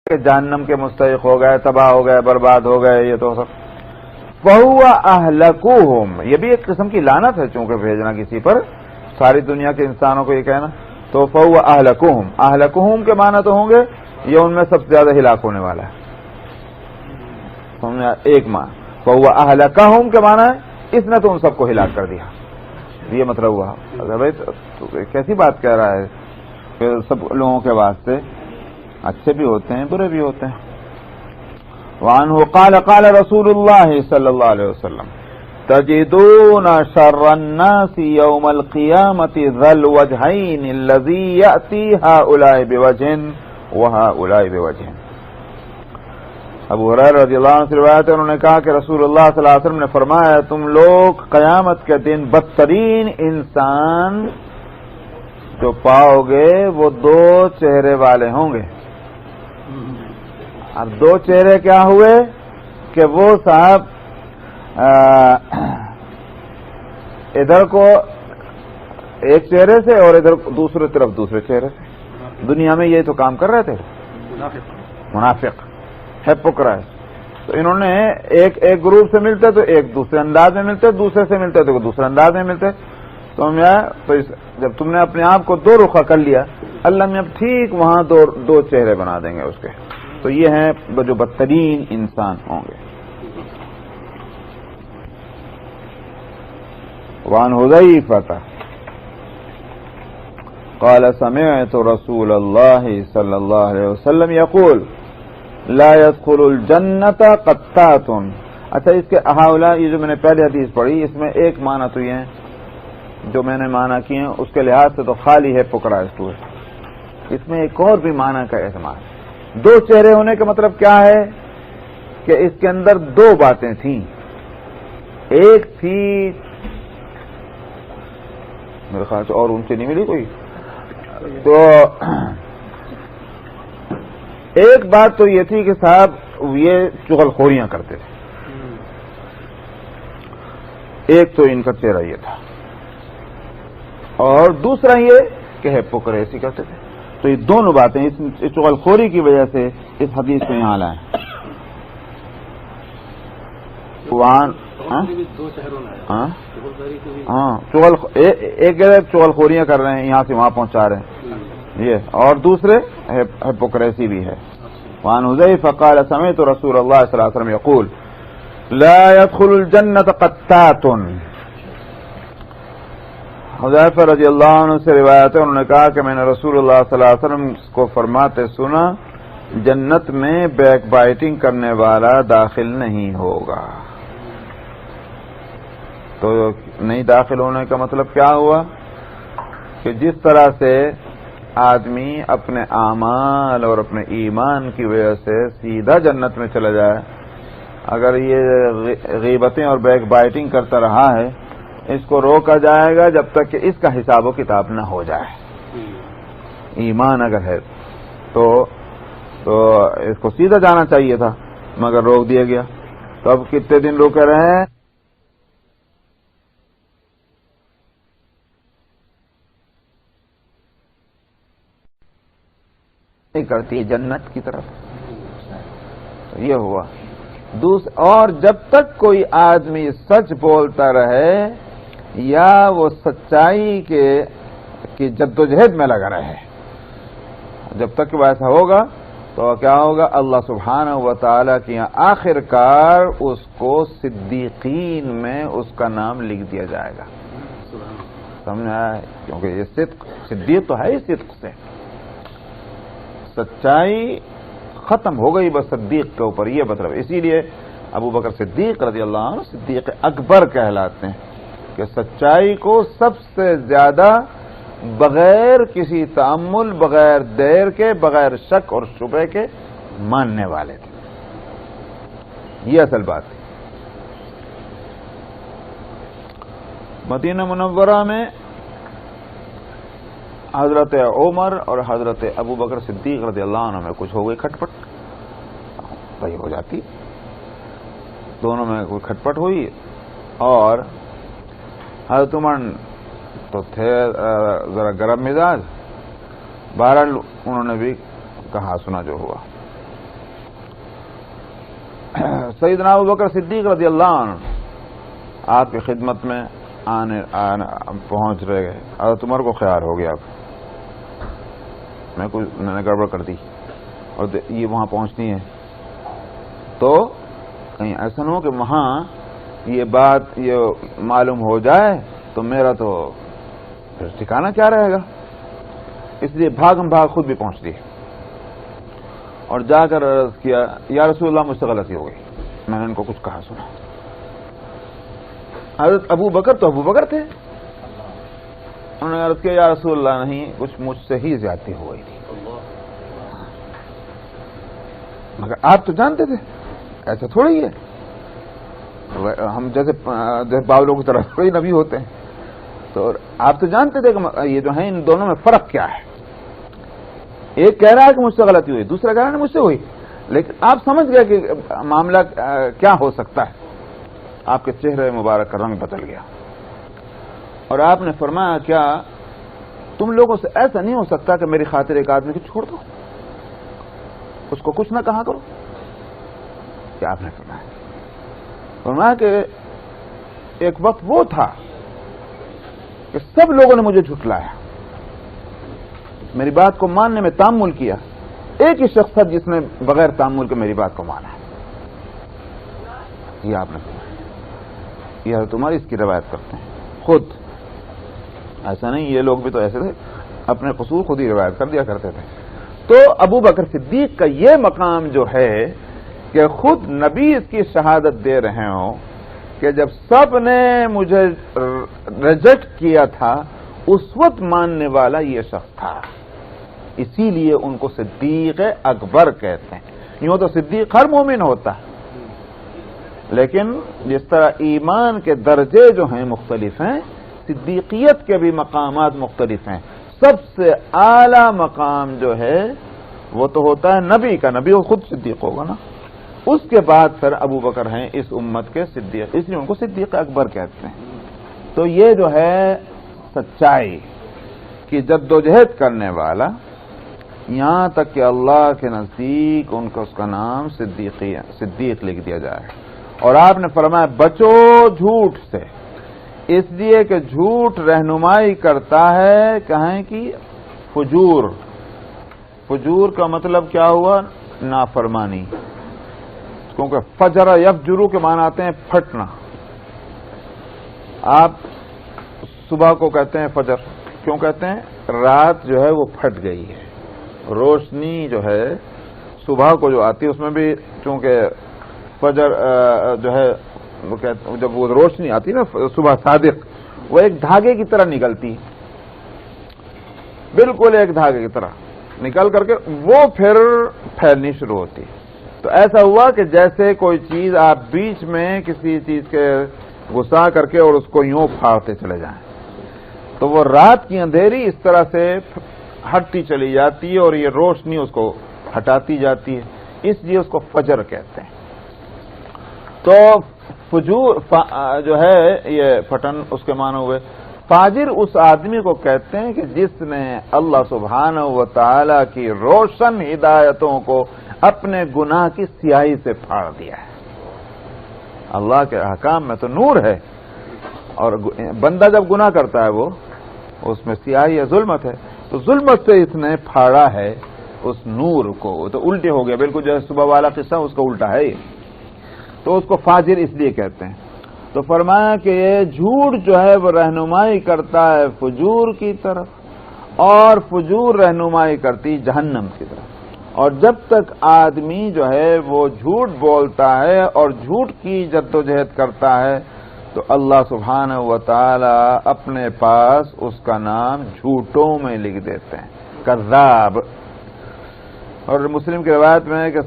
کہ جہنم کے مستحق ہو گئے، تباہ ہو گئے، برباد ہو گئے، یہ تو سب فَهُوَ أَهْلَكُهُمْ، یہ بھی ایک قسم کی لعنت ہے چونکہ بھیجنا کسی پر، ساری دنیا کے انسانوں کو یہ کہنا، تو فَهُوَ أَهْلَكُهُمْ، أَهْلَكُهُمْ کے معنی تو ہوں گے یہ ان میں سب سے زیادہ ہلاک ہونے والا ہے، ایک معنی فَهُوَ أَهْلَكَهُمْ کے معنی ہے اس نے تو ان سب کو ہلاک کر دیا، یہ مطلب ہوا۔ اگر بھائی کیسی بات کہہ رہا ہے کہ سب لوگوں کے واسطے اچھے بھی ہوتے ہیں برے بھی ہوتے ہیں۔ وعنہ قال قال رسول اللہ صلی اللہ علیہ وسلم تجدون شر الناس یوم القیامت ذا الوجہین الذی یأتی ہؤلاء بوجہ وہؤلاء بوجہ۔ ابو ہریرہ رضی اللہ عنہ سے روایت ہے، انہوں نے کہا کہ رسول اللہ صلی اللہ علیہ وسلم نے فرمایا تم لوگ قیامت کے دن بدترین انسان جو پاؤ گے وہ دو چہرے والے ہوں گے۔ اب دو چہرے کیا ہوئے کہ وہ صاحب ادھر کو ایک چہرے سے اور ادھر دوسری طرف دوسرے چہرے سے، دنیا میں یہ تو کام کر رہے تھے منافق ہیپوکرائٹ۔ تو انہوں نے ایک گروپ سے ملتے تو ایک دوسرے انداز میں ملتے، دوسرے سے ملتے تو دوسرے انداز میں ملتے، تو جب تم نے اپنے آپ کو دو رخا کر لیا اللہ میں اب ٹھیک وہاں دو چہرے بنا دیں گے اس کے، تو یہ ہیں جو بدترین انسان ہوں گے۔ وعن حذیفہ قال سمعت رسول اللہ صلی اللہ علیہ وسلم یقول لا يدخل الجنت قطات۔ اچھا اس کے ہؤلاء یہ جو میں نے پہلے حدیث پڑھی اس میں ایک معنی تو یہ ہے جو میں نے معنی کیے ہیں اس کے لحاظ سے تو خالی ہے پکڑائش ہے، اس میں ایک اور بھی معنی کا احتمال۔ دو چہرے ہونے کا مطلب کیا ہے کہ اس کے اندر دو باتیں تھیں، ایک تھی میرے خیال سے اور ان سے نہیں ملی کوئی، تو ایک بات تو یہ تھی کہ صاحب یہ چغل خوریاں کرتے تھے، ایک تو ان کا چہرہ یہ تھا اور دوسرا یہ کہ ہیپوکریسی کرتے تھے، تو یہ دونوں باتیں اس چغل خوری کی وجہ سے اس حدیث میں یہاں لائیں۔ ایک چغل خوریاں کر رہے ہیں یہاں سے وہاں پہنچا رہے ہیں یہ، اور دوسرے ہیپوکریسی بھی ہے۔ وعن حذیفہ قال سمعت رسول اللہ صلی اللہ علیہ وسلم یقول لا يدخل الجنت قطات۔ حذیفہ رضی اللہ عنہ سے روایت ہے، انہوں نے کہا کہ میں نے رسول اللہ صلی اللہ علیہ وسلم کو فرماتے سنا جنت میں بیک بائٹنگ کرنے والا داخل نہیں ہوگا۔ تو نہیں داخل ہونے کا مطلب کیا ہوا کہ جس طرح سے آدمی اپنے اعمال اور اپنے ایمان کی وجہ سے سیدھا جنت میں چلا جائے، اگر یہ غیبتیں اور بیک بائٹنگ کرتا رہا ہے اس کو روکا جائے گا جب تک کہ اس کا حساب و کتاب نہ ہو جائے۔ ایمان اگر ہے تو اس کو سیدھا جانا چاہیے تھا مگر روک دیا گیا، تو اب کتنے دن روکے رہے ہیں؟ کرتی ہے جنت کی طرف، یہ ہوا۔ اور جب تک کوئی آدمی سچ بولتا رہے یا وہ سچائی کی جدوجہد میں لگا رہے، جب تک کہ ایسا ہوگا تو کیا ہوگا؟ اللہ سبحانہ و تعالیٰ کی آخر کار اس کو صدیقین میں اس کا نام لکھ دیا جائے گا۔ سمجھ آیا؟ کیونکہ یہ صدیق تو ہے ہی صدق سے، سچائی ختم ہو گئی بس صدیق کے اوپر، یہ مطلب۔ اسی لیے ابو بکر صدیق رضی اللہ عنہ صدیق اکبر کہلاتے ہیں کہ سچائی کو سب سے زیادہ بغیر کسی تأمل، بغیر دیر کے، بغیر شک اور شبہ کے ماننے والے تھے، یہ اصل بات تھی۔ مدینہ منورہ میں حضرت عمر اور حضرت ابو بکر صدیق رضی اللہ عنہ میں کچھ ہو گئی کھٹ پٹ، وہی ہو جاتی، دونوں میں کوئی کھٹ پٹ ہوئی، اور حضرت عمر تو تھے ذرا گرم مزاج، بہرحال انہوں نے بھی کہا سنا جو ہوا، سیدنا ابوبکر صدیق رضی اللہ عنہ آپ کی خدمت میں آنے پہنچ رہے گئے. حضرت عمر کو خیال ہو گیا میں نے گڑبڑ کر دی اور یہ وہاں پہنچنی ہے، تو کہیں ایسا نہ ہو کہ وہاں یہ بات یہ معلوم ہو جائے تو میرا تو پھر ٹھکانا کیا رہے گا. اس لیے بھاگم بھاگ خود بھی پہنچ دی اور جا کر عرض کیا یا رسول اللہ مجھ سے غلطی ہو گئی، میں نے ان کو کچھ کہا سنا. حضرت ابو بکر تو ابو بکر تھے، انہوں نے عرض کیا یا رسول اللہ نہیں، کچھ مجھ سے ہی زیادتی ہو گئی تھی. مگر آپ تو جانتے تھے ایسا تھوڑی ہے، ہم جیسے باولوں کی طرح کوئی نبی ہوتے ہیں، تو آپ تو جانتے تھے کہ یہ جو ہیں ان دونوں میں فرق کیا ہے. ایک کہہ رہا ہے کہ مجھ سے غلطی ہوئی، دوسرا کہہ رہا ہے مجھ سے ہوئی، لیکن آپ سمجھ گئے کہ معاملہ کیا ہو سکتا ہے. آپ کے چہرے مبارک کا رنگ بدل گیا اور آپ نے فرمایا کیا تم لوگوں سے ایسا نہیں ہو سکتا کہ میری خاطر ایک آدمی کو چھوڑ دو، اس کو کچھ نہ کہا کرو. کیا آپ نے فرمایا کہ ایک وقت وہ تھا کہ سب لوگوں نے مجھے جھٹلایا، میری بات کو ماننے میں تامل کیا، ایک ہی شخص تھا جس نے بغیر تامل کے میری بات کو مانا. یہ آپ نے فرمایا. یہ تمہاری اس کی روایت کرتے ہیں خود، ایسا نہیں یہ لوگ بھی تو ایسے تھے، اپنے قصور خود ہی روایت کر دیا کرتے تھے. تو ابو بکر صدیق کا یہ مقام جو ہے کہ خود نبی اس کی شہادت دے رہے ہوں کہ جب سب نے مجھے ریجیکٹ کیا تھا اس وقت ماننے والا یہ شخص تھا، اسی لیے ان کو صدیق اکبر کہتے ہیں. یوں تو صدیق ہر مومن ہوتا ہے، لیکن جس طرح ایمان کے درجے جو ہیں مختلف ہیں، صدیقیت کے بھی مقامات مختلف ہیں. سب سے اعلی مقام جو ہے وہ تو ہوتا ہے نبی کا، نبی وہ خود صدیق ہوگا نا. اس کے بعد پھر ابو بکر ہیں اس امت کے صدیق، اس لیے ان کو صدیق اکبر کہتے ہیں. تو یہ جو ہے سچائی کی جدوجہد کرنے والا، یہاں تک کہ اللہ کے نزدیک ان کو اس کا نام صدیق لکھ دیا جائے. اور آپ نے فرمایا بچو جھوٹ سے، اس لیے کہ جھوٹ رہنمائی کرتا ہے کہیں کہ فجور کا مطلب کیا ہوا؟ نافرمانی. کیونکہ فجر یفجرو کے معنی آتے ہیں پھٹنا. آپ صبح کو کہتے ہیں فجر، کیوں کہتے ہیں؟ رات جو ہے وہ پھٹ گئی ہے. روشنی جو ہے صبح کو جو آتی ہے اس میں بھی چونکہ فجر جو ہے جب وہ روشنی آتی ہے نا صبح صادق، وہ ایک دھاگے کی طرح نکلتی ہے، بالکل ایک دھاگے کی طرح نکل کر کے وہ پھر پھیلنی شروع ہوتی ہے. تو ایسا ہوا کہ جیسے کوئی چیز آپ بیچ میں کسی چیز کے گھسا کر کے اور اس کو یوں پھاڑتے چلے جائیں، تو وہ رات کی اندھیری اس طرح سے ہٹتی چلی جاتی ہے اور یہ روشنی اس کو ہٹاتی جاتی ہے، اس لیے اس کو فجر کہتے ہیں. تو فجور جو ہے یہ پھٹن اس کے معنی ہوئے. فاجر اس آدمی کو کہتے ہیں کہ جس نے اللہ سبحانہ و تعالی کی روشن ہدایتوں کو اپنے گناہ کی سیاہی سے پھاڑ دیا ہے. اللہ کے احکام میں تو نور ہے، اور بندہ جب گناہ کرتا ہے وہ اس میں سیاہی ہے، ظلمت ہے، تو ظلمت سے اس نے پھاڑا ہے اس نور کو. تو الٹے ہو گیا، بالکل جو صبح والا قصہ اس کا الٹا ہے، تو اس کو فاجر اس لیے کہتے ہیں. تو فرمایا کہ یہ جھوٹ جو ہے وہ رہنمائی کرتا ہے فجور کی طرف، اور فجور رہنمائی کرتی جہنم کی طرف. اور جب تک آدمی جو ہے وہ جھوٹ بولتا ہے اور جھوٹ کی جدوجہد کرتا ہے تو اللہ سبحانہ و تعالی اپنے پاس اس کا نام جھوٹوں میں لکھ دیتے ہیں، کذاب. اور مسلم کی روایت میں کہ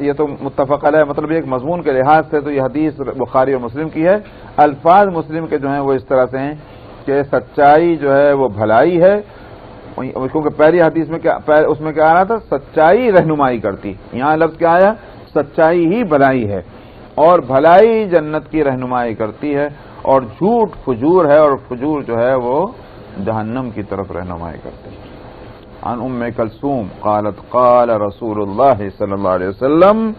یہ تو متفق علیہ، مطلب ایک مضمون کے لحاظ سے تو یہ حدیث بخاری اور مسلم کی ہے. الفاظ مسلم کے جو ہیں وہ اس طرح سے ہیں کہ سچائی جو ہے وہ بھلائی ہے، کیونکہ پہلی حدیث میں اس میں کیا آ رہا تھا؟ سچائی رہنمائی کرتی. یہاں لفظ کیا آیا؟ سچائی ہی بھلائی ہے، اور بھلائی جنت کی رہنمائی کرتی ہے، اور جھوٹ فجور ہے، اور فجور جو ہے وہ جہنم کی طرف رہنمائی کرتی ہے. عن ام کلثوم قالت قال رسول اللہ صلی اللہ علیہ وسلم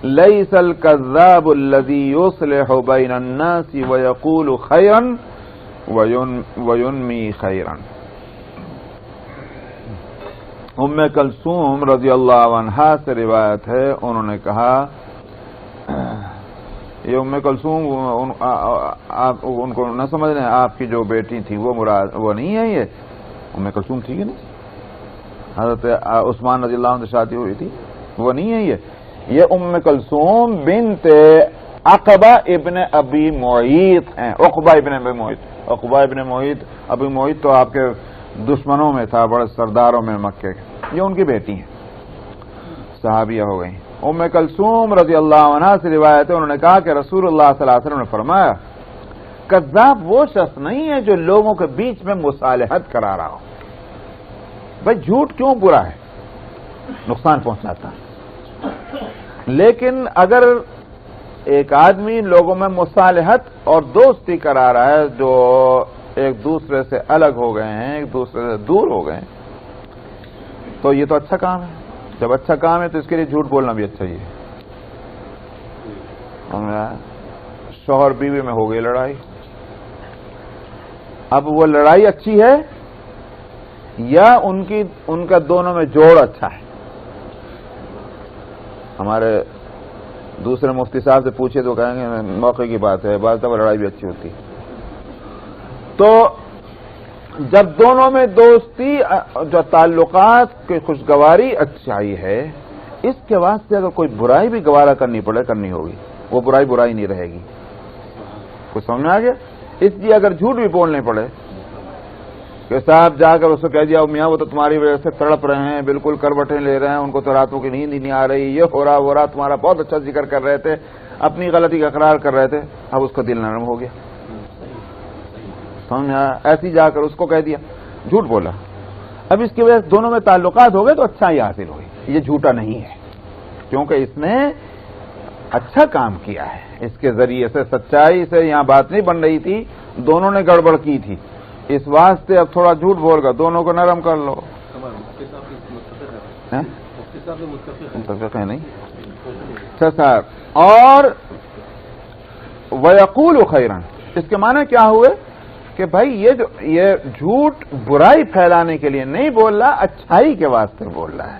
ليس الكذاب الذي يصلح بين الناس ويقول خيرا وينمي خيرا. ام کلثوم رضی اللہ عنہا سے روایت ہے، انہوں نے کہا، یہ ام کلثوم آپ ان کو نہ سمجھ رہے ہیں، آپ کی جو بیٹی تھی وہ مراد وہ نہیں ہے، یہ ام کلثوم تھی نا، حضرت عثمان رضی اللہ عنہ سے شادی ہوئی تھی، وہ نہیں ہے یہ ام کلثوم بنت عقبہ ابن ابی معیط ہیں، عقبہ ابن ابی معیط. عقبہ ابن معیط، ابی معیط تو آپ کے دشمنوں میں تھا، بڑے سرداروں میں مکے کے. یہ ان کی بیٹی ہیں، صحابیہ ہو گئی. ام کلثوم رضی اللہ عنہ سے روایت ہے، انہوں نے کہا کہ رسول اللہ صلی اللہ علیہ وسلم نے فرمایا، کذاب وہ شخص نہیں ہے جو لوگوں کے بیچ میں مصالحت کرا رہا ہو. بھائی جھوٹ کیوں برا ہے؟ نقصان پہنچاتا ہے. لیکن اگر ایک آدمی لوگوں میں مصالحت اور دوستی کرا رہا ہے، جو ایک دوسرے سے الگ ہو گئے ہیں، ایک دوسرے سے دور ہو گئے ہیں، تو یہ تو اچھا کام ہے. جب اچھا کام ہے تو اس کے لیے جھوٹ بولنا بھی اچھا ہی ہے. شوہر بیوی میں ہو گئی لڑائی، اب وہ لڑائی اچھی ہے یا ان کا دونوں میں جوڑ اچھا ہے؟ ہمارے دوسرے مفتی صاحب سے پوچھے تو کہیں گے موقع کی بات ہے، بعض دفعہ لڑائی بھی اچھی ہوتی. تو جب دونوں میں دوستی، جو تعلقات کی خوشگواری اچھائی ہے، اس کے واسطے اگر کوئی برائی بھی گوارا کرنی پڑے کرنی ہوگی، وہ برائی نہیں رہے گی. کچھ سمجھ میں آ گیا؟ اس لیے اگر جھوٹ بھی بولنے پڑے کہ صاحب جا کر اس کو کہہ دیا میاں وہ تو تمہاری وجہ سے تڑپ رہے ہیں، بالکل کروٹیں لے رہے ہیں، ان کو تو راتوں کی نیند ہی نہیں آ رہی، یہ ہو رہا وہ رہا، تمہارا بہت اچھا ذکر کر رہے تھے، اپنی غلطی کا اقرار کر رہے تھے، اب اس کا دل نرم ہو گیا. سمجھا؟ ایسی جا کر اس کو کہہ دیا، جھوٹ بولا. اب اس کی وجہ سے دونوں میں تعلقات ہو گئے تو اچھا ہی حاصل ہوئی. یہ جھوٹا نہیں ہے کیونکہ اس نے اچھا کام کیا ہے. اس کے ذریعے سے سچائی سے یہاں بات نہیں بن رہی تھی، دونوں نے گڑبڑ کی تھی، اس واسطے اب تھوڑا جھوٹ بول کر دونوں کو نرم کر لو. متفق ہے نہیں؟ اچھا صاحب. اور وَيَقُولُ خَيْرًا، اس کے معنی کیا ہوئے کہ بھائی یہ جھوٹ برائی پھیلانے کے لیے نہیں بول رہا، اچھائی کے واسطے بول رہا ہے.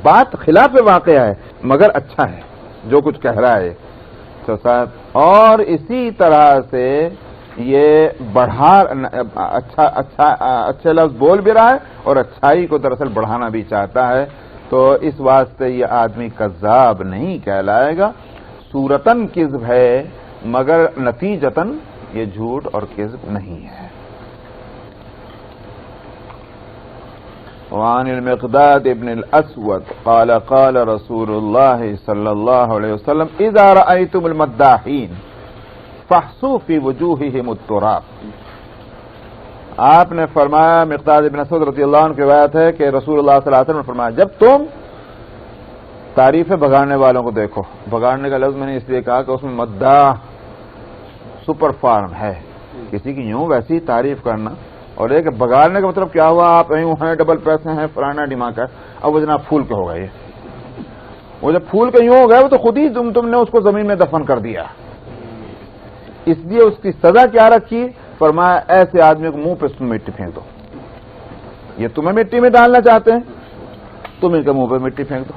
بات خلاف واقعہ ہے مگر اچھا ہے جو کچھ کہہ رہا ہے. تو صاحب اور اسی طرح سے یہ اچھے لفظ بول بھی رہا ہے اور اچھائی کو دراصل بڑھانا بھی چاہتا ہے. تو اس واسطے یہ آدمی کذاب نہیں کہلائے گا. صورتاً کذب ہے مگر نتیجتاً یہ جھوٹ اور کذب نہیں ہے. وعن المقداد ابن الاسود قال قال رسول اللہ صلی اللہ علیہ وسلم اذا رأيتم المداحین فاحصوا في وجوههم التراب. آپ نے فرمایا، مقداد ابن اسود رضی اللہ عنہ کی روایت ہے کہ رسول اللہ صلی اللہ علیہ وسلم نے فرمایا، جب تم تعریفیں بگاڑنے والوں کو دیکھو، بگاڑنے کا لفظ میں نے اس لیے کہا کہ اس میں مداح سپر فارم ہے، کسی کی یوں ویسی تعریف کرنا، اور ایک بگاڑنے کا مطلب کیا ہوا، آپ یوں ہیں، ڈبل پیسے ہیں، فلانا ڈماک ہے، اب وہ جناب پھول کے ہو گئے. وہ جب پھول کے یوں ہو گئے وہ تو خود ہی تم نے اس کو زمین میں دفن کر دیا. اس لیے اس کی سزا کیا رکھی؟ فرمایا ایسے آدمی کو منہ پہ تم مٹی پھینک دو. یہ تمہیں مٹی میں ڈالنا چاہتے ہیں، تم ان کے منہ پہ مٹی پھینک دو.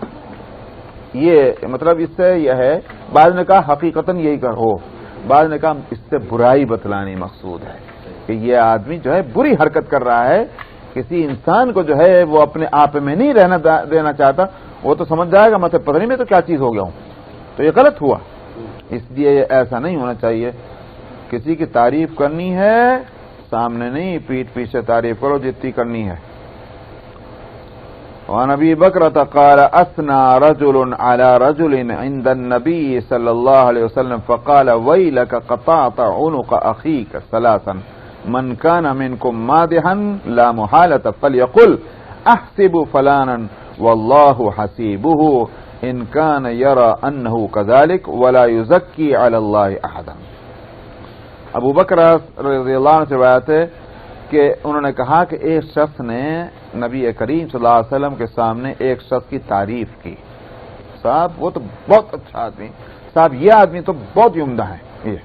یہ مطلب اس سے یہ ہے، بعض نے کہا حقیقتاً یہی کرو، بعض نے کہا اس سے برائی بتلانی مقصود ہے کہ یہ آدمی جو ہے بری حرکت کر رہا ہے. کسی انسان کو جو ہے وہ اپنے آپ میں نہیں رہنا دینا چاہتا، وہ تو سمجھ جائے گا مطلب پتہ نہیں میں تو کیا چیز ہو گیا ہوں، تو یہ غلط ہوا. اس لیے ایسا نہیں ہونا چاہیے. کسی کی تعریف کرنی ہے سامنے نہیں، پیٹھ پیچھے تعریف کرو جتنی کرنی ہے. وعن ابی بکرۃ قال اثنى رجل على رجل عند النبي صلی اللہ علیہ وسلم فقال ويلك قطعت عنق اخيك ثلاثا من كان منكم مادحا لا محالة فليقل احسب فلانا والله حسيبه ان كان يرى انه كذلك ولا يزكي على الله احدا. ابو بکر رضی اللہ عنہ سے روایت ہے کہ انہوں نے کہا کہ ایک شخص نے نبی کریم صلی اللہ علیہ وسلم کے سامنے ایک شخص کی تعریف کی. صاحب وہ تو بہت اچھا آدمی، صاحب یہ آدمی تو بہت ہی عمدہ ہے. یہ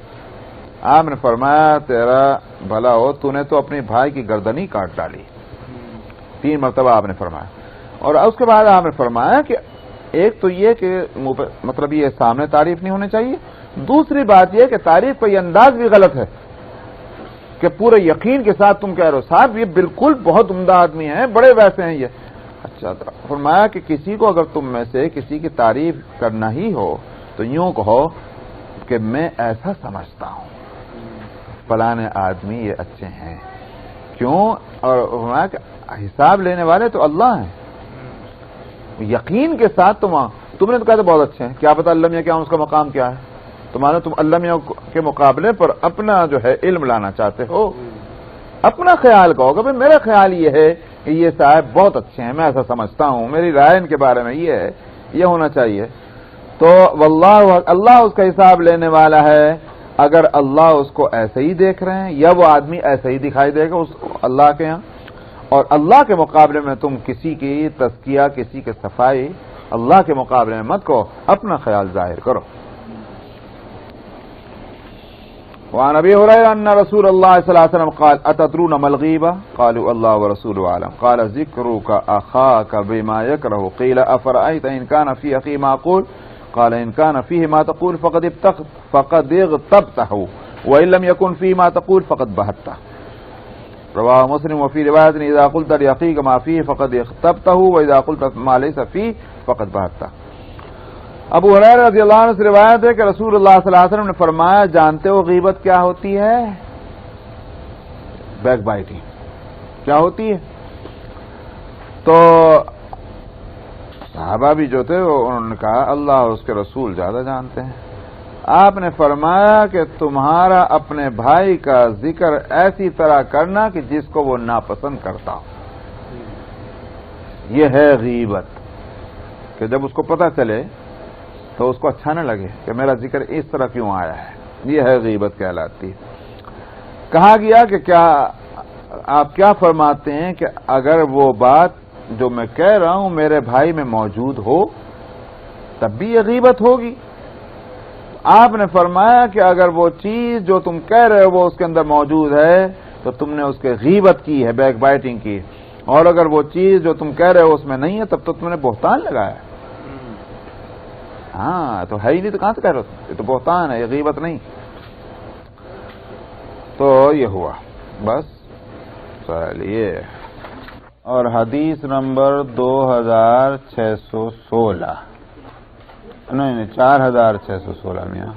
آپ نے فرمایا تیرا بھلا ہو، تو نے تو اپنے بھائی کی گردن ہی کاٹ ڈالی. 3 مرتبہ آپ نے فرمایا. اور اس کے بعد آپ نے فرمایا کہ ایک تو یہ کہ مطلب یہ سامنے تعریف نہیں ہونی چاہیے، دوسری بات یہ کہ تعریف کا یہ انداز بھی غلط ہے کہ پورے یقین کے ساتھ تم کہہ رہے ہو صاحب یہ بالکل بہت عمدہ آدمی ہیں، بڑے ویسے ہیں یہ. اچھا فرمایا کہ کسی کو اگر تم میں سے کسی کی تعریف کرنا ہی ہو تو یوں کہو کہ میں ایسا سمجھتا ہوں فلانے آدمی یہ اچھے ہیں. کیوں؟ اور فرمایا کہ حساب لینے والے تو اللہ ہیں. یقین کے ساتھ تم نے تو کہا تھا بہت اچھے ہیں، کیا پتا اللہ میاں کیا اس کا مقام کیا ہے. تمہارے تم اللہ میاں کے مقابلے پر اپنا جو ہے علم لانا چاہتے ہو، اپنا خیال کہو گا. میرا خیال یہ ہے کہ یہ صاحب بہت اچھے ہیں، میں ایسا سمجھتا ہوں، میری رائے ان کے بارے میں یہ ہے، یہ ہونا چاہیے. تو واللہ اللہ اس کا حساب لینے والا ہے. اگر اللہ اس کو ایسے ہی دیکھ رہے ہیں یا وہ آدمی ایسے ہی دکھائی دے گا اس اللہ کے ہاں. اور اللہ کے مقابلے میں تم کسی کی تزکیہ، کسی کی صفائی اللہ کے مقابلے میں مت کرو، اپنا خیال ظاہر کرو. وعن ابي هريره ان رسول الله صلى الله عليه وسلم قال اتدرون ما الغيبه قالوا الله ورسوله اعلم قال ذكرك اخاك بما يكره قيل افرايت ان كان في اخي ما اقول قال ان كان فيه ما تقول فقد اغتبته وان لم يكن فيه ما تقول فقد بهته. رواه مسلم. وفي روايه اذا قلت لاخيك ما فيه فقد اغتبته واذا قلت ما ليس فيه فقد بهته. ابو ہریرہ رضی اللہ عنہ سے روایت ہے کہ رسول اللہ صلی اللہ علیہ وسلم نے فرمایا جانتے ہو غیبت کیا ہوتی ہے؟ بیک بائٹنگ کیا ہوتی ہے؟ تو صحابہ بھی جو تھے انہوں نے کہا اللہ اور اس کے رسول زیادہ جانتے ہیں. آپ نے فرمایا کہ تمہارا اپنے بھائی کا ذکر ایسی طرح کرنا کہ جس کو وہ ناپسند کرتا ہو، یہ ہے غیبت. کہ جب اس کو پتہ چلے تو اس کو اچھا نہ لگے کہ میرا ذکر اس طرح کیوں آیا ہے، یہ ہے غیبت کہلاتی. کہا گیا کہ کیا آپ کیا فرماتے ہیں کہ اگر وہ بات جو میں کہہ رہا ہوں میرے بھائی میں موجود ہو تب بھی یہ غیبت ہوگی؟ آپ نے فرمایا کہ اگر وہ چیز جو تم کہہ رہے ہو وہ اس کے اندر موجود ہے تو تم نے اس کے غیبت کی ہے، بیک بائٹنگ کی. اور اگر وہ چیز جو تم کہہ رہے ہو اس میں نہیں ہے تب تو تم نے بہتان لگایا. ہاں تو ہے ہی نہیں تو کہاں سے کہہ رہے ہو؟ یہ تو بہتان ہے، یہ غیبت نہیں. تو یہ ہوا بس. چلیے اور حدیث نمبر 2616 نہیں 4616 میاں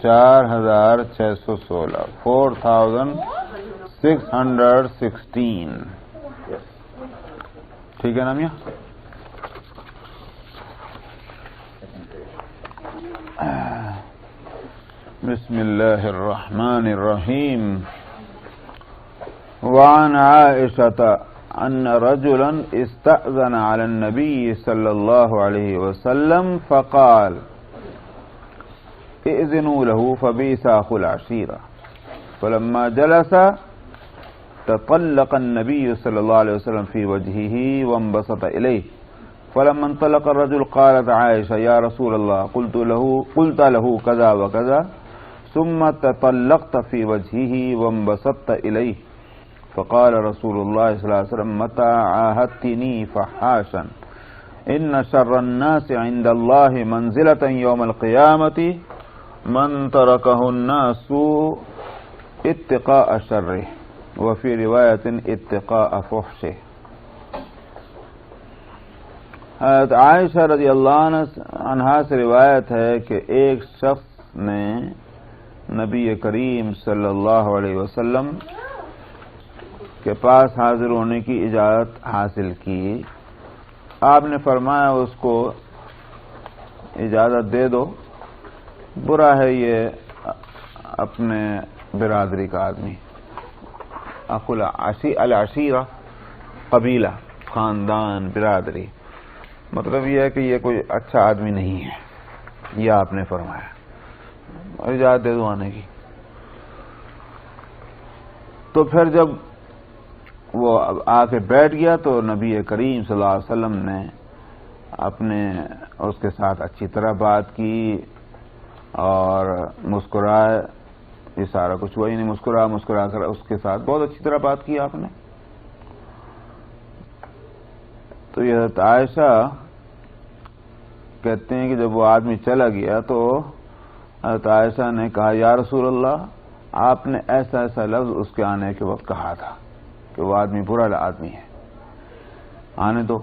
4616 4616 ٹھیک ہے نا میاں. بسم اللہ الرحمن الرحیم. وعن عائشة أن رجلا استأذن على النبي صلى الله عليه وسلم فقال ائذنوا له فبئس أخو العشيرة فلما جلس تطلق النبي صلى الله عليه وسلم في وجهه وانبسط إليه فلما انطلق الرجل قالت عائشة يا رسول الله قلت له كذا وكذا ثم تطلقت في وجهه وانبسطت إليه فقال رسول الله صلى الله عليه وسلم متى عاهدتني فحاشا إن شر الناس عند الله منزلة يوم القيامة من تركه الناس اتقاء شره وفي رواية اتقاء فحشه. حضرت عائشہ رضی اللہ عنہا سے روایت ہے کہ ایک شخص نے نبی کریم صلی اللہ علیہ وسلم کے پاس حاضر ہونے کی اجازت حاصل کی. آپ نے فرمایا اس کو اجازت دے دو، برا ہے یہ اپنے برادری کا آدمی. العشیرہ قبیلہ، خاندان، برادری، مطلب یہ ہے کہ یہ کوئی اچھا آدمی نہیں ہے، یہ آپ نے فرمایا اور اجازت دے دو آنے کی. تو پھر جب وہ آ کے بیٹھ گیا تو نبی کریم صلی اللہ علیہ وسلم نے آپ نے اس کے ساتھ اچھی طرح بات کی اور مسکرائے، یہ سارا کچھ وہی نہیں، مسکرا کر اس کے ساتھ بہت اچھی طرح بات کی آپ نے. تو یہ حضرت عائشہ کہتے ہیں کہ جب وہ آدمی چلا گیا تو حضرت عائشہ نے کہا یا رسول اللہ، آپ نے ایسا ایسا لفظ اس کے آنے کے وقت کہا تھا کہ وہ آدمی برا آدمی ہے، آنے دو.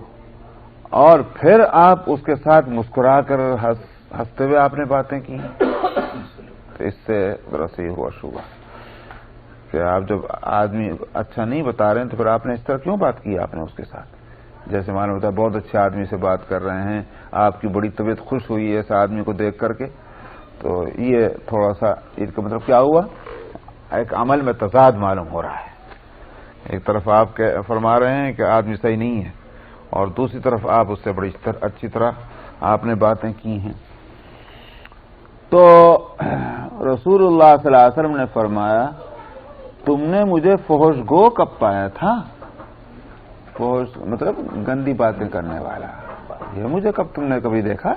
اور پھر آپ اس کے ساتھ مسکرا کر ہنستے ہوئے آپ نے باتیں کی. تو اس سے دراصل ہوا شبہ کہ آپ جب آدمی اچھا نہیں بتا رہے ہیں تو پھر آپ نے اس طرح کیوں بات کی آپ نے اس کے ساتھ؟ جیسے معلوم ہوتا ہے بہت اچھے آدمی سے بات کر رہے ہیں، آپ کی بڑی طبیعت خوش ہوئی ہے ایسے آدمی کو دیکھ کر کے، تو یہ تھوڑا سا اس کا مطلب کیا ہوا؟ ایک عمل میں تضاد معلوم ہو رہا ہے. ایک طرف آپ فرما رہے ہیں کہ آدمی صحیح نہیں ہے، اور دوسری طرف آپ اس سے بڑی اچھی طرح آپ نے باتیں کی ہیں. تو رسول اللہ صلی اللہ علیہ وسلم نے فرمایا تم نے مجھے فحش گو کب پایا تھا؟ فحش مطلب گندی باتیں کرنے والا، یہ مجھے کب تم نے کبھی دیکھا؟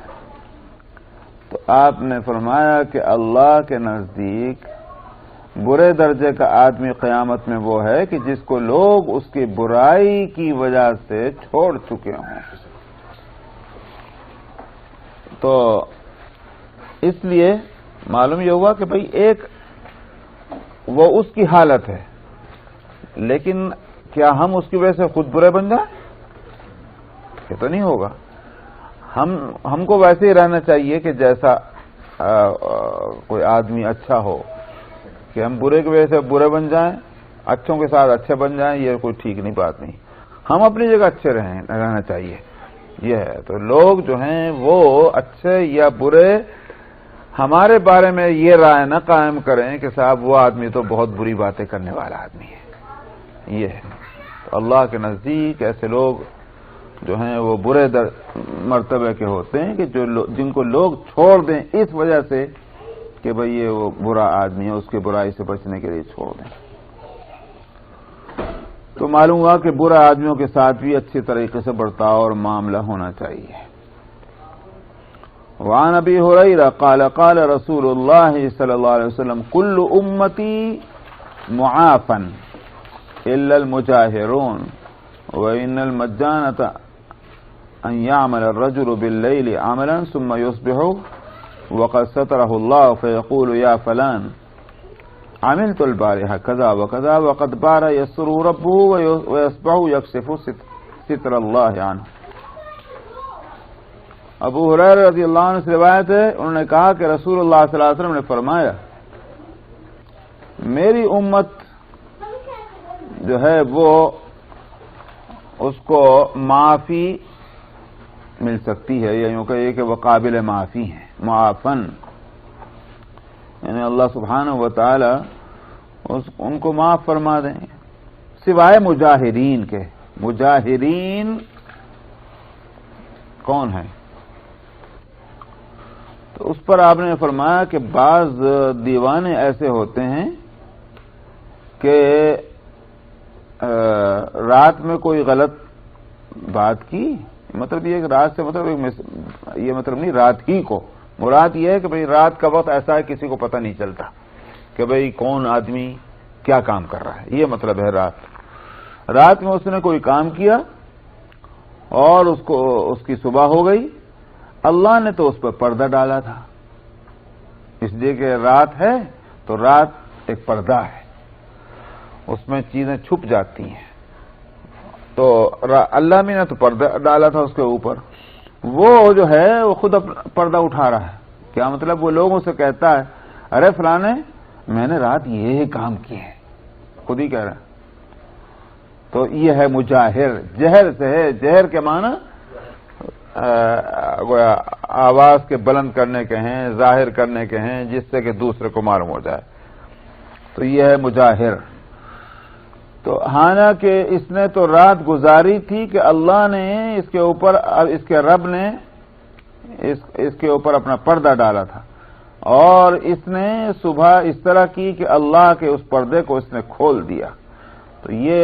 تو آپ نے فرمایا کہ اللہ کے نزدیک برے درجے کا آدمی قیامت میں وہ ہے کہ جس کو لوگ اس کی برائی کی وجہ سے چھوڑ چکے ہوں. تو اس لیے معلوم یہ ہوا کہ بھئی ایک وہ اس کی حالت ہے، لیکن کیا ہم اس کی وجہ سے خود برے بن جائیں؟ یہ تو نہیں ہوگا. ہم کو ویسے ہی رہنا چاہیے کہ جیسا کوئی آدمی اچھا ہو، کہ ہم برے کی وجہ سے برے بن جائیں، اچھوں کے ساتھ اچھے بن جائیں، یہ کوئی ٹھیک نہیں بات نہیں. ہم اپنی جگہ اچھے رہنا چاہیے، یہ ہے. تو لوگ جو ہیں وہ اچھے یا برے ہمارے بارے میں یہ رائے نہ قائم کریں کہ صاحب وہ آدمی تو بہت بری باتیں کرنے والا آدمی ہے. یہ ہے تو اللہ کے نزدیک ایسے لوگ جو ہیں وہ برے مرتبے کے ہوتے ہیں کہ جن کو لوگ چھوڑ دیں اس وجہ سے کہ بھئی یہ وہ برا آدمی ہے، اس کے برائی سے بچنے کے لیے چھوڑ دیں. تو معلوم ہوا کہ برا آدمیوں کے ساتھ بھی اچھی طریقے سے برتاؤ اور معاملہ ہونا چاہیے. وعن ابی ہریرہ قال قال رسول اللہ صلی اللہ علیہ وسلم کل امتی معافا الا المجاہرون وان المجانة ان يعمل الرجل بالليل عملا ثم يصبح وقد ستره الله فيقول يا فلان عملت البارحة كذا وكذا وقد بار يسره ربه ويصبح يكشف ستر الله عنه. ابو ہریرہ رضی اللہ عنہ سے روایت ہے، انہوں نے کہا کہ رسول اللہ صلی اللہ علیہ وسلم نے فرمایا میری امت جو ہے وہ اس کو معافی مل سکتی ہے، یا یوں کہیے کہ وہ قابل معافی ہیں، معافن، یعنی اللہ سبحانہ و تعالی ان کو معاف فرما دیں سوائے مجاہرین کے. مجاہرین کون ہیں؟ تو اس پر آپ نے فرمایا کہ بعض دیوانے ایسے ہوتے ہیں کہ رات میں کوئی غلط بات کی، مطلب یہ کہ رات سے مطلب یہ مطلب نہیں رات ہی کو مراد یہ ہے کہ بھئی رات کا وقت ایسا ہے کسی کو پتہ نہیں چلتا کہ بھئی کون آدمی کیا کام کر رہا ہے، یہ مطلب ہے رات میں اس نے کوئی کام کیا اور اس کی صبح ہو گئی. اللہ نے تو اس پر پردہ ڈالا تھا، اس لیے کہ رات ہے تو رات ایک پردہ ہے، اس میں چیزیں چھپ جاتی ہیں. تو اللہ نے تو پردہ ڈالا تھا اس کے اوپر، وہ جو ہے وہ خود پردہ اٹھا رہا ہے. کیا مطلب؟ وہ لوگوں سے کہتا ہے ارے فلانے میں نے رات یہ کام کیے ہیں، خود ہی کہہ رہا ہے. تو یہ ہے مجاہر، جہر سے ہے. جہر کے معنی آواز کے بلند کرنے کے ہیں، ظاہر کرنے کے ہیں، جس سے کہ دوسرے کو معلوم ہو جائے. تو یہ ہے مجاہر. تو حالانکہ اس نے تو رات گزاری تھی کہ اللہ نے اس کے اوپر، اس کے رب نے اس کے اوپر اپنا پردہ ڈالا تھا، اور اس نے صبح اس طرح کی کہ اللہ کے اس پردے کو اس نے کھول دیا. تو یہ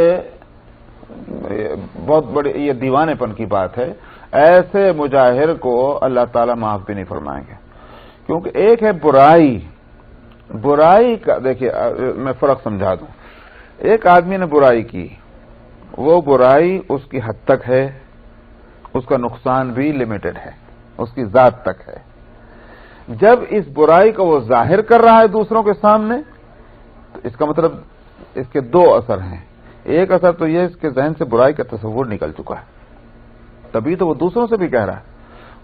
بہت بڑی یہ دیوانے پن کی بات ہے. ایسے مجاہر کو اللہ تعالیٰ معاف بھی نہیں فرمائیں گے، کیونکہ ایک ہے برائی کا، دیکھیے میں فرق سمجھا دوں. ایک آدمی نے برائی کی، وہ برائی اس کی حد تک ہے، اس کا نقصان بھی لمیٹڈ ہے، اس کی ذات تک ہے. جب اس برائی کو وہ ظاہر کر رہا ہے دوسروں کے سامنے، تو اس کا مطلب اس کے دو اثر ہیں. ایک اثر تو یہ اس کے ذہن سے برائی کا تصور نکل چکا ہے، تبھی تو وہ دوسروں سے بھی کہہ رہا ہے.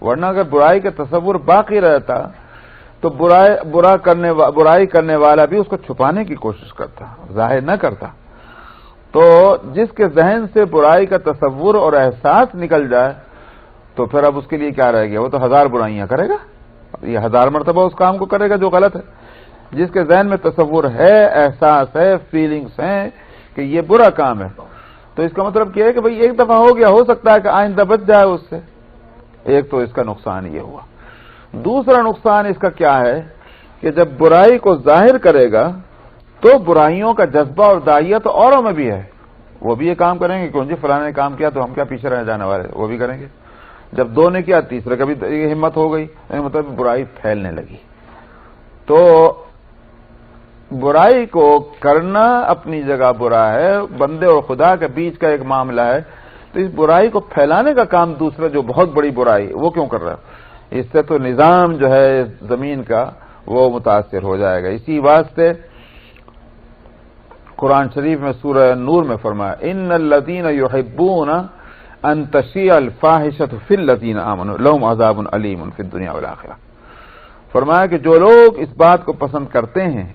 ورنہ اگر برائی کا تصور باقی رہتا تو برائی کرنے والا بھی اس کو چھپانے کی کوشش کرتا، ظاہر نہ کرتا. تو جس کے ذہن سے برائی کا تصور اور احساس نکل جائے تو پھر اب اس کے لیے کیا رہ گیا؟ وہ تو 1000 برائیاں کرے گا، یہ 1000 مرتبہ اس کام کو کرے گا جو غلط ہے. جس کے ذہن میں تصور ہے، احساس ہے، فیلنگز ہیں کہ یہ برا کام ہے، تو اس کا مطلب کیا ہے کہ بھئی ایک دفعہ ہو گیا، ہو سکتا ہے کہ آئندہ بچ جائے اس سے. ایک تو اس کا نقصان یہ ہوا. دوسرا نقصان اس کا کیا ہے کہ جب برائی کو ظاہر کرے گا تو برائیوں کا جذبہ اور داعیت تو اوروں میں بھی ہے، وہ بھی یہ کام کریں گے کہ جی فلاں نے کام کیا تو ہم کیا پیچھے رہ جانے والے، وہ بھی کریں گے. جب دو نے کیا، تیسرے کا بھی یہ ہمت ہو گئی، مطلب برائی پھیلنے لگی. تو برائی کو کرنا اپنی جگہ برا ہے، بندے اور خدا کے بیچ کا ایک معاملہ ہے. تو اس برائی کو پھیلانے کا کام دوسرا جو بہت بڑی برائی وہ کیوں کر رہا ہے؟ اس سے تو نظام جو ہے زمین کا وہ متاثر ہو جائے گا. اسی واسطے قرآن شریف میں سورہ نور میں فرمایا ان الذین یحبون ان تشیع الفاحشۃ فی الذین آمنوا لہم عذاب علیم فی الدنیا والآخرہ. فرمایا کہ جو لوگ اس بات کو پسند کرتے ہیں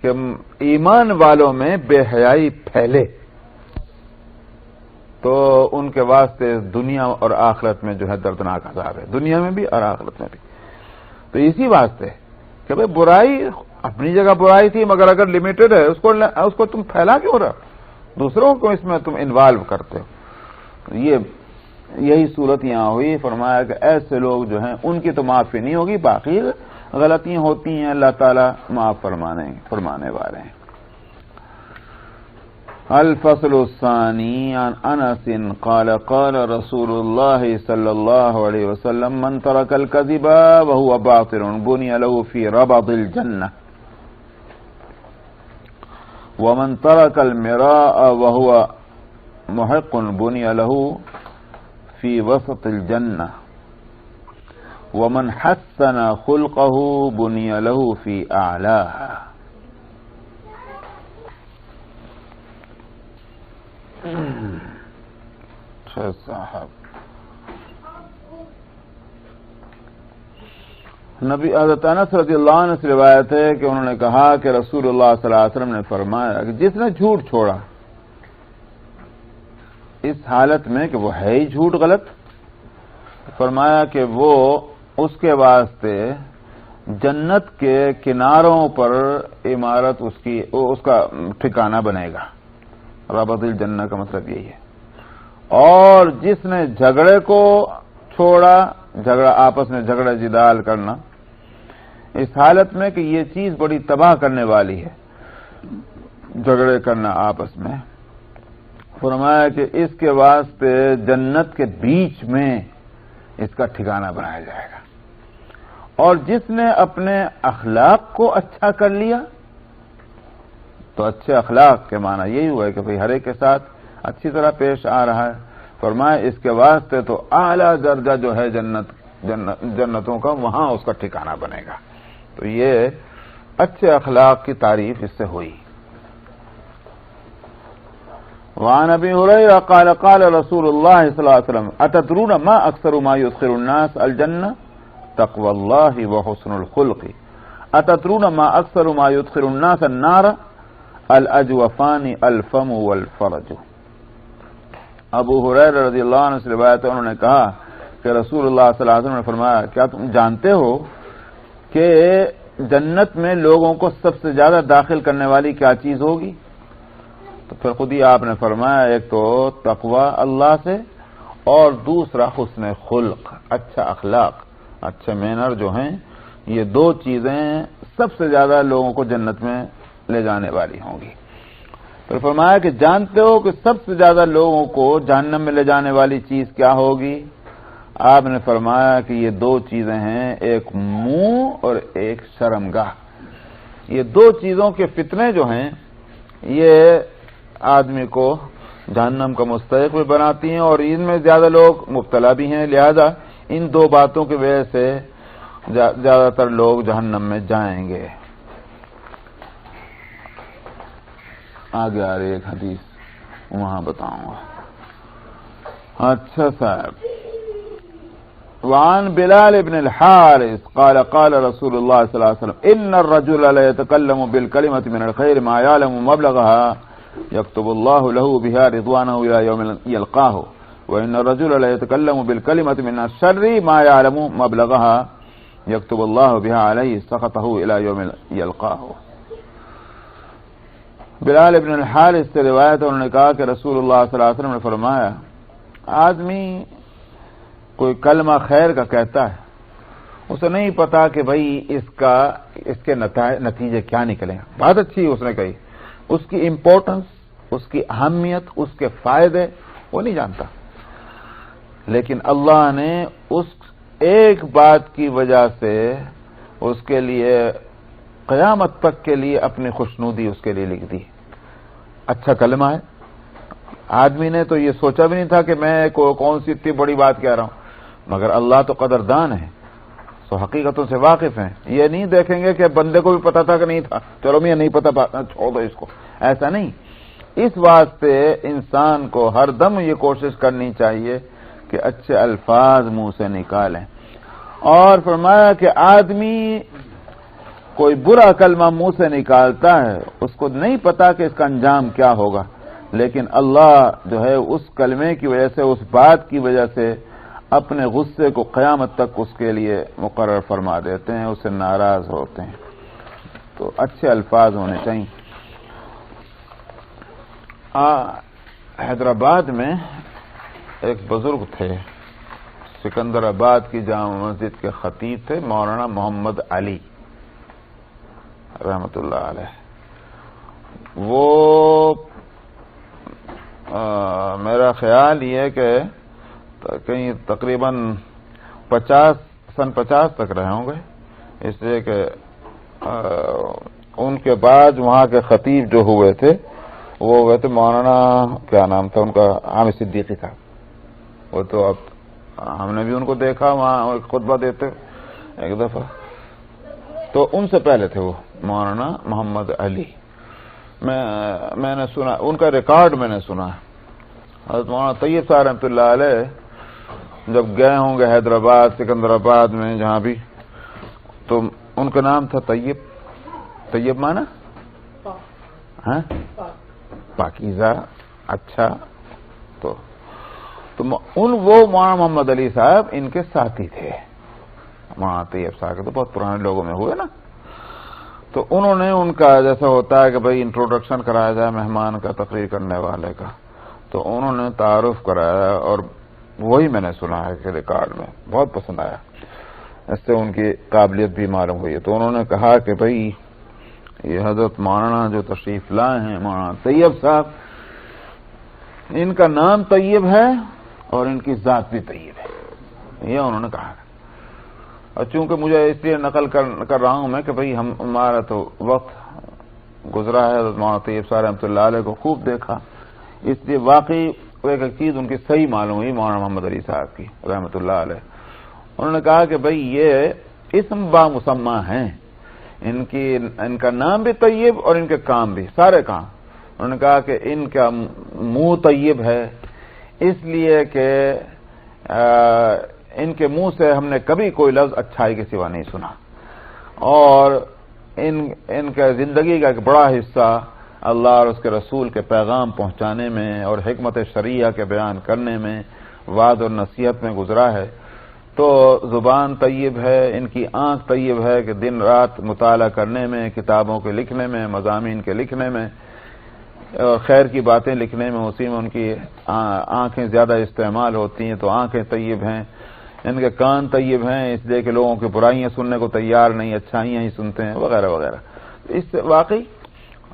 کہ ایمان والوں میں بے حیائی پھیلے تو ان کے واسطے دنیا اور آخرت میں جو ہے دردناک عذاب ہے، دنیا میں بھی اور آخرت میں بھی. تو اسی واسطے کہ بھئی برائی اپنی جگہ برائی تھی، مگر اگر لمیٹڈ ہے اس کو تم پھیلا کیوں رہا، دوسروں کو اس میں تم انوالو کرتے ہو. یہی صورت یہاں ہوئی. فرمایا کہ ایسے لوگ جو ہیں ان کی تو معافی نہیں ہوگی، باقی غلطیاں ہوتی ہیں، اللہ تعالیٰ معاف فرمانے والے ہیں. الفصل الثانی عن انس قال قال رسول اللہ صلی اللہ علیہ وسلم من ترک الكذب وهو باطل بني له في ربض الجنة ومن ترك المراء وهو محق بني له في وسط الجنة ومن حسن خلقه بني له في أعلاها. صاحب نبی حضرت انس رضی اللہ عنہ سے روایت ہے کہ انہوں نے کہا کہ رسول اللہ صلی اللہ علیہ وسلم نے فرمایا کہ جس نے جھوٹ چھوڑا اس حالت میں کہ وہ ہے ہی جھوٹ غلط، فرمایا کہ وہ اس کے واسطے جنت کے کناروں پر عمارت اس کا ٹھکانہ بنے گا. ربض الجنہ کا مطلب یہی ہے. اور جس نے جھگڑے کو چھوڑا، جھگڑا آپس میں جھگڑا جدال کرنا، اس حالت میں کہ یہ چیز بڑی تباہ کرنے والی ہے جھگڑے کرنا آپس میں، فرمایا کہ اس کے واسطے جنت کے بیچ میں اس کا ٹھکانہ بنایا جائے گا. اور جس نے اپنے اخلاق کو اچھا کر لیا، تو اچھے اخلاق کے معنی یہی ہوا ہے کہ بھئی ہر ایک کے ساتھ اچھی طرح پیش آ رہا ہے. فرمایا اس کے واسطے تو اعلیٰ درجہ جو ہے جنتوں کا، وہاں اس کا ٹھکانہ بنے گا. تو یہ اچھے اخلاق کی تعریف اس سے ہوئی. وعن ابی ہریرہ قال قال رسول اللہ صلی اللہ علیہ وسلم اتدرون ما اکثر ما يدخل الناس الجنہ تقوى اللہ وحسن الخلق اتدرون ما اکثر ما يدخل الناس النار الاجوفان الفم والفرج. ابو ہریرہ رضی اللہ عنہ سے روایت ہے، انہوں نے کہا کہ رسول اللہ صلی اللہ علیہ وسلم نے فرمایا کیا تم جانتے ہو کہ جنت میں لوگوں کو سب سے زیادہ داخل کرنے والی کیا چیز ہوگی؟ تو پھر خود ہی آپ نے فرمایا ایک تو تقوی اللہ سے، اور دوسرا حسن خلق، اچھا اخلاق، اچھے مینر جو ہیں، یہ دو چیزیں سب سے زیادہ لوگوں کو جنت میں لے جانے والی ہوں گی. پھر فرمایا کہ جانتے ہو کہ سب سے زیادہ لوگوں کو جہنم میں لے جانے والی چیز کیا ہوگی؟ آپ نے فرمایا کہ یہ دو چیزیں ہیں، ایک منہ اور ایک شرمگاہ. یہ دو چیزوں کے فتنے جو ہیں یہ آدمی کو جہنم کا مستحق بھی بناتی ہیں اور ان میں زیادہ لوگ مبتلا بھی ہیں. لہذا ان دو باتوں کی وجہ سے زیادہ تر لوگ جہنم میں جائیں گے. آگے آ رہی ایک حدیث وہاں بتاؤں گا. اچھا صاحب، وعن بلال بن الحارث قال قال رسول الله صلى الله عليه وسلم ان الرجل لا يتكلم بالكلمة من الخير ما يعلم مبلغها يكتب الله له بها رضوانه الى يوم يلقاه وان الرجل لا يتكلم بالكلمة من الشر ما يعلم مبلغها يكتب الله بها عليه سخطه الى يوم يلقاه. بلال ابن الحارث سے روایت ہے، انہوں نے کہا کہ رسول اللہ صلی اللہ علیہ وسلم نے فرمایا آدمی کوئی کلمہ خیر کا کہتا ہے، اسے نہیں پتا کہ بھئی اس کے نتیجے کیا نکلیں. بات اچھی اس نے کہی، اس کی امپورٹنس، اس کی اہمیت، اس کے فائدے وہ نہیں جانتا. لیکن اللہ نے اس ایک بات کی وجہ سے اس کے لیے قیامت تک کے لیے اپنی خوشنودی اس کے لیے لکھ دی. اچھا کلمہ ہے. آدمی نے تو یہ سوچا بھی نہیں تھا کہ میں کون سی اتنی بڑی بات کہہ رہا ہوں، مگر اللہ تو قدردان ہے، سو حقیقتوں سے واقف ہیں. یہ نہیں دیکھیں گے کہ بندے کو بھی پتا تھا کہ نہیں تھا، چلو میں نہیں پتا چھوڑ دو اس کو، ایسا نہیں. اس واسطے انسان کو ہر دم یہ کوشش کرنی چاہیے کہ اچھے الفاظ منہ سے نکالیں. اور فرمایا کہ آدمی کوئی برا کلمہ منہ سے نکالتا ہے، اس کو نہیں پتا کہ اس کا انجام کیا ہوگا، لیکن اللہ جو ہے اس کلمے کی وجہ سے، اس بات کی وجہ سے اپنے غصے کو قیامت تک اس کے لیے مقرر فرما دیتے ہیں، اس سے ناراض ہوتے ہیں. تو اچھے الفاظ ہونے چاہیے. حیدرآباد میں ایک بزرگ تھے، سکندر آباد کی جامع مسجد کے خطیب تھے، مولانا محمد علی رحمۃ اللہ علیہ. وہ میرا خیال یہ ہے کہ کہیں تقریباً 50 تک رہے ہوں گے، اس لیے کہ ان کے بعد وہاں کے خطیب جو ہوئے تھے وہ ہوئے تھے مولانا، کیا نام تھا ان کا، حامد صدیقی صاحب. وہ تو اب ہم نے بھی ان کو دیکھا وہاں خطبہ دیتے ایک دفعہ. تو ان سے پہلے تھے وہ مولانا محمد علی. میں نے سنا ان کا ریکارڈ، میں نے سنا حضرت مولانا طیب صاحب رحمۃ اللہ علیہ جب گئے ہوں گے حیدرآباد، سکندر آباد میں جہاں بھی، تو ان کا نام تھا طیب. طیب مانا پاکیزہ، اچھا. تو وہ مولانا محمد علی صاحب ان کے ساتھی تھے. مولانا طیب صاحب کے تو بہت پرانے لوگوں میں ہوئے نا. تو انہوں نے ان کا جیسا ہوتا ہے کہ بھئی انٹروڈکشن کرایا جائے مہمان کا، تقریر کرنے والے کا، تو انہوں نے تعارف کرایا اور وہی میں نے سنا ہے کہ ریکارڈ میں بہت پسند آیا، اس سے ان کی قابلیت بھی معلوم ہوئی. تو انہوں نے کہا کہ بھئی یہ حضرت مولانا جو تشریف لائے ہیں مولانا طیب صاحب، ان کا نام طیب ہے اور ان کی ذات بھی طیب ہے. یہ انہوں نے کہا. اور چونکہ مجھے اس لیے نقل کر رہا ہوں میں کہ بھئی ہمارا تو وقت گزرا ہے، حضرت مولانا طیب صاحب رحمۃ اللہ علیہ کو خوب دیکھا، اس لیے واقعی ایک چیز ان کی صحیح معلوم ہوئی مولانا محمد علی صاحب کی رحمۃ اللہ علیہ. انہوں نے کہا کہ بھئی یہ اسم با مسمہ ہیں، ان کا نام بھی طیب اور ان کے کام بھی، سارے کام. انہوں نے کہا کہ ان کا منہ طیب ہے اس لیے کہ ان کے منہ سے ہم نے کبھی کوئی لفظ اچھائی کے سوا نہیں سنا، اور ان کا زندگی کا ایک بڑا حصہ اللہ اور اس کے رسول کے پیغام پہنچانے میں اور حکمت شریعہ کے بیان کرنے میں، وعظ اور نصیحت میں گزرا ہے. تو زبان طیب ہے، ان کی آنکھ طیب ہے کہ دن رات مطالعہ کرنے میں، کتابوں کے لکھنے میں، مضامین کے لکھنے میں، خیر کی باتیں لکھنے میں، اسی میں ان کی آنکھیں زیادہ استعمال ہوتی ہیں، تو آنکھیں طیب ہیں. ان کے کان طیب ہیں اس لیے کہ لوگوں کی برائیاں سننے کو تیار نہیں، اچھائیاں ہی سنتے ہیں، وغیرہ وغیرہ. اس سے واقعی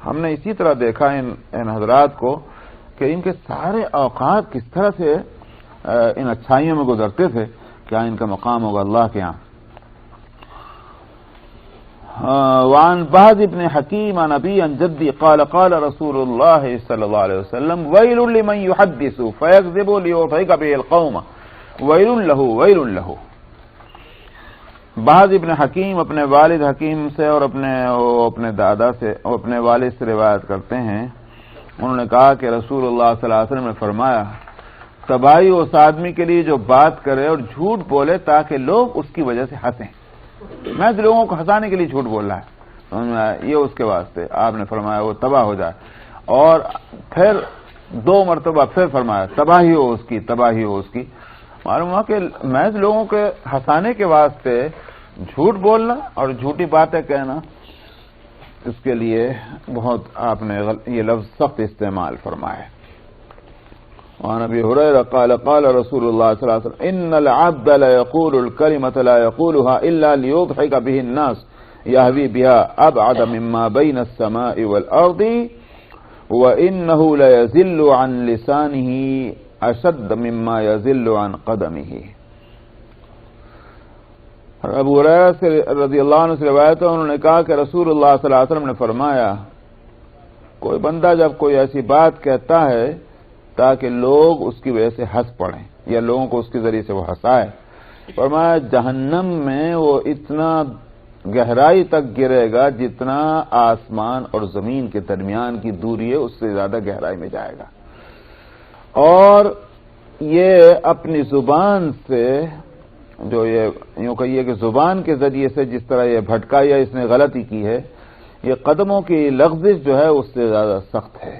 ہم نے اسی طرح دیکھا ان حضرات کو کہ ان کے سارے اوقات کس طرح سے ان اچھائیوں میں گزرتے تھے کیا ان کا مقام ہوگا اللہ کے یہاں. وعن بعض ابن حکیم عن ابی عن جدی قال قال رسول اللہ صلی اللہ علیہ وسلم ویل لمن یحدث فیکذب لیضحک به القوم ویل له. بعض ابن حکیم اپنے والد حکیم سے اور اپنے دادا سے اور اپنے والد سے روایت کرتے ہیں، انہوں نے کہا کہ رسول اللہ صلی اللہ علیہ وسلم نے فرمایا تباہی اس آدمی کے لیے جو بات کرے اور جھوٹ بولے تاکہ لوگ اس کی وجہ سے ہنسیں. میں لوگوں کو ہنسانے کے لیے جھوٹ بول رہا ہے، یہ اس کے واسطے آپ نے فرمایا وہ تباہ ہو جائے. اور پھر 2 مرتبہ پھر فرمایا تباہی ہو اس کی، تباہی ہو اس کی. معلوم ہوا کہ محض لوگوں کے ہنسانے کے واسطے جھوٹ بولنا اور جھوٹی باتیں کہنا، اس کے لیے بہت آپ نے یہ لفظ سخت استعمال فرمایا. وعن ابي هريره قال قال رسول الله صلى الله عليه وسلم ان العبد لا يقول الكلمه لا يقولها الا ليضحك به الناس يهوي بها ابعد مما بين السماء والارض وانه لا يزل عن لسانه اشد مما يزل عن قدمه. ابو ہریرہ سے رضی اللہ عنہ سے روایت ہے، انہوں نے کہا کہ رسول اللہ صلی اللہ علیہ وسلم نے فرمایا کوئی بندہ جب کوئی ایسی بات کہتا ہے تاکہ لوگ اس کی وجہ سے ہنس پڑیں یا لوگوں کو اس کے ذریعے سے وہ ہنسائے، فرمایا جہنم میں وہ اتنا گہرائی تک گرے گا جتنا آسمان اور زمین کے درمیان کی دوری ہے اس سے زیادہ گہرائی میں جائے گا. اور یہ اپنی زبان سے جو یہ یوں کہیے کہ زبان کے ذریعے سے جس طرح یہ بھٹکا یا اس نے غلطی کی ہے، یہ قدموں کی لغزش جو ہے اس سے زیادہ سخت ہے.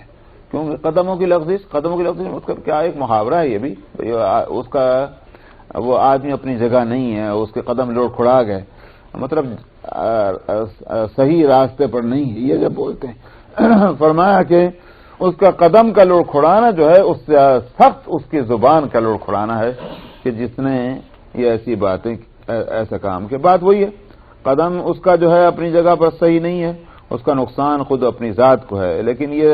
کیونکہ قدموں کی لغزش اس کا کیا ایک محاورہ ہے، یہ بھی اس کا وہ آدمی اپنی جگہ نہیں ہے، اس کے قدم لوڑ کھڑا گئے، مطلب صحیح راستے پر نہیں ہے، یہ جب بولتے ہیں. فرمایا کہ اس کا قدم کا لوڑ کھڑانا جو ہے اس سے سخت اس کی زبان کا لوڑ کھڑانا ہے کہ جس نے یہ ایسی باتیں ایسا کام کہ بات وہی ہے، قدم اس کا جو ہے اپنی جگہ پر صحیح نہیں ہے، اس کا نقصان خود اپنی ذات کو ہے، لیکن یہ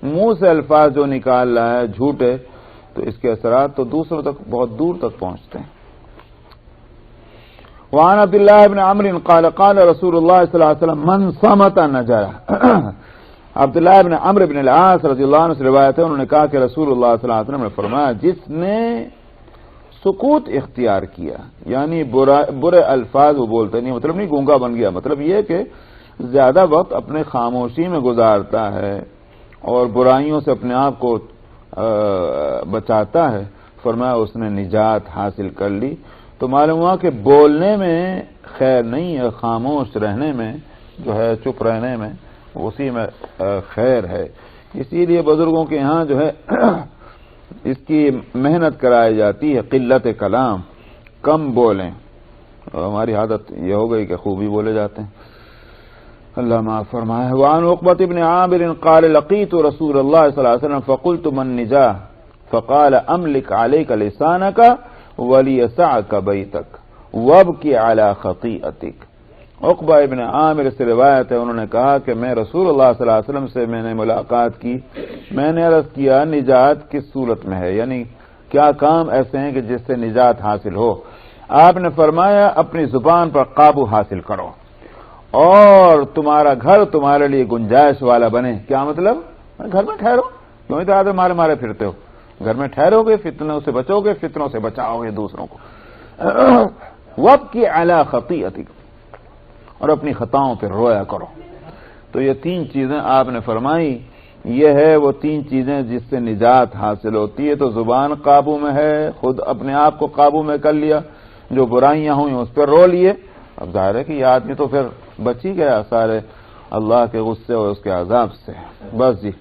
منہ سے الفاظ جو نکال رہا ہے جھوٹے تو اس کے اثرات تو دوسروں تک بہت دور تک پہنچتے ہیں. وعن عبد الله بن عمرو قال قال رسول الله صلی اللہ علیہ وسلم من صمت نجا. عبداللہ بن عمرو بن العاص رضی اللہ عنہ سے روایت ہے، انہوں نے کہا کہ رسول اللہ صلی اللہ علیہ وسلم نے فرمایا جس نے سکوت اختیار کیا، یعنی برے الفاظ وہ بولتے نہیں، مطلب نہیں گونگا بن گیا، مطلب یہ کہ زیادہ وقت اپنے خاموشی میں گزارتا ہے اور برائیوں سے اپنے آپ کو بچاتا ہے، فرمایا اس نے نجات حاصل کر لی. تو معلوم ہوا کہ بولنے میں خیر نہیں ہے، خاموش رہنے میں جو ہے، چپ رہنے میں اسی میں خیر ہے. اسی لیے بزرگوں کے ہاں جو ہے اس کی محنت کرائی جاتی ہے، قلت کلام، کم بولیں. ہماری عادت یہ ہو گئی کہ خوب ہی بولے جاتے ہیں، اللہ معاف فرمائے. وعن عقبۃ بن عامر قال لقيت رسول اللہ صلی اللہ علیہ وسلم فقلت من نجا فقال املك عليك لسانك وليسعك بيتك وابكي على خطيئتك. عقبہ ابن عامر سے روایت ہے، انہوں نے کہا کہ میں رسول اللہ صلی اللہ علیہ وسلم سے میں نے ملاقات کی، میں نے عرض کیا نجات کس صورت میں ہے، یعنی کیا کام ایسے ہیں کہ جس سے نجات حاصل ہو. آپ نے فرمایا اپنی زبان پر قابو حاصل کرو اور تمہارا گھر تمہارے لیے گنجائش والا بنے. کیا مطلب؟ گھر میں ٹھہرو، کیوں اتنا مارے مارے پھرتے ہو؟ گھر میں ٹھہرو گے، فتنوں سے بچو گے، فتنوں سے بچاؤ گے دوسروں کو. وابکی علی خطیئتک، اور اپنی خطاؤں پہ رویا کرو. تو یہ 3 چیزیں آپ نے فرمائی، یہ ہے وہ 3 چیزیں جس سے نجات حاصل ہوتی ہے. تو زبان قابو میں ہے، خود اپنے آپ کو قابو میں کر لیا، جو برائیاں ہوئیں اس پہ رو لیے. اب ظاہر ہے کہ یہ آدمی تو پھر بچ ہی گیا سارے اللہ کے غصے اور اس کے عذاب سے. بس جی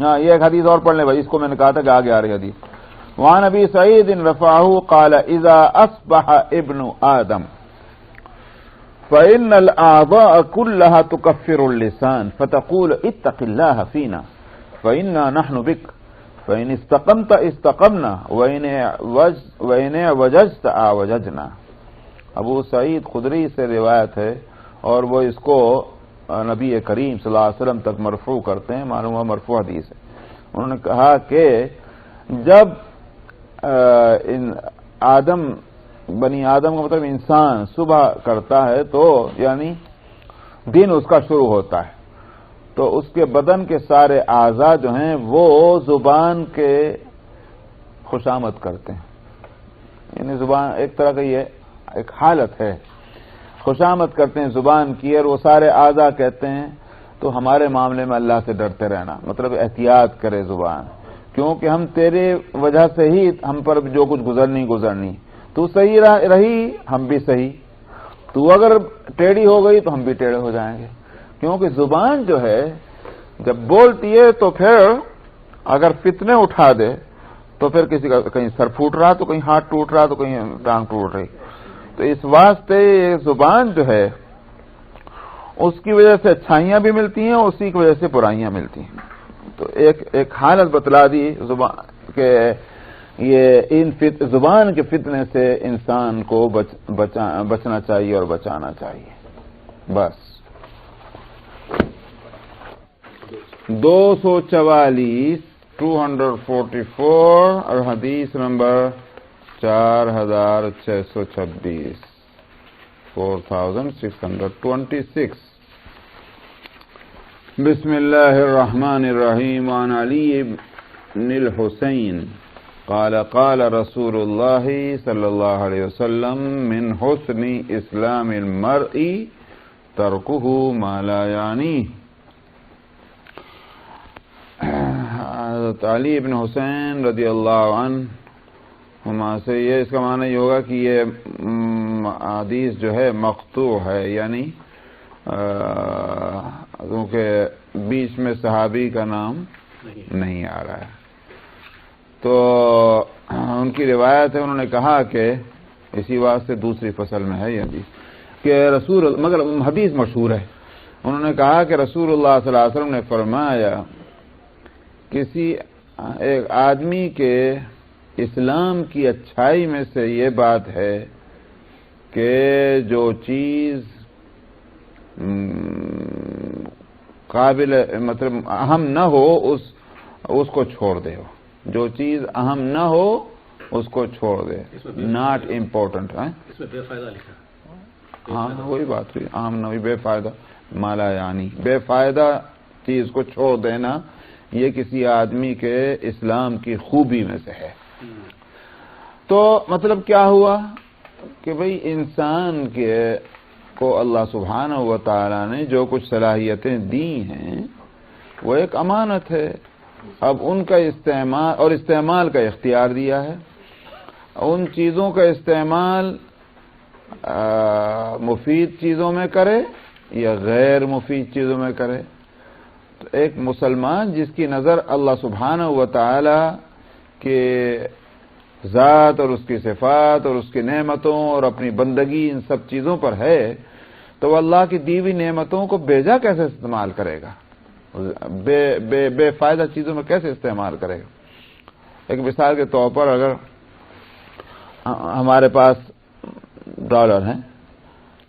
ہاں، یہ ایک حدیث اور پڑھ لیں بھائی، اس کو میں نے کہا تھا کہ آگے آ رہی حدیث. وعن ابی سعید رفعہ قال اذا اصبح ابن آدم فإن الأعضاء كلها تكفر اللسان فتقول اتق الله فينا فإنا نحن بك فإن استقمت استقمنا وإن وججت اعوججنا. ابو سعید خدری سے روایت ہے اور وہ اس کو نبی کریم صلی اللہ علیہ وسلم تک مرفوع کرتے ہیں، معلوم ہے مرفوع حدیث ہے. انہوں نے کہا کہ جب بنی آدم کا مطلب انسان صبح کرتا ہے تو یعنی دن اس کا شروع ہوتا ہے، تو اس کے بدن کے سارے اعضاء جو ہیں وہ زبان کے خوشامد کرتے ہیں، یعنی زبان ایک طرح کا یہ ایک حالت ہے، خوشامد کرتے ہیں زبان کی، اور وہ سارے اعضاء کہتے ہیں تو ہمارے معاملے میں اللہ سے ڈرتے رہنا، مطلب احتیاط کرے زبان، کیونکہ ہم تیرے وجہ سے ہی ہم پر جو کچھ گزرنی، تو صحیح رہی ہم بھی صحیح، تو اگر ٹیڑھی ہو گئی تو ہم بھی ٹیڑھے ہو جائیں گے، کیونکہ زبان جو ہے جب بولتی ہے تو پھر اگر فتنے اٹھا دے تو پھر کسی کا کہیں سر پھوٹ رہا تو کہیں ہاتھ ٹوٹ رہا تو کہیں ٹانگ ٹوٹ رہی، تو اس واسطے یہ زبان جو ہے اس کی وجہ سے اچھائیاں بھی ملتی ہیں، اسی کی وجہ سے برائیاں ملتی ہیں، تو ایک حالت بتلا دی زبان کہ یہ زبان کے فتنے سے انسان کو بچنا چاہیے اور بچانا چاہیے۔ بس 244 244 اور حدیث نمبر 4626 4626 بسم اللہ الرحمن الرحیم عن علی بن الحسین قال قال رسول اللہ صلی اللہ علیہ وسلم من حسن اسلام المرء ترکہ ما لا یعنیہ۔ حضرت علی بن حسین رضی اللہ عنہ سے یہ اس کا معنی یہ ہوگا کہ یہ حدیث جو ہے مقطوع ہے، یعنی کیونکہ بیچ میں صحابی کا نام نہیں آ رہا ہے، تو ان کی روایت ہے، انہوں نے کہا کہ اسی واسطے دوسری فصل میں ہے یہ حدیث کہ مگر حدیث مشہور ہے، انہوں نے کہا کہ رسول اللہ صلی اللہ علیہ وسلم نے فرمایا کسی ایک آدمی کے اسلام کی اچھائی میں سے یہ بات ہے کہ جو چیز قابل مطلب اہم نہ ہو اس کو چھوڑ دے، جو چیز اہم نہ ہو اس کو چھوڑ دے، ناٹ امپورٹنٹ ہے، اس میں بے فائدہ لکھا، ہاں وہی بات ہوئی، اہم نہ ہوئی، بے فائدہ مالا یعنی بے فائدہ چیز کو چھوڑ دینا یہ کسی آدمی کے اسلام کی خوبی میں سے ہے۔ تو مطلب کیا ہوا کہ بھئی انسان کو اللہ سبحانہ و تعالی نے جو کچھ صلاحیتیں دی ہیں وہ ایک امانت ہے، اب ان کا استعمال کا اختیار دیا ہے، ان چیزوں کا استعمال مفید چیزوں میں کرے یا غیر مفید چیزوں میں کرے، تو ایک مسلمان جس کی نظر اللہ سبحانہ و تعالی کے ذات اور اس کی صفات اور اس کی نعمتوں اور اپنی بندگی ان سب چیزوں پر ہے، تو وہ اللہ کی دی ہوئی نعمتوں کو بیجا کیسے استعمال کرے گا، بے فائدہ چیزوں میں کیسے استعمال کرے گا۔ ایک مثال کے طور پر اگر ہمارے پاس ڈالر ہیں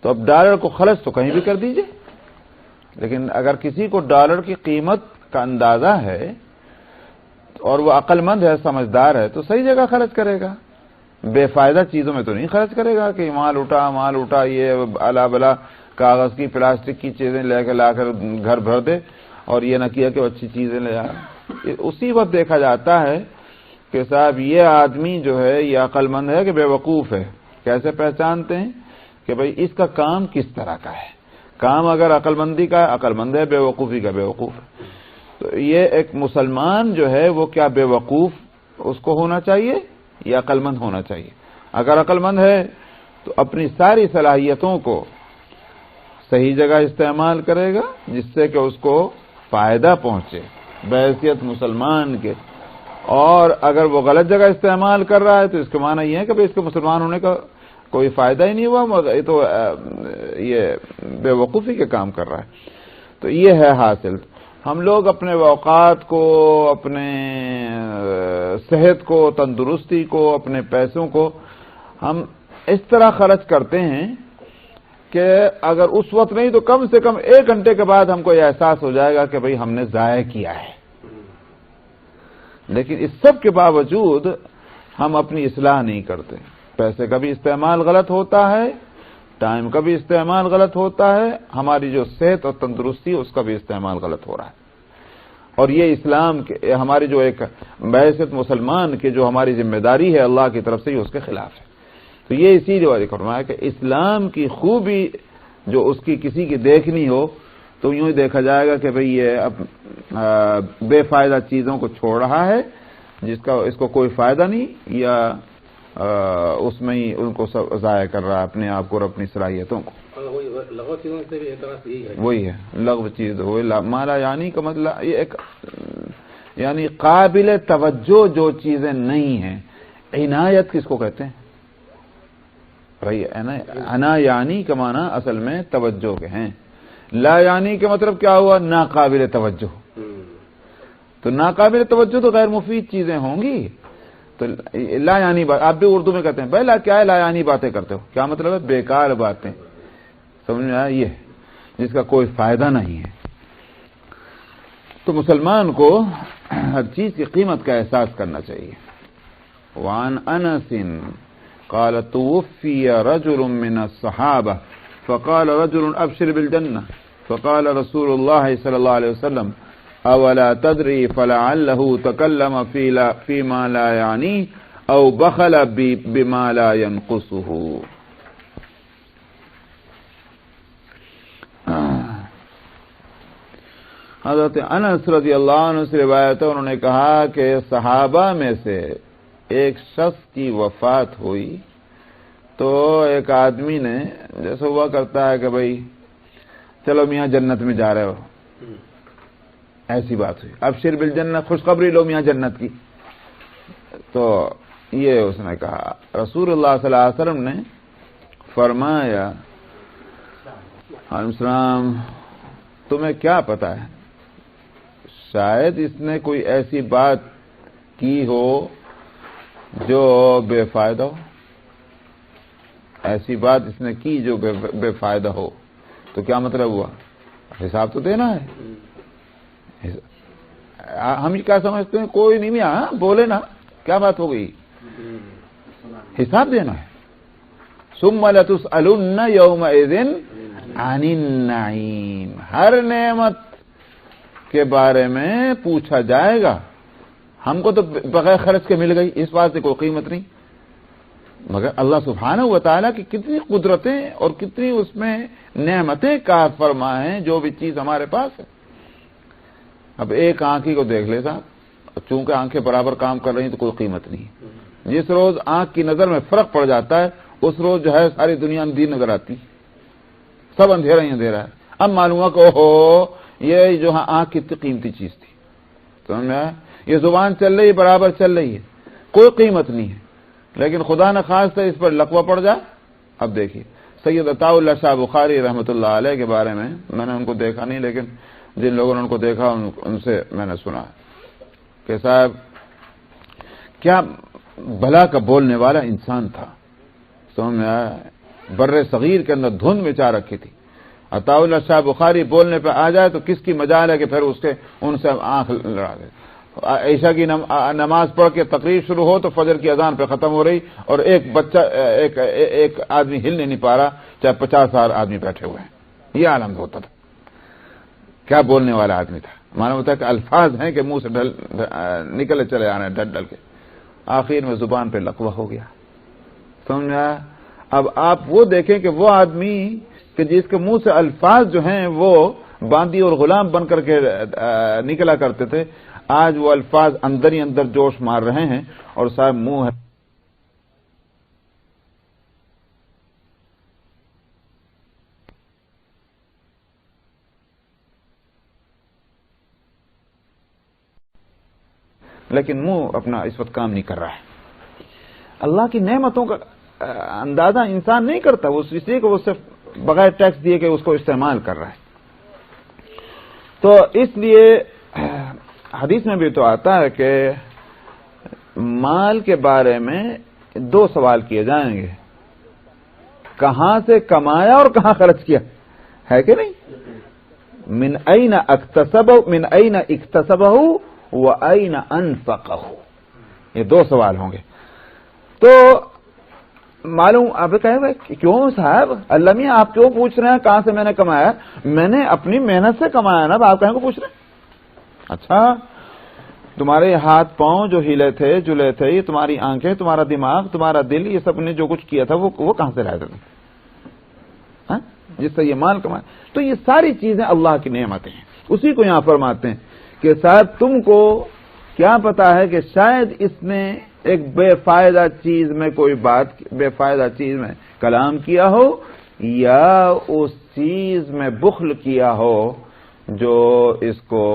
تو اب ڈالر کو خرچ تو کہیں بھی کر دیجئے، لیکن اگر کسی کو ڈالر کی قیمت کا اندازہ ہے اور وہ عقل مند ہے، سمجھدار ہے، تو صحیح جگہ خرچ کرے گا، بے فائدہ چیزوں میں تو نہیں خرچ کرے گا کہ مال اٹھا یہ الا بلا کاغذ کی پلاسٹک کی چیزیں لا کر گھر بھر دے اور یہ نہ کیا کہ وہ اچھی چیزیں لے آئے۔ اسی وقت دیکھا جاتا ہے کہ صاحب یہ آدمی جو ہے یہ عقل مند ہے کہ بے وقوف ہے۔ کیسے پہچانتے ہیں کہ بھئی اس کا کام کس طرح کا ہے، کام اگر عقل مندی کا ہے عقل مند ہے، بے وقوفی کا بے وقوف ہے۔ تو یہ ایک مسلمان جو ہے وہ کیا بے وقوف اس کو ہونا چاہیے یا عقل مند ہونا چاہیے؟ اگر عقل مند ہے تو اپنی ساری صلاحیتوں کو صحیح جگہ استعمال کرے گا جس سے کہ اس کو فائدہ پہنچے بحیثیت مسلمان کے، اور اگر وہ غلط جگہ استعمال کر رہا ہے تو اس کا معنی یہ ہے کہ اس کے مسلمان ہونے کا کوئی فائدہ ہی نہیں ہوا، یہ تو یہ بے وقوفی کے کام کر رہا ہے۔ تو یہ ہے حاصل، ہم لوگ اپنے اوقات کو، اپنے صحت کو، تندرستی کو، اپنے پیسوں کو ہم اس طرح خرچ کرتے ہیں کہ اگر اس وقت نہیں تو کم سے کم 1 گھنٹے کے بعد ہم کو یہ احساس ہو جائے گا کہ بھئی ہم نے ضائع کیا ہے۔ لیکن اس سب کے باوجود ہم اپنی اصلاح نہیں کرتے. پیسے کا بھی استعمال غلط ہوتا ہے, ٹائم کا بھی استعمال غلط ہوتا ہے, ہماری جو صحت اور تندرستی اس کا بھی استعمال غلط ہو رہا ہے. اور یہ اسلام کے ہماری جو ایک بحیثیت مسلمان کی جو ہماری ذمہ داری ہے اللہ کی طرف سے, یہ اس کے خلاف ہے. تو یہ اسی لیے فرمایا کہ اسلام کی خوبی جو اس کی کسی کی دیکھنی ہو تو یوں ہی دیکھا جائے گا کہ بھئی یہ اب بے فائدہ چیزوں کو چھوڑ رہا ہے جس کا اس کو کوئی فائدہ نہیں, یا اس میں ہی ان کو ضائع کر رہا ہے اپنے آپ کو اور اپنی صلاحیتوں کو. لغو چیزوں سے بھی اعتراض یہی ہے, وہی ہے لغو چیز, وہی مالا یعنی کا مطلب یہ ایک یعنی قابل توجہ جو چیزیں نہیں ہیں. عنایت کس کو کہتے ہیں بھائی؟ انا یعنی کا معنی اصل میں توجہ کے ہیں. لا یعنی کے مطلب کیا ہوا؟ ناقابل توجہ. تو ناقابل توجہ تو غیر مفید چیزیں ہوں گی. تو لا یعنی بات آپ بھی اردو میں کہتے ہیں بھائی کیا ہے لا یعنی باتیں کرتے ہو, کیا مطلب ہے؟ بیکار باتیں. سمجھ میں آیا؟ یہ جس کا کوئی فائدہ نہیں ہے. تو مسلمان کو ہر چیز کی قیمت کا احساس کرنا چاہیے. وعن انس قال توفي رجل من الصحابة فقال رجل ابشر بالجنة فقال رسول الله صلى الله عليه وسلم اولا تدري فلعله تكلم فيما لا يعنيه او بخل بما لا ينقصه. حضرت انس رضی اللہ عنہ سے روایت ہے, انہوں نے کہا کہ صحابہ میں سے ایک شخص کی وفات ہوئی تو ایک آدمی نے, جیسے ہوا کرتا ہے کہ بھئی چلو میاں جنت میں جا رہے ہو, ایسی بات ہوئی, ابشر بالجنت, خوشخبری لو میاں جنت کی. تو یہ اس نے کہا. رسول اللہ صلی اللہ علیہ وسلم نے فرمایا علیہ السلام تمہیں کیا پتا ہے, شاید اس نے کوئی ایسی بات کی ہو جو بے فائدہ ہو. ایسی بات اس نے کی جو بے فائدہ ہو. تو کیا مطلب ہوا؟ حساب تو دینا ہے. ہم کیا سمجھتے ہیں کوئی نہیں میاں بولے نا, کیا بات ہو گئی؟ حساب دینا ہے. ثم لتسألن یومئذ عن النعیم, ہر نعمت کے بارے میں پوچھا جائے گا. ہم کو تو بغیر خرچ کے مل گئی, اس بات سے کوئی قیمت نہیں, مگر اللہ سبحانہ و تعالیٰ کی کتنی قدرتیں اور کتنی اس میں نعمتیں کار فرما ہیں جو بھی چیز ہمارے پاس ہے. اب ایک آنکھ کو دیکھ لے صاحب, چونکہ آنکھیں برابر کام کر رہی ہیں تو کوئی قیمت نہیں. جس روز آنکھ کی نظر میں فرق پڑ جاتا ہے اس روز جو ہے ساری دنیا اندھی نظر آتی, سب اندھیرا ہی اندھیرا ہے. اب معلوم ہوا کہ اوہو یہ جو آنکھ کتنی قیمتی چیز تھی. سمجھ میں آیا؟ یہ زبان چل رہی ہے, برابر چل رہی ہے, کوئی قیمت نہیں ہے, لیکن خدا نہ خواستہ اس پر لقوہ پڑ جائے. اب دیکھیے سید عطا اللہ شاہ بخاری رحمۃ اللہ علیہ کے بارے میں نے ان کو دیکھا نہیں, لیکن جن لوگوں نے ان کو دیکھا ان سے میں نے سنا کہ صاحب کیا بھلا کا بولنے والا انسان تھا. سمجھ میں آیا؟ بر صغیر کے اندر دھند مچا رکھی تھی. عطا اللہ شاہ بخاری بولنے پہ آ جائے تو کس کی مجال ہے کہ پھر ان سے آنکھ لڑا دے. عشاء کی نماز پڑھ کے تقریر شروع ہو تو فجر کی اذان پہ ختم ہو رہی, اور ایک بچہ ایک آدمی ہل نہیں پا رہا, چاہے 50,000 آدمی بیٹھے ہوئے ہیں. یہ عالم ہوتا تھا. کیا بولنے والا آدمی تھا. معلوم ہوتا ہے کہ الفاظ ہیں کہ منہ سے نکلے چلے آ رہے ہیں ڈل ڈل کے, آخر میں زبان پہ لقوہ ہو گیا. سمجھا؟ اب آپ وہ دیکھیں کہ وہ آدمی کہ جس کے منہ سے الفاظ جو ہیں وہ باندی اور غلام بن کر کے نکلا کرتے تھے, آج وہ الفاظ اندر ہی اندر جوش مار رہے ہیں اور صاحب منہ ہے. لیکن منہ اپنا اس وقت کام نہیں کر رہا ہے. اللہ کی نعمتوں کا اندازہ انسان نہیں کرتا, وہ اس لیے کہ وہ صرف بغیر ٹیکس دیے کہ اس کو استعمال کر رہا ہے. تو اس لیے حدیث میں بھی تو آتا ہے کہ مال کے بارے میں 2 سوال کیے جائیں گے, کہاں سے کمایا اور کہاں خرچ کیا, ہے کہ نہیں؟ من این اکتسبہ و این انفقہ, یہ 2 سوال ہوں گے. تو معلوم آپ کہے بھائی کیوں صاحب اللہ میاں آپ کیوں پوچھ رہے ہیں کہاں سے میں نے کمایا؟ میں نے اپنی محنت سے کمایا نا، آپ کہیں کو پوچھ رہے ہیں؟ اچھا تمہارے ہاتھ پاؤں جو ہلے تھے جلے تھے، یہ تمہاری آنکھیں، تمہارا دماغ، تمہارا دل، یہ سب نے جو کچھ کیا تھا وہ کہاں سے رہا تھا جس سے یہ مال کمایا؟ تو یہ ساری چیزیں اللہ کی نعمتیں ہیں. اسی کو یہاں فرماتے ہیں کہ صاحب تم کو کیا پتا ہے کہ شاید اس نے ایک بے فائدہ چیز میں کوئی بات، بے فائدہ چیز میں کلام کیا ہو، یا اس چیز میں بخل کیا ہو جو اس کو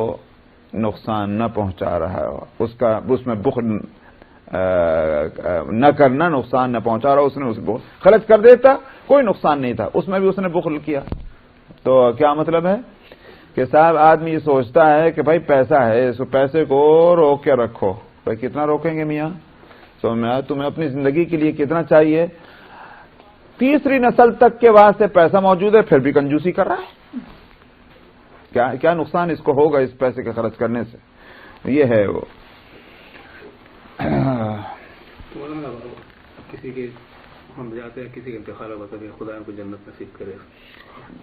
نقصان نہ پہنچا رہا ہو، اس میں بخل نہ کرنا نقصان نہ پہنچا رہا، اس نے اس کو خرچ کر دیتا، کوئی نقصان نہیں تھا، اس میں بھی اس نے بخل کیا. تو کیا مطلب ہے کہ صاحب آدمی یہ سوچتا ہے کہ بھائی پیسہ ہے، اس پیسے کو روک کے رکھو. بھائی کتنا روکیں گے میاں؟ تو میں تمہیں اپنی زندگی کے لیے کتنا چاہیے؟ تیسری نسل تک کے واسطے پیسہ موجود ہے، پھر بھی کنجوسی کر رہا ہے. کیا نقصان اس کو ہوگا اس پیسے کے خرچ کرنے سے؟ یہ ہے وہ. کسی کے ہم جاتے ہیں، کسی کا انتقال ہوتا ہے، خدا ان کو جنت نصیب کرے.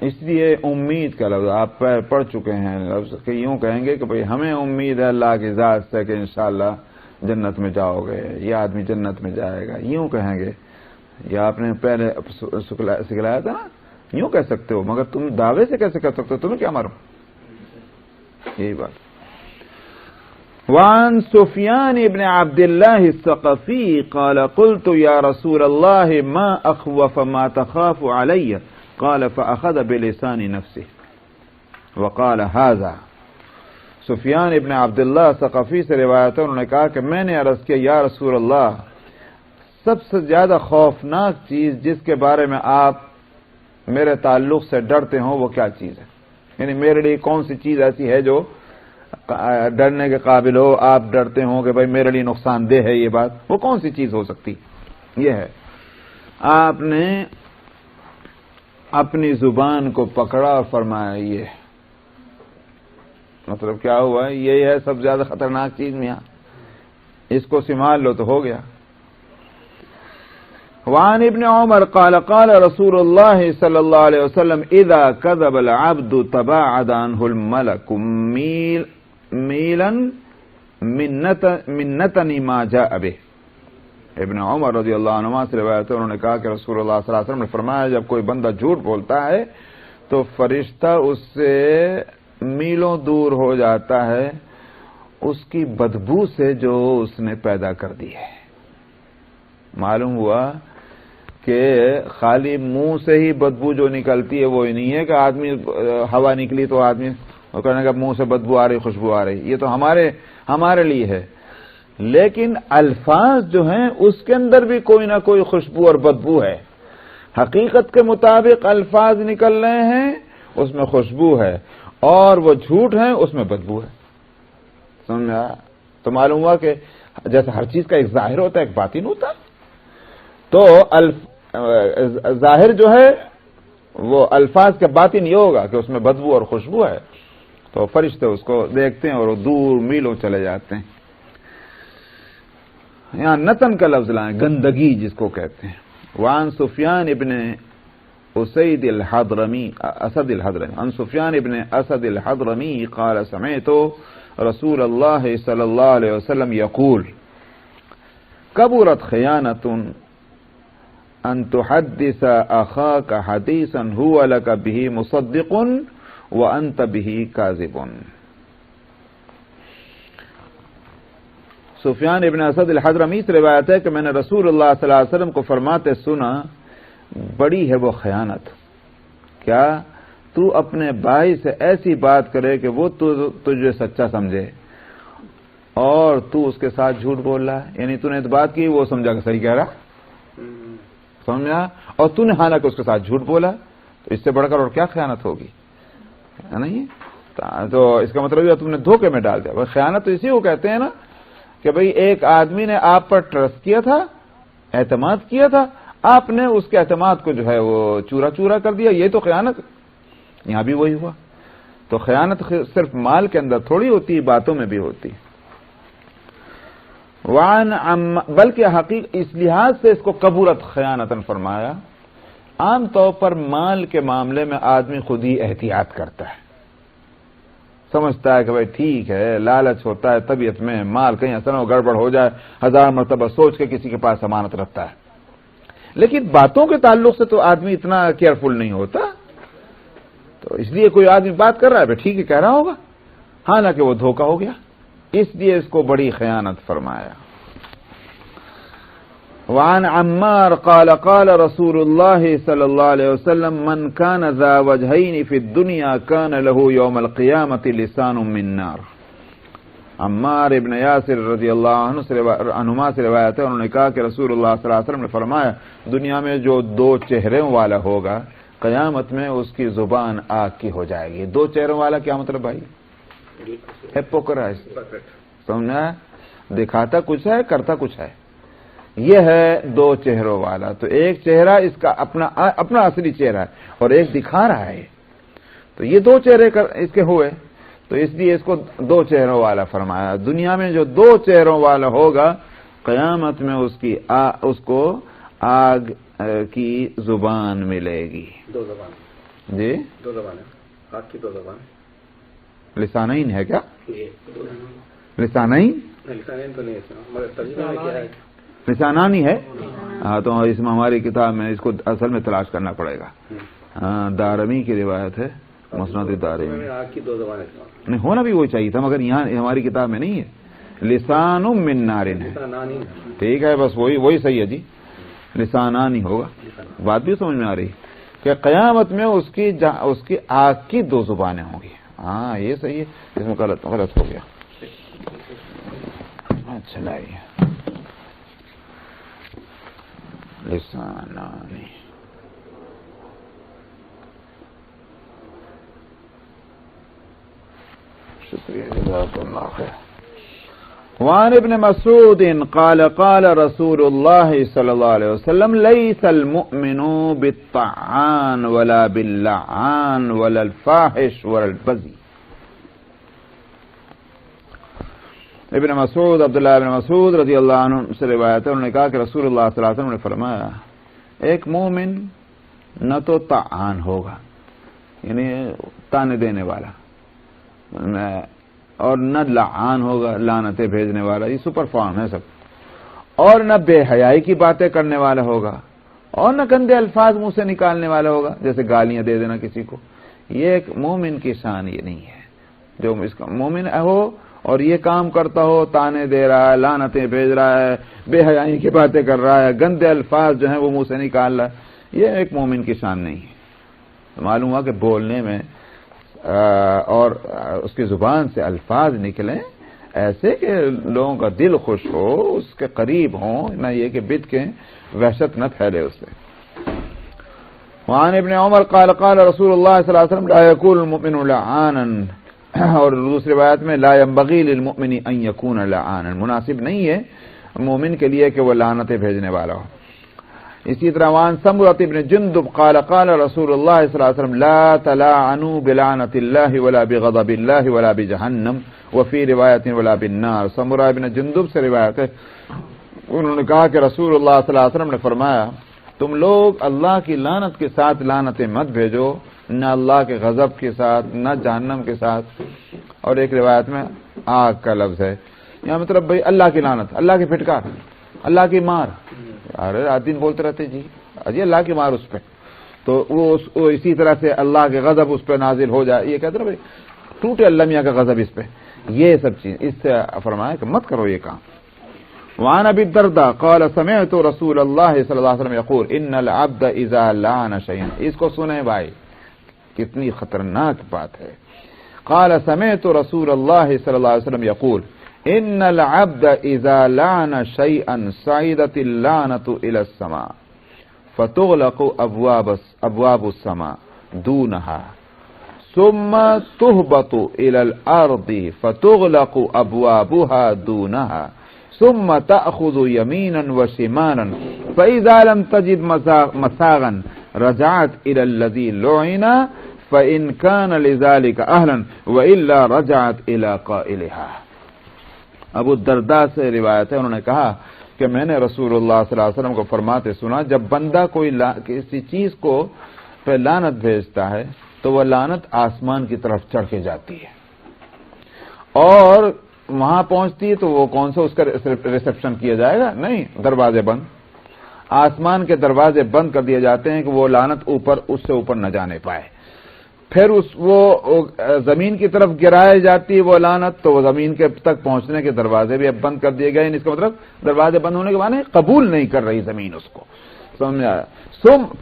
اس لیے امید کا لفظ آپ پڑھ چکے ہیں لفظ کہ یوں کہیں گے کہ بھئی ہمیں امید ہے اللہ کی ذات سے کہ انشاءاللہ جنت میں جاؤ گے، یہ آدمی جنت میں جائے گا، یوں کہیں گے. یا آپ نے پہلے سکھلایا تھا نا، یوں کہہ سکتے ہو، مگر تم دعوے سے کیسے کہہ سکتے ہو؟ تمہیں کیا معلوم؟ یہی بات. وعن سفیان ابن عبد الله الثقفي قال قلت يا رسول الله ما أخوف ما تخاف علي قال فأخذ بلسان نفسه وقال هذا. سفیان ابن عبداللہ ثقفی سے روایت ہے، انہوں نے کہا کہ میں نے عرض کیا یا رسول اللہ، سب سے زیادہ خوفناک چیز جس کے بارے میں آپ میرے تعلق سے ڈرتے ہوں وہ کیا چیز ہے؟ یعنی میرے لیے کون سی چیز ایسی ہے جو ڈرنے کے قابل ہو، آپ ڈرتے ہوں کہ بھائی میرے لیے نقصان دہ ہے یہ بات، وہ کون سی چیز ہو سکتی؟ یہ ہے. آپ نے اپنی زبان کو پکڑا اور فرمایا یہ مطلب کیا ہوا؟ یہی ہے سب سے زیادہ خطرناک چیز میاں، اس کو سنبھال لو تو ہو گیا. وعن ابن عمر قال قال رسول الله صلى الله عليه وسلم اذا كذب العبد تباعد عنه الملك ميلا من نتن ما جاء به. ابن عمر رضی اللہ عنہ سے روایت ہے، انہوں نے کہا کہ رسول اللہ صلی اللہ علیہ وسلم نے فرمایا جب کوئی بندہ جھوٹ بولتا ہے تو فرشتہ اس سے میلوں دور ہو جاتا ہے اس کی بدبو سے جو اس نے پیدا کر دی ہے. معلوم ہوا کہ خالی منہ سے ہی بدبو جو نکلتی ہے وہ ہی نہیں ہے کہ آدمی ہوا نکلی تو آدمی کہنے کا منہ سے بدبو آ رہی، خوشبو آ رہی، یہ تو ہمارے لیے ہے. لیکن الفاظ جو ہیں اس کے اندر بھی کوئی نہ کوئی خوشبو اور بدبو ہے. حقیقت کے مطابق الفاظ نکل رہے ہیں اس میں خوشبو ہے، اور وہ جھوٹ ہیں اس میں بدبو ہے. سمجھا؟ تو معلوم ہوا کہ جیسے ہر چیز کا ایک ظاہر ہوتا ہے ایک باطن ہوتا ہے، تو ظاہر جو ہے وہ الفاظ کا باطن یہ ہوگا کہ اس میں بدبو اور خوشبو ہے، تو فرشتے اس کو دیکھتے ہیں اور وہ دور میلوں چلے جاتے ہیں. یہاں نتن کا لفظ لائیں، گندگی جس کو کہتے ہیں. وعن سفیان ابن اسد الحضرمی عن سفیان ابن اسد الحضرمی قال سمعت رسول اللہ صلی اللہ علیہ وسلم یقول کبرت خیانۃ ان تحدث اخاك حدیثا هو لك به مصدق وانت به کاذب. سفیان ابن اسد الحضرمی سے روایت ہے کہ میں نے رسول اللہ صلی اللہ علیہ وسلم کو فرماتے سنا بڑی ہے وہ خیانت، کیا تو اپنے بھائی سے ایسی بات کرے کہ وہ تجھے سچا سمجھے اور تو اس کے ساتھ جھوٹ بول رہا ہے. یعنی تو نے بات کی وہ سمجھا کہ صحیح کہہ رہا، سمجھا، اور تو نے حالانکہ اس کے ساتھ جھوٹ بولا، تو اس سے بڑھ کر اور کیا خیانت ہوگی؟ نہیں، تو اس کا مطلب یہ تم نے دھوکے میں ڈال دیا. خیانت تو اسی کو کہتے ہیں نا کہ بھئی ایک آدمی نے آپ پر ٹرسٹ کیا تھا، اعتماد کیا تھا، آپ نے اس کے اعتماد کو جو ہے وہ چورا چورا کر دیا، یہ تو خیانت. یہاں بھی وہی ہوا. تو خیانت صرف مال کے اندر تھوڑی ہوتی، باتوں میں بھی ہوتی. بلکہ حقیقت اس لحاظ سے اس کو کبورت خیانتاً فرمایا، عام طور پر مال کے معاملے میں آدمی خود ہی احتیاط کرتا ہے، سمجھتا ہے کہ بھائی ٹھیک ہے، لالچ ہوتا ہے طبیعت میں، مال کہیں اصل میں گڑبڑ ہو جائے، 1000 مرتبہ سوچ کے کسی کے پاس امانت رکھتا ہے، لیکن باتوں کے تعلق سے تو آدمی اتنا کیئرفل نہیں ہوتا، تو اس لیے کوئی آدمی بات کر رہا ہے ٹھیک ہے کہہ رہا ہوگا، حالانکہ وہ دھوکہ ہو گیا، اس لیے اس کو بڑی خیانت فرمایا۔ وعن عمار قال قال رسول اللہ صلی اللہ علیہ وسلم من كان ذا وجهين في الدنيا كان له يوم القيامة لسان من نار۔ عمار ابن یاسر رضی اللہ عنہما سے روایت ہے، انہوں نے کہا کہ رسول اللہ صلی اللہ علیہ وسلم نے فرمایا دنیا میں جو 2 چہروں والا ہوگا قیامت میں اس کی زبان آگ کی ہو جائے گی۔ 2 چہروں والا کیا مطلب بھائی؟ ہیپوکرائٹ، سمجھا؟ دکھاتا کچھ ہے کرتا کچھ ہے، یہ ہے 2 چہروں والا۔ تو ایک چہرہ اس کا اپنا اصلی چہرہ ہے اور ایک دکھا رہا ہے، تو یہ 2 چہرے اس کے ہوئے، تو اس لیے اس کو 2 چہروں والا فرمایا۔ دنیا میں جو 2 چہروں والا ہوگا قیامت میں اس کو آگ کی زبان ملے گی۔ 2 زبان جی 2 زبان ہے، آگ کی 2 زبان، لسانین ہے کیا؟ یہ لسانین لسانین تو نہیں ہے مگر ترجمہ میں کیا ہے؟ لسانانی ہے، ہاں تو اس میں ہماری کتاب میں اس کو اصل میں تلاش کرنا پڑے گا۔ ہاں دارمی کی روایت ہے، مسند دارمی، آگ کی 2 زبان ہے، نہیں ہونا بھی وہی چاہیے تھا مگر یہاں ہماری کتاب میں نہیں ہے، لسان من نارن ہے، ٹھیک ہے بس وہی صحیح ہے جی، لسانانی ہوگا۔ بات بھی سمجھ میں آ رہی کہ قیامت میں اس کی آگ کی 2 زبانیں ہوں گی، ہاں یہ صحیح ہے، اس میں غلط ہو گیا۔ اچھا لائیے لسانانی، شکریہ جزاک اللہ خیر۔ وعن ابن مسعود قال قال رسول اللہ صلی اللہ علیہ وسلم ليس المؤمن بالطعان ولا باللعان ولا الفاحش ولا البذي۔ ابن مسعود عبداللہ ابن مسعود رضی اللہ عنہ سے روایت ہے، انہوں نے کہا کہ رسول اللہ صلی اللہ علیہ وسلم نے فرمایا ایک مومن نہ تو طعان ہوگا یعنی تانے دینے والا، اور نہ لعان ہوگا لعنتیں بھیجنے والا، یہ سپر فارم ہے سب، اور نہ بے حیائی کی باتیں کرنے والا ہوگا، اور نہ گندے الفاظ منہ سے نکالنے والا ہوگا جیسے گالیاں دے دینا کسی کو۔ یہ ایک مومن کی شان یہ نہیں ہے، جو اس کا مومن ہو اور یہ کام کرتا ہو، تانے دے رہا ہے، لعنتیں بھیج رہا ہے، بے حیائی کی باتیں کر رہا ہے، گندے الفاظ جو ہیں وہ منہ سے نکال رہا ہے، یہ ایک مومن کی شان نہیں ہے۔ معلوم ہوا کہ بولنے میں اور اس کی زبان سے الفاظ نکلیں ایسے کہ لوگوں کا دل خوش ہو، اس کے قریب ہوں، نہ یہ کہ بت کے وحشت نہ پھیلے اس سے۔ وعن ابن عمر قال قال رسول اللہ صلی اللہ علیہ وسلم لا يكون المؤمن لعانا، اور دوسری روایت میں لا ينبغي للمؤمن ان يكون لعانا، مناسب نہیں ہے مومن کے لیے کہ وہ لعنتیں بھیجنے والا ہو۔ اسی طرح وان سمرة بن جندب قال قال رسول اللہ صلی اللہ علیہ وسلم لا تلاعنوا بلعنة اللہ ولا بغضب اللہ ولا بجہنم وفی روایت ولا بالنار۔ سمرہ بن جندب سے روایت ہے، انہوں نے کہا کہ رسول اللہ صلی اللہ علیہ وسلم نے فرمایا تم لوگ اللہ کی لعنت کے ساتھ لعنتیں مت بھیجو، نہ اللہ کے غضب کے ساتھ نہ جہنم کے ساتھ، اور ایک روایت میں آگ کا لفظ ہے، یہاں مطلب بھائی اللہ کی لعنت، اللہ کی پھٹکار، اللہ کی مار، ارے رات دن بولتے رہتے جی اجی اللہ کی مار اس پہ، تو وہ اسی طرح سے اللہ کے غضب اس پہ نازل ہو جائے، یہ کہتے ہیں بھائی ٹوٹے اللہ میاں کا غضب اس پہ، یہ سب چیز اس سے فرمایا کہ مت کرو یہ کام۔ وعن ابی الدرداء قال سمعت رسول اللہ صلی اللہ علیہ وسلم یقول ان العبد اذا لعن شيئا، اس کو سنیں بھائی کتنی خطرناک بات ہے۔ قال سمعت رسول اللہ صلی اللہ علیہ وسلم یقول ان العبد اذا لعن شيئا صعدت اللعنة الى السماء فتغلق ابواب السماء دونها ثم تهبط الى الارض فتغلق ابوابها دونها ثم تأخذ يمينا وشمالا فاذا لم تجد مساغا رجعت الى الذي لعن فان كان لذلك اهلا والا رجعت الى قائلها۔ ابو الدرداء سے روایت ہے، انہوں نے کہا کہ میں نے رسول اللہ صلی اللہ علیہ وسلم کو فرماتے سنا، جب بندہ کوئی کسی چیز کو پہ لعنت بھیجتا ہے تو وہ لعنت آسمان کی طرف چڑھ کے جاتی ہے، اور وہاں پہنچتی ہے تو وہ کون سا اس کا ریسپشن کیا جائے گا؟ نہیں، دروازے بند، آسمان کے دروازے بند کر دیے جاتے ہیں کہ وہ لعنت اس سے اوپر نہ جانے پائے۔ پھر وہ زمین کی طرف گرائی جاتی ہے وہ لعنت، تو وہ زمین کے تک پہنچنے کے دروازے بھی اب بند کر دیے گئے، اس کا مطلب دروازے بند ہونے کے معنی قبول نہیں کر رہی زمین اس کو، سمجھا؟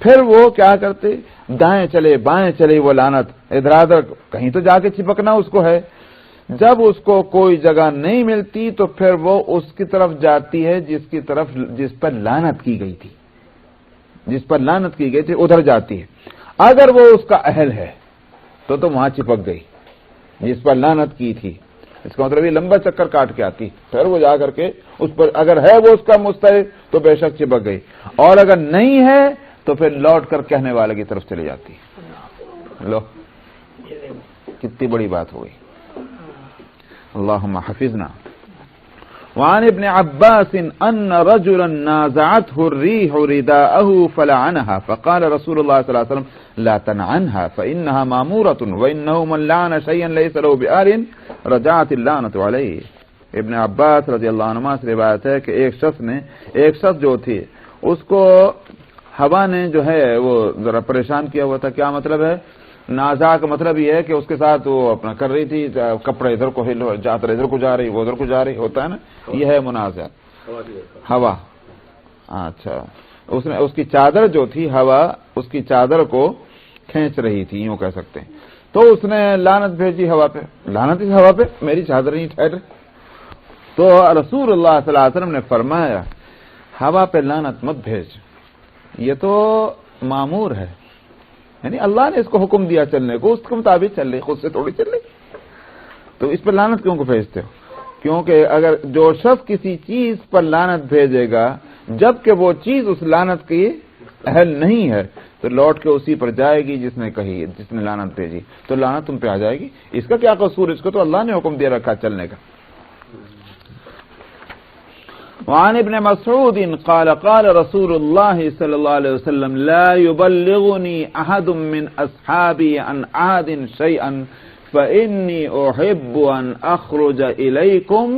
پھر وہ کیا کرتے، دائیں چلے بائیں چلے وہ لعنت، ادھر ادھر کہیں تو جا کے چپکنا اس کو ہے۔ جب اس کو کوئی جگہ نہیں ملتی تو پھر وہ اس کی طرف جاتی ہے جس پر لعنت کی گئی تھی، ادھر جاتی ہے۔ اگر وہ اس کا اہل ہے تو وہاں چپک گئی جس پر لعنت کی تھی، اس کا مطلب یہ لمبا چکر کاٹ کے آتی، پھر وہ جا کر کے اس پر اگر ہے وہ اس کا مستحق تو بے شک چپک گئی، اور اگر نہیں ہے تو پھر لوٹ کر کہنے والے کی طرف چلی جاتی۔ لو کتنی بڑی بات ہو گئی۔ اللهم حفظنا۔ وعن ابن عباس ان رجلا نازعته الريح رداءه فلعنها فقال رسول الله صلى الله عليه وسلم لا تنعنها فانها مامورة وانه من لعن شيئا ليس له بآل رجعت اللعنة عليه۔ ابن عباس رضی اللہ عنہما سے روایت ہے کہ ایک شخص جو تھی اس کو ہوا نے جو ہے وہ ذرا پریشان کیا ہوا تھا۔ کیا مطلب ہے؟ نازا کا مطلب یہ ہے کہ اس کے ساتھ وہ اپنا کر رہی تھی، کپڑے ادھر کو چادر ادھر کو جا رہی، وہ ادھر کو جا رہی، ہوتا ہے نا، یہ ہے منازع، ہوا۔ اچھا، اس کی چادر جو تھی، ہوا اس کی چادر کو کھینچ رہی تھی، یوں کہہ سکتے ہیں، تو اس نے لعنت بھیجی ہوا پہ، لعنت اس ہوا پہ، میری چادر نہیں ٹھہر رہی۔ تو رسول اللہ صلی اللہ علیہ وسلم نے فرمایا ہوا پہ لعنت مت بھیج، یہ تو مامور ہے، یعنی اللہ نے اس کو حکم دیا چلنے کو، اس کے مطابق چل رہی، خود سے تھوڑی چل رہی، تو اس پر لعنت کیوں کو بھیجتے ہو؟ کیونکہ اگر جو شخص کسی چیز پر لعنت بھیجے گا جبکہ وہ چیز اس لعنت کی اہل نہیں ہے تو لوٹ کے اسی پر جائے گی جس نے لعنت بھیجی، تو لعنت تم پہ آ جائے گی۔ اس کا کیا قصور؟ اس کو تو اللہ نے حکم دے رکھا چلنے کا۔ وعن ابن مسعود قال قال رسول الله صلى الله عليه وسلم لا يبلغني احد من اصحابي عن عاد شيئا فاني احب ان اخرج اليكم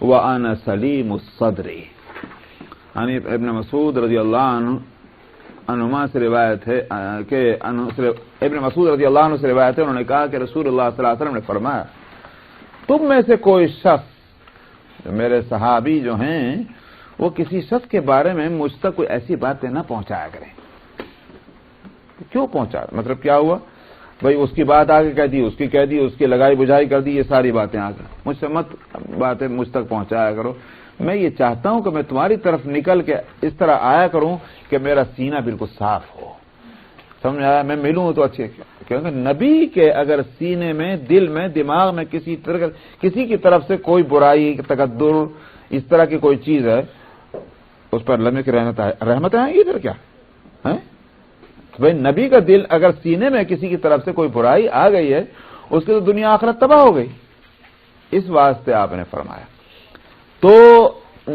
وانا سليم الصدر۔ یعنی ابن مسعود رضی اللہ عنہما سے روایت ہے کہ ابن مسعود رضی اللہ عنہ سے روایت ہے، انہوں نے کہا کہ رسول اللہ صلی اللہ علیہ وسلم نے فرمایا تم میں سے کوئی شخص، میرے صحابی جو ہیں، وہ کسی شخص کے بارے میں مجھ تک کوئی ایسی باتیں نہ پہنچایا کریں۔ کیوں پہنچا؟ مطلب کیا ہوا؟ بھائی اس کی بات آگے کہہ دی، اس کی کہہ دی، اس کی لگائی بجھائی کر دی، یہ ساری باتیں آگے مجھ سے مت باتیں مجھ تک پہنچایا کرو۔ میں یہ چاہتا ہوں کہ میں تمہاری طرف نکل کے اس طرح آیا کروں کہ میرا سینہ بالکل صاف ہو، سمجھ آیا؟ میں ملوں تو اچھے، کیونکہ نبی کے اگر سینے میں، دل میں، دماغ میں کسی کی طرف سے کوئی برائی، تکدر، اس طرح کی کوئی چیز ہے، اس پر اللہ کی رحمت آئیں گی ادھر کیا ہے؟ بھائی نبی کا دل اگر سینے میں کسی کی طرف سے کوئی برائی آ گئی ہے، اس کی تو دنیا آخرت تباہ ہو گئی۔ اس واسطے آپ نے فرمایا۔ تو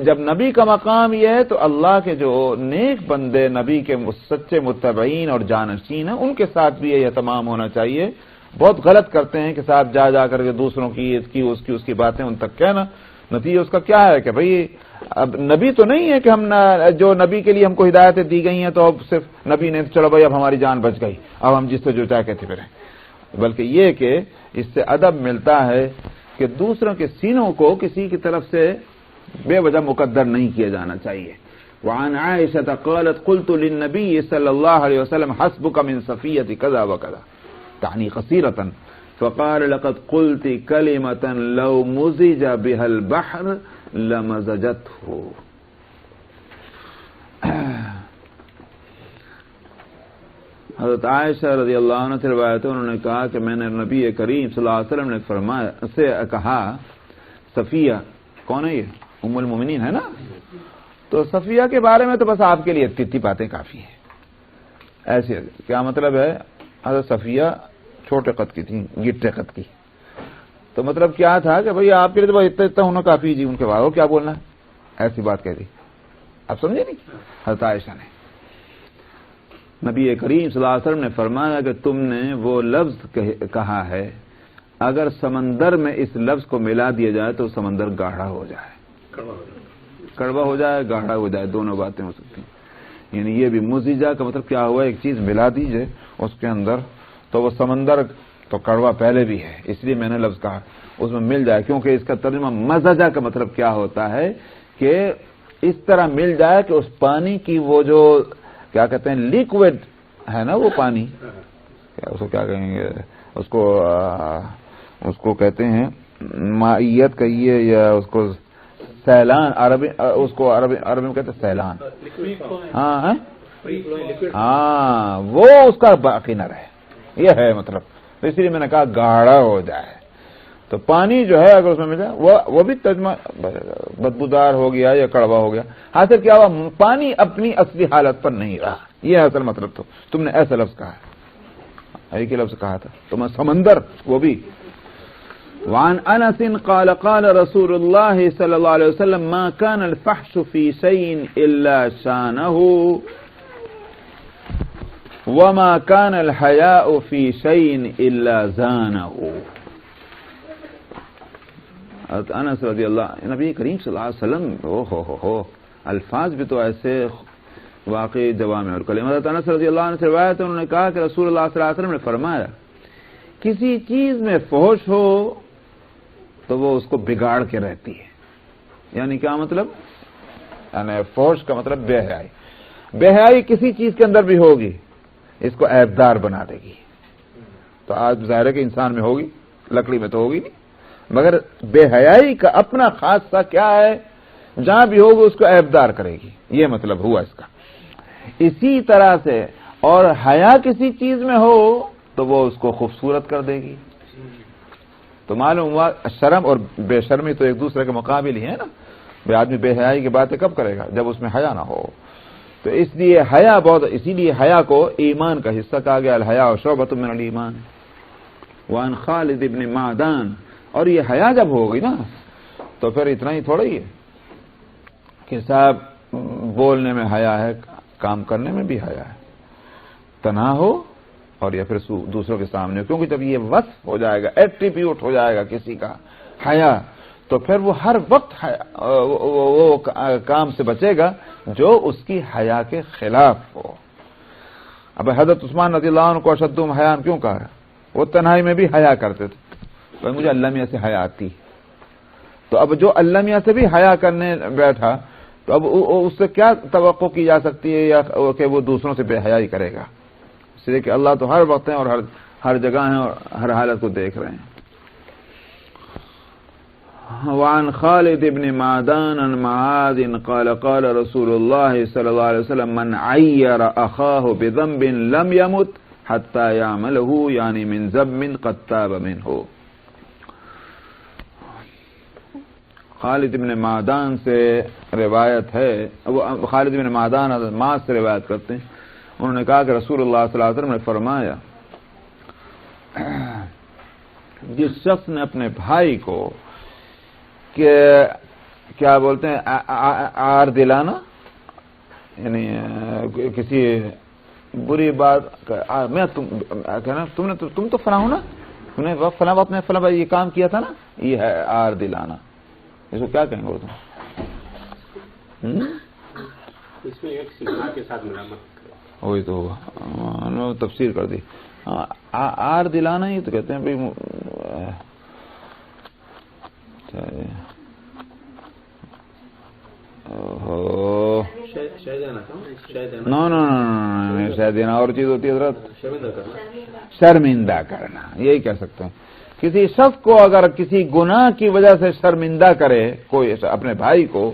جب نبی کا مقام یہ ہے تو اللہ کے جو نیک بندے، نبی کے سچے متبعین اور جانشین ہیں، ان کے ساتھ بھی یہ تمام ہونا چاہیے۔ بہت غلط کرتے ہیں کہ صاحب جا کر کے دوسروں کی اس کی باتیں ان تک کہنا، نتیجہ اس کا کیا ہے کہ بھئی اب نبی تو نہیں ہے کہ ہم جو نبی کے لیے ہم کو ہدایتیں دی گئی ہیں تو اب صرف نبی نے چلو بھائی اب ہماری جان بچ گئی، اب ہم جس سے جو چاہے کہتے پھریں، بلکہ یہ کہ اس سے ادب ملتا ہے کہ دوسروں کے سینوں کو کسی کی طرف سے بے وجہ مقدر نہیں کیا جانا چاہیے۔ وعن عائشة قالت قلت للنبي صلى الله عليه وسلم حسبك من صفية كذا وكذا، تعني قصيرة، فقال لقد قلت كلمة لو مزج بها البحر لمزجته۔ حضرت عائشہ رضی اللہ عنہ سے روایت ہے، انہوں نے کہا کہ میں نے نبی کریم صلی اللہ علیہ وسلم نے فرمایا سے کہا، صفیہ کون ہے؟ یہ ام المومنین ہے نا، تو صفیہ کے بارے میں تو بس آپ کے لیے اتنی باتیں کافی ہیں۔ ایسے کیا مطلب ہے؟ حضرت صفیہ چھوٹے قد کی تھی، گٹے قد کی، تو مطلب کیا تھا کہ بھئی آپ کے لیے تو اتنا اتنا ہونا کافی جی، ان کے بعد وہ کیا بولنا ہے، ایسی بات کہہ دی. آپ سمجھے نہیں؟ حضرت عائشہ نے نبی کریم صلی اللہ علیہ وسلم نے فرمایا کہ تم نے وہ لفظ کہا ہے، اگر سمندر میں اس لفظ کو ملا دیا جائے تو سمندر گاڑھا ہو جائے، کڑوا ہو جائے، گاڑھا ہو جائے، دونوں باتیں ہو سکتی ہیں. یعنی یہ بھی مزیجہ کا مطلب کیا ہوا، ایک چیز ملا دیجئے اس کے اندر تو وہ سمندر تو کڑوا پہلے بھی ہے، اس لیے میں نے لفظ کہا اس میں مل جائے، کیونکہ اس کا ترجمہ مزجہ کا مطلب کیا ہوتا ہے کہ اس طرح مل جائے کہ اس پانی کی وہ جو کیا کہتے ہیں لیکوڈ ہے نا، وہ پانی اس کو کیا کہیں گے، اس کو کہتے ہیں مائیت کہیے یا اس کو سیلان، عربی اس کو عربی میں کہتے ہیں سیلان. ہاں وہ اس کا باقی نہ رہے، یہ ہے مطلب. اس لیے میں نے کہا گاڑھا ہو جائے تو پانی جو ہے اگر اس میں مل جائے وہ بھی ترجمہ بدبودار ہو گیا یا کڑوا ہو گیا. حاصل کیا ہوا، پانی اپنی اصلی حالت پر نہیں رہا، یہ اصل مطلب. تو تم نے ایسا لفظ کہا ہے، ایک ہی لفظ کہا تھا تو میں سمندر وہ بھی. وعن انس قال قال رسول الله صلى الله عليه وسلم ما كان الفحش في شيء الا شانه وما كان الحياء في شيء الا زانه. انس رضی اللہ، نبی کریم صلی اللہ علیہ وسلم ہو الفاظ بھی تو ایسے واقعی جوامع الکلم. حضرت انس رضی اللہ عنہ سے روایت ہے، انہوں نے کہا کہ رسول اللہ صلی اللہ علیہ وسلم نے فرمایا کسی چیز میں فحش ہو تو وہ اس کو بگاڑ کے رہتی ہے. یعنی کیا مطلب، یعنی فحش کا مطلب بے حیائی. بے حیائی کسی چیز کے اندر بھی ہوگی اس کو عیبدار بنا دے گی. تو آج ظاہر ہے کہ انسان میں ہوگی، لکڑی میں تو ہوگی نہیں، مگر بے حیائی کا اپنا خاصہ کیا ہے، جہاں بھی ہوگی اس کو عیبدار کرے گی، یہ مطلب ہوا اس کا. اسی طرح سے اور حیا کسی چیز میں ہو تو وہ اس کو خوبصورت کر دے گی. تو معلوم ہوا شرم اور بے شرمی تو ایک دوسرے کے مقابل ہی ہے نا. بے آدمی بے حیائی کی باتیں کب کرے گا، جب اس میں حیا نہ ہو. تو اس لیے حیا بہت، اسی لیے حیا کو ایمان کا حصہ کہا گیا، الحیا شعبۃ من الایمان. وعن خالد ابن معدان، اور یہ حیا جب ہوگی نا تو پھر اتنا ہی تھوڑا ہی ہے کہ صاحب بولنے میں حیا ہے، کام کرنے میں بھی حیا ہے، تنہا ہو اور یا پھر دوسروں کے سامنے. کیونکہ جب یہ وصف ہو جائے گا، ایٹریبیوٹ ہو جائے گا کسی کا حیا، تو پھر وہ ہر وقت وہ کام سے بچے گا جو اس کی حیا کے خلاف ہو. اب حضرت عثمان رضی اللہ عنہ کو اشدہم حیا کیوں کہا؟ وہ تنہائی میں بھی حیا کرتے تھے. تو مجھے اللہ میاں سے حیا آتی. تو اب جو اللہ میاں سے بھی حیا کرنے بیٹھا تو اب اس سے کیا توقع کی جا سکتی ہے یا کہ وہ دوسروں سے بے حیائی کرے گا؟ اس لیے کہ اللہ تو ہر وقت ہے اور ہر جگہ ہیں اور ہر حالت کو دیکھ رہے ہیں. وعن خالد بن معدان عن معاذ قال قال رسول الله صلى الله عليه وسلم من عير اخاه بذنب لم يمت حتى يعمله يعني من ذنب قد تاب منه. خالد بن معدان سے روایت ہے، خالد بن معدان حضرت معاذ سے روایت کرتے ہیں، انہوں نے کہا کہ رسول اللہ صلی اللہ علیہ وسلم نے فرمایا جس شخص نے اپنے بھائی کو کہ کیا بولتے ہیں آر دلانا، یعنی کسی بری بات میں تم تو فلاں ہو نا، تم نے فلاں وقت میں فلاں یہ کام کیا تھا نا، یہ ہے آر دلانا. اس کو کیا کہیں گے اردو؟ اس میں ایک سگنا کے ساتھ ملامت، وہی تو ہوگا، تفسیر کر دی. آر دلانا ہی تو کہتے ہیں بھائی. شاید دینا اور چیز ہوتی ہے حضرت، شرمندہ کرنا، یہی کہہ سکتے ہیں. کسی شخص کو اگر کسی گناہ کی وجہ سے شرمندہ کرے کوئی اپنے بھائی کو،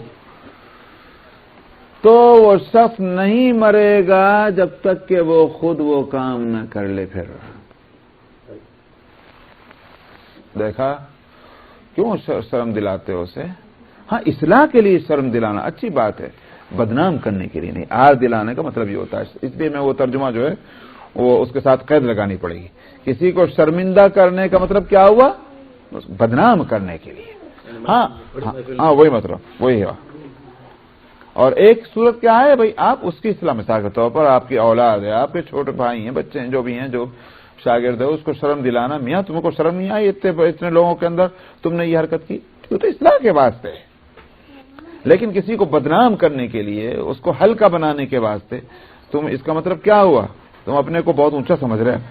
تو وہ شخص نہیں مرے گا جب تک کہ وہ خود وہ کام نہ کر لے. پھر دیکھا کیوں شرم دلاتے ہو اسے؟ ہاں اصلاح کے لیے شرم دلانا اچھی بات ہے، بدنام کرنے کے لیے نہیں. آر دلانے کا مطلب یہ ہوتا ہے. اس لیے میں وہ ترجمہ جو ہے وہ اس کے ساتھ قید لگانی پڑے گی. کسی کو شرمندہ کرنے کا مطلب کیا ہوا؟ بدنام کرنے کے لیے. ہاں وہی مطلب وہی ہے. اور ایک صورت کیا ہے بھائی، آپ اس کی اصلاح مثال کے طور پر آپ کی اولاد ہے، آپ کے چھوٹے بھائی ہیں، بچے ہیں، جو بھی ہیں، جو شاگرد ہے، اس کو شرم دلانا، میاں تم کو شرم نہیں آئی اتنے لوگوں کے اندر تم نے یہ حرکت کی، تو اصلاح کے واسطے ہے. لیکن کسی کو بدنام کرنے کے لیے، اس کو ہلکا بنانے کے واسطے تم، اس کا مطلب کیا ہوا؟ تم اپنے کو بہت اونچا سمجھ رہے ہو،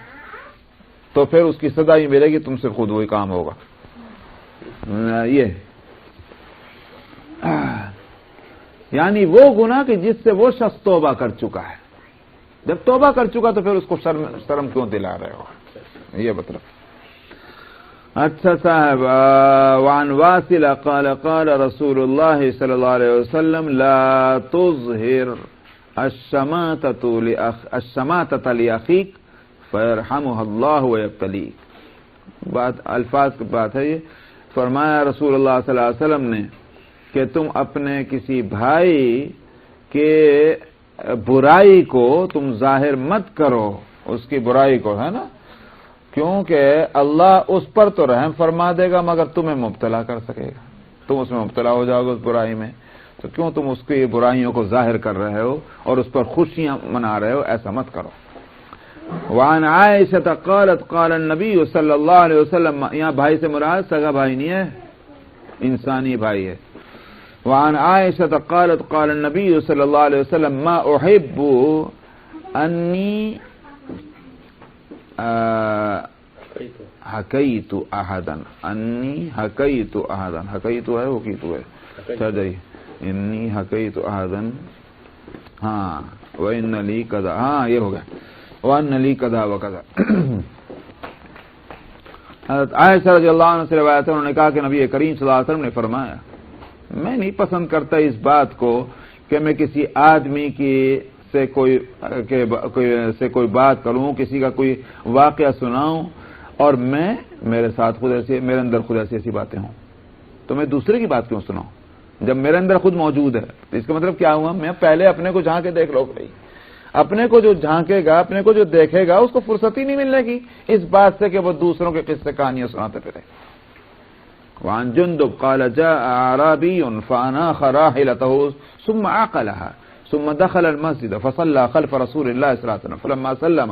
تو پھر اس کی سزا ہی ملے گی، تم سے خود وہی کام ہوگا. یہ یعنی وہ گناہ کہ جس سے وہ شخص توبہ کر چکا ہے، جب توبہ کر چکا تو پھر اس کو شرم کیوں دلا رہے ہو؟ یہ مطلب. اچھا صاحب. وعن واصل قال قال رسول اللہ صلی اللہ علیہ وسلم لا تظہر الشماتة لأخیک فیرحمہ اللہ ویبتلیک. بات الفاظ کی بات ہے. یہ فرمایا رسول اللہ صلی اللہ علیہ وسلم نے کہ تم اپنے کسی بھائی کے برائی کو تم ظاہر مت کرو، اس کی برائی کو، ہے نا، کیونکہ اللہ اس پر تو رحم فرما دے گا مگر تمہیں مبتلا کر سکے گا، تم اس میں مبتلا ہو جاؤ گے اس برائی میں، تو کیوں تم اس کی برائیوں کو ظاہر کر رہے ہو اور اس پر خوشیاں منا رہے ہو؟ ایسا مت کرو. وعن عائشہ قالت قال النبی صلی اللہ علیہ وسلم. یہاں بھائی سے مراد سگا بھائی نہیں ہے، انسانی بھائی ہے. وعن عائشہ قالت قال النبی صلی اللہ علیہ وسلم ما احب انی حکیت احدا، انی حکیت احدا، حکیت ہے حکیت ہے، چاہیے انی حکیت احدا، ہاں وان لی کذا، ہاں یہ ہو گیا وان لی کذا وکذا. حضرت عائشہ رضی اللہ عنہ سے روایت ہے، انہوں نے کہا کہ نبی کریم صلی اللہ علیہ وسلم نے فرمایا میں نہیں پسند کرتا اس بات کو کہ میں کسی آدمی کی سے کوئی بات کروں، کسی کا کوئی واقعہ سناؤں اور میرے ساتھ خود ایسے، میرے اندر خود ایسی باتیں ہوں، تو میں دوسرے کی بات کیوں سناؤں جب میرے اندر خود موجود ہے؟ تو اس کا مطلب کیا ہوا؟ میں پہلے اپنے کو جھانک کے دیکھ لو بھائی. اپنے کو جو جھانکے گا، اپنے کو جو دیکھے گا، اس کو فرصت ہی نہیں ملنے کی اس بات سے کہ وہ دوسروں کے قصے کہانیاں سناتے پھرے. وعن جندب قال جاء اعرابی فاناخ راحلته ثم عقلها ثم دخل المسجد فصلى خلف رسول الله صلى الله عليه وسلم فلما سلم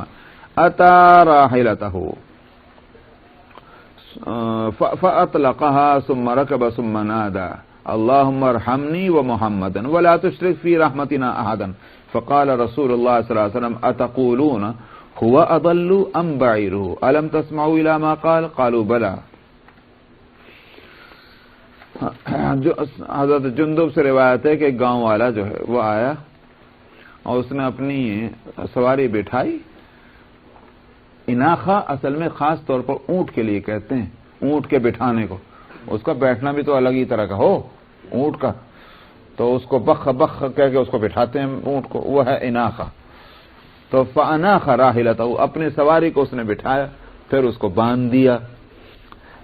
اتى راحلته فاطلقها ثم ركب ثم نادى اللهم ارحمني ومحمدا ولا تشرك في رحمتنا احدا فقال رسول الله صلى الله عليه وسلم اتقولون هو اضل ام بعيره الم تسمعوا الى ما قال قالوا بلى. حضرت جندب سے روایت ہے کہ گاؤں والا جو ہے وہ آیا اور اس نے اپنی سواری بٹھائی. اناخا اصل میں خاص طور پر اونٹ کے لیے کہتے ہیں، اونٹ کے بٹھانے کو. اس کا بیٹھنا بھی تو الگ ہی طرح کا ہو اونٹ کا، تو اس کو بخ بخ کہہ کے اس کو بٹھاتے ہیں اونٹ کو، وہ ہے اناخا. تو فاناخ راحلتہ، اپنے سواری کو اس نے بٹھایا، پھر اس کو باندھ دیا،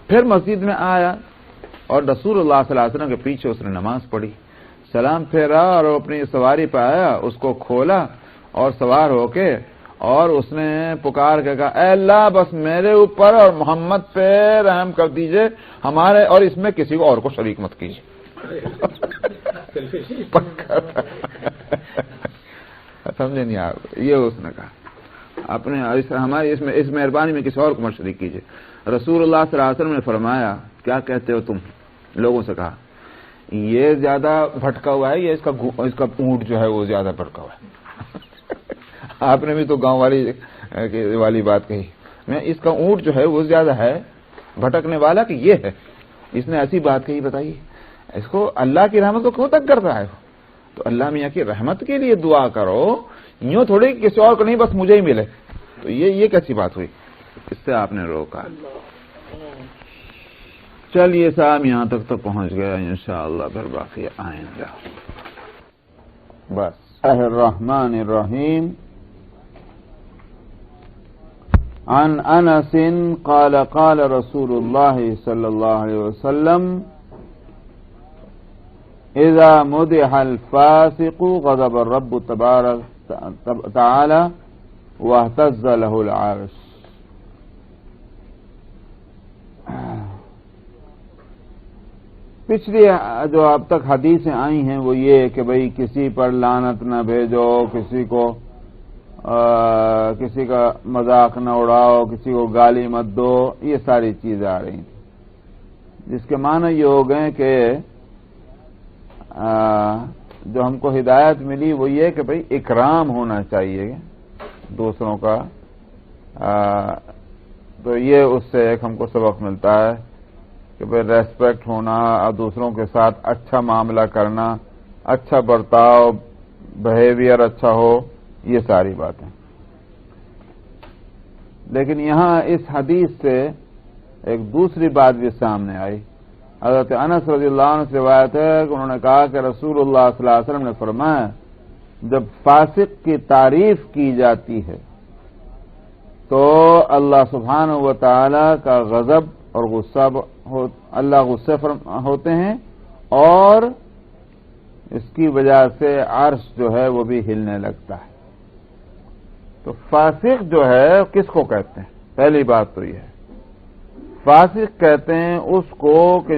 پھر مسجد میں آیا اور رسول اللہ صلی اللہ علیہ وسلم کے پیچھے اس نے نماز پڑھی، سلام پھیرا اور اپنی سواری پہ آیا، اس کو کھولا اور سوار ہو کے اور اس نے پکار کے کہا اے اللہ بس میرے اوپر اور محمد پہ رحم کر دیجئے، ہمارے اور اس میں کسی کو اور کو شریک مت کیجیے. سمجھے نہیں آپ؟ یہ اس نے کہا اپنے ہماری اس مہربانی میں کسی اور کو مت شریک کیجیے. رسول اللہ صلی اللہ علیہ وسلم نے فرمایا کیا کہتے ہو تم؟ لوگوں سے کہا یہ زیادہ بھٹکا ہوا ہے، یہ اس کا اونٹ جو ہے وہ زیادہ بھٹکا ہوا ہے. آپ نے بھی تو گاؤں والی بات کہی، میں اس کا اونٹ جو ہے وہ زیادہ ہے بھٹکنے والا کہ یہ ہے. اس نے ایسی بات کہی، بتائیے اس کو اللہ کی رحمت کو کیوں تک کرتا ہے؟ تو اللہ میاں کی رحمت کے لیے دعا کرو، یوں تھوڑی کسی اور کو نہیں بس مجھے ہی ملے. تو یہ کیسی بات ہوئی؟ اس سے آپ نے روکا. چلیے صاحب یہاں تک تو پہنچ گیا، انشاءاللہ پھر باقی آئیں گے. بس الرحمن الرحیم. عن انس قال قال رسول اللہ صلی اللہ علیہ وسلم اذا مدح الفاسق غضب الرب تبارک تعالی واهتز له العرش. پچھلی جو اب تک حدیثیں آئی ہیں وہ یہ کہ بھئی کسی پر لعنت نہ بھیجو، کسی کا مذاق نہ اڑاؤ، کسی کو گالی مت دو، یہ ساری چیزیں آ رہی تھیں، جس کے معنی یہ ہو گئے کہ جو ہم کو ہدایت ملی وہ یہ کہ بھئی اکرام ہونا چاہیے دوسروں کا، تو یہ اس سے ایک ہم کو سبق ملتا ہے کہ بھئی ریسپیکٹ ہونا اور دوسروں کے ساتھ اچھا معاملہ کرنا، اچھا برتاؤ، بہیویئر اچھا ہو، یہ ساری باتیں۔ لیکن یہاں اس حدیث سے ایک دوسری بات بھی سامنے آئی۔ حضرت انس رضی اللہ عنہ سے روایت ہے کہ انہوں نے کہا کہ رسول اللہ صلی اللہ علیہ وسلم نے فرمایا جب فاسق کی تعریف کی جاتی ہے تو اللہ سبحانہ و تعالی کا غضب اور غصہ اللہ غصے ہوتے ہیں، اور اس کی وجہ سے عرش جو ہے وہ بھی ہلنے لگتا ہے۔ تو فاسق جو ہے کس کو کہتے ہیں؟ پہلی بات تو یہ ہے، فاسق کہتے ہیں اس کو کہ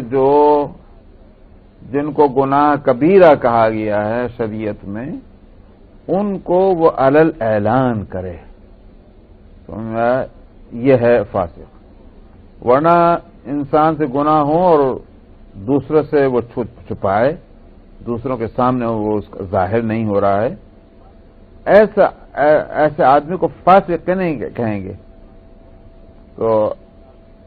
جن کو گناہ کبیرہ کہا گیا ہے شریعت میں، ان کو وہ علل اعلان کرے، یہ ہے فاسق۔ ورنہ انسان سے گناہ ہو اور دوسرے سے وہ چھپائے، دوسروں کے سامنے وہ اس کا ظاہر نہیں ہو رہا ہے، ایسے آدمی کو فاسق کہیں گے۔ تو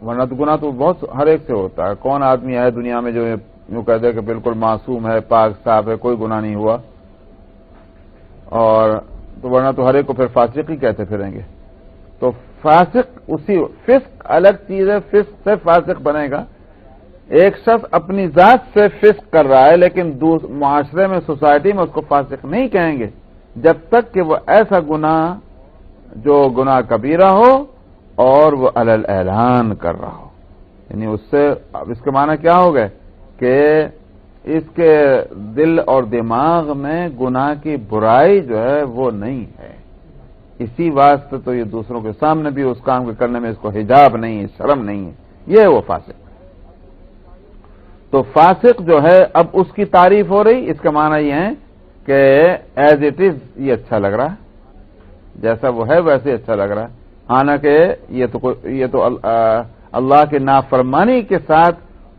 ورنہ تو گناہ تو بہت ہر ایک سے ہوتا ہے، کون آدمی ہے دنیا میں جو یوں کہہ دے کہ بالکل معصوم ہے، پاک صاف ہے، کوئی گناہ نہیں ہوا، اور تو ورنہ تو ہر ایک کو پھر فاسق ہی کہتے پھریں گے۔ تو فاسق فسق الگ چیز ہے، فسق سے فاسق بنے گا۔ ایک شخص اپنی ذات سے فسق کر رہا ہے لیکن معاشرے میں، سوسائٹی میں اس کو فاسق نہیں کہیں گے جب تک کہ وہ ایسا گناہ جو گناہ کبیرہ ہو اور وہ علل اعلان کر رہا ہو، یعنی اس سے اب اس کے معنی کیا ہو گئے کہ اس کے دل اور دماغ میں گناہ کی برائی جو ہے وہ نہیں ہے، اسی واسطے تو یہ دوسروں کے سامنے بھی اس کام کے کرنے میں اس کو حجاب نہیں ہے، شرم نہیں ہے، یہ وہ فاسق۔ تو فاسق جو ہے اب اس کی تعریف ہو رہی، اس کا معنی یہ ہے کہ ایز اٹ از یہ اچھا لگ رہا ہے، جیسا وہ ہے ویسے اچھا لگ رہا ہے، حالانکہ یہ تو اللہ کے نافرمانی کے ساتھ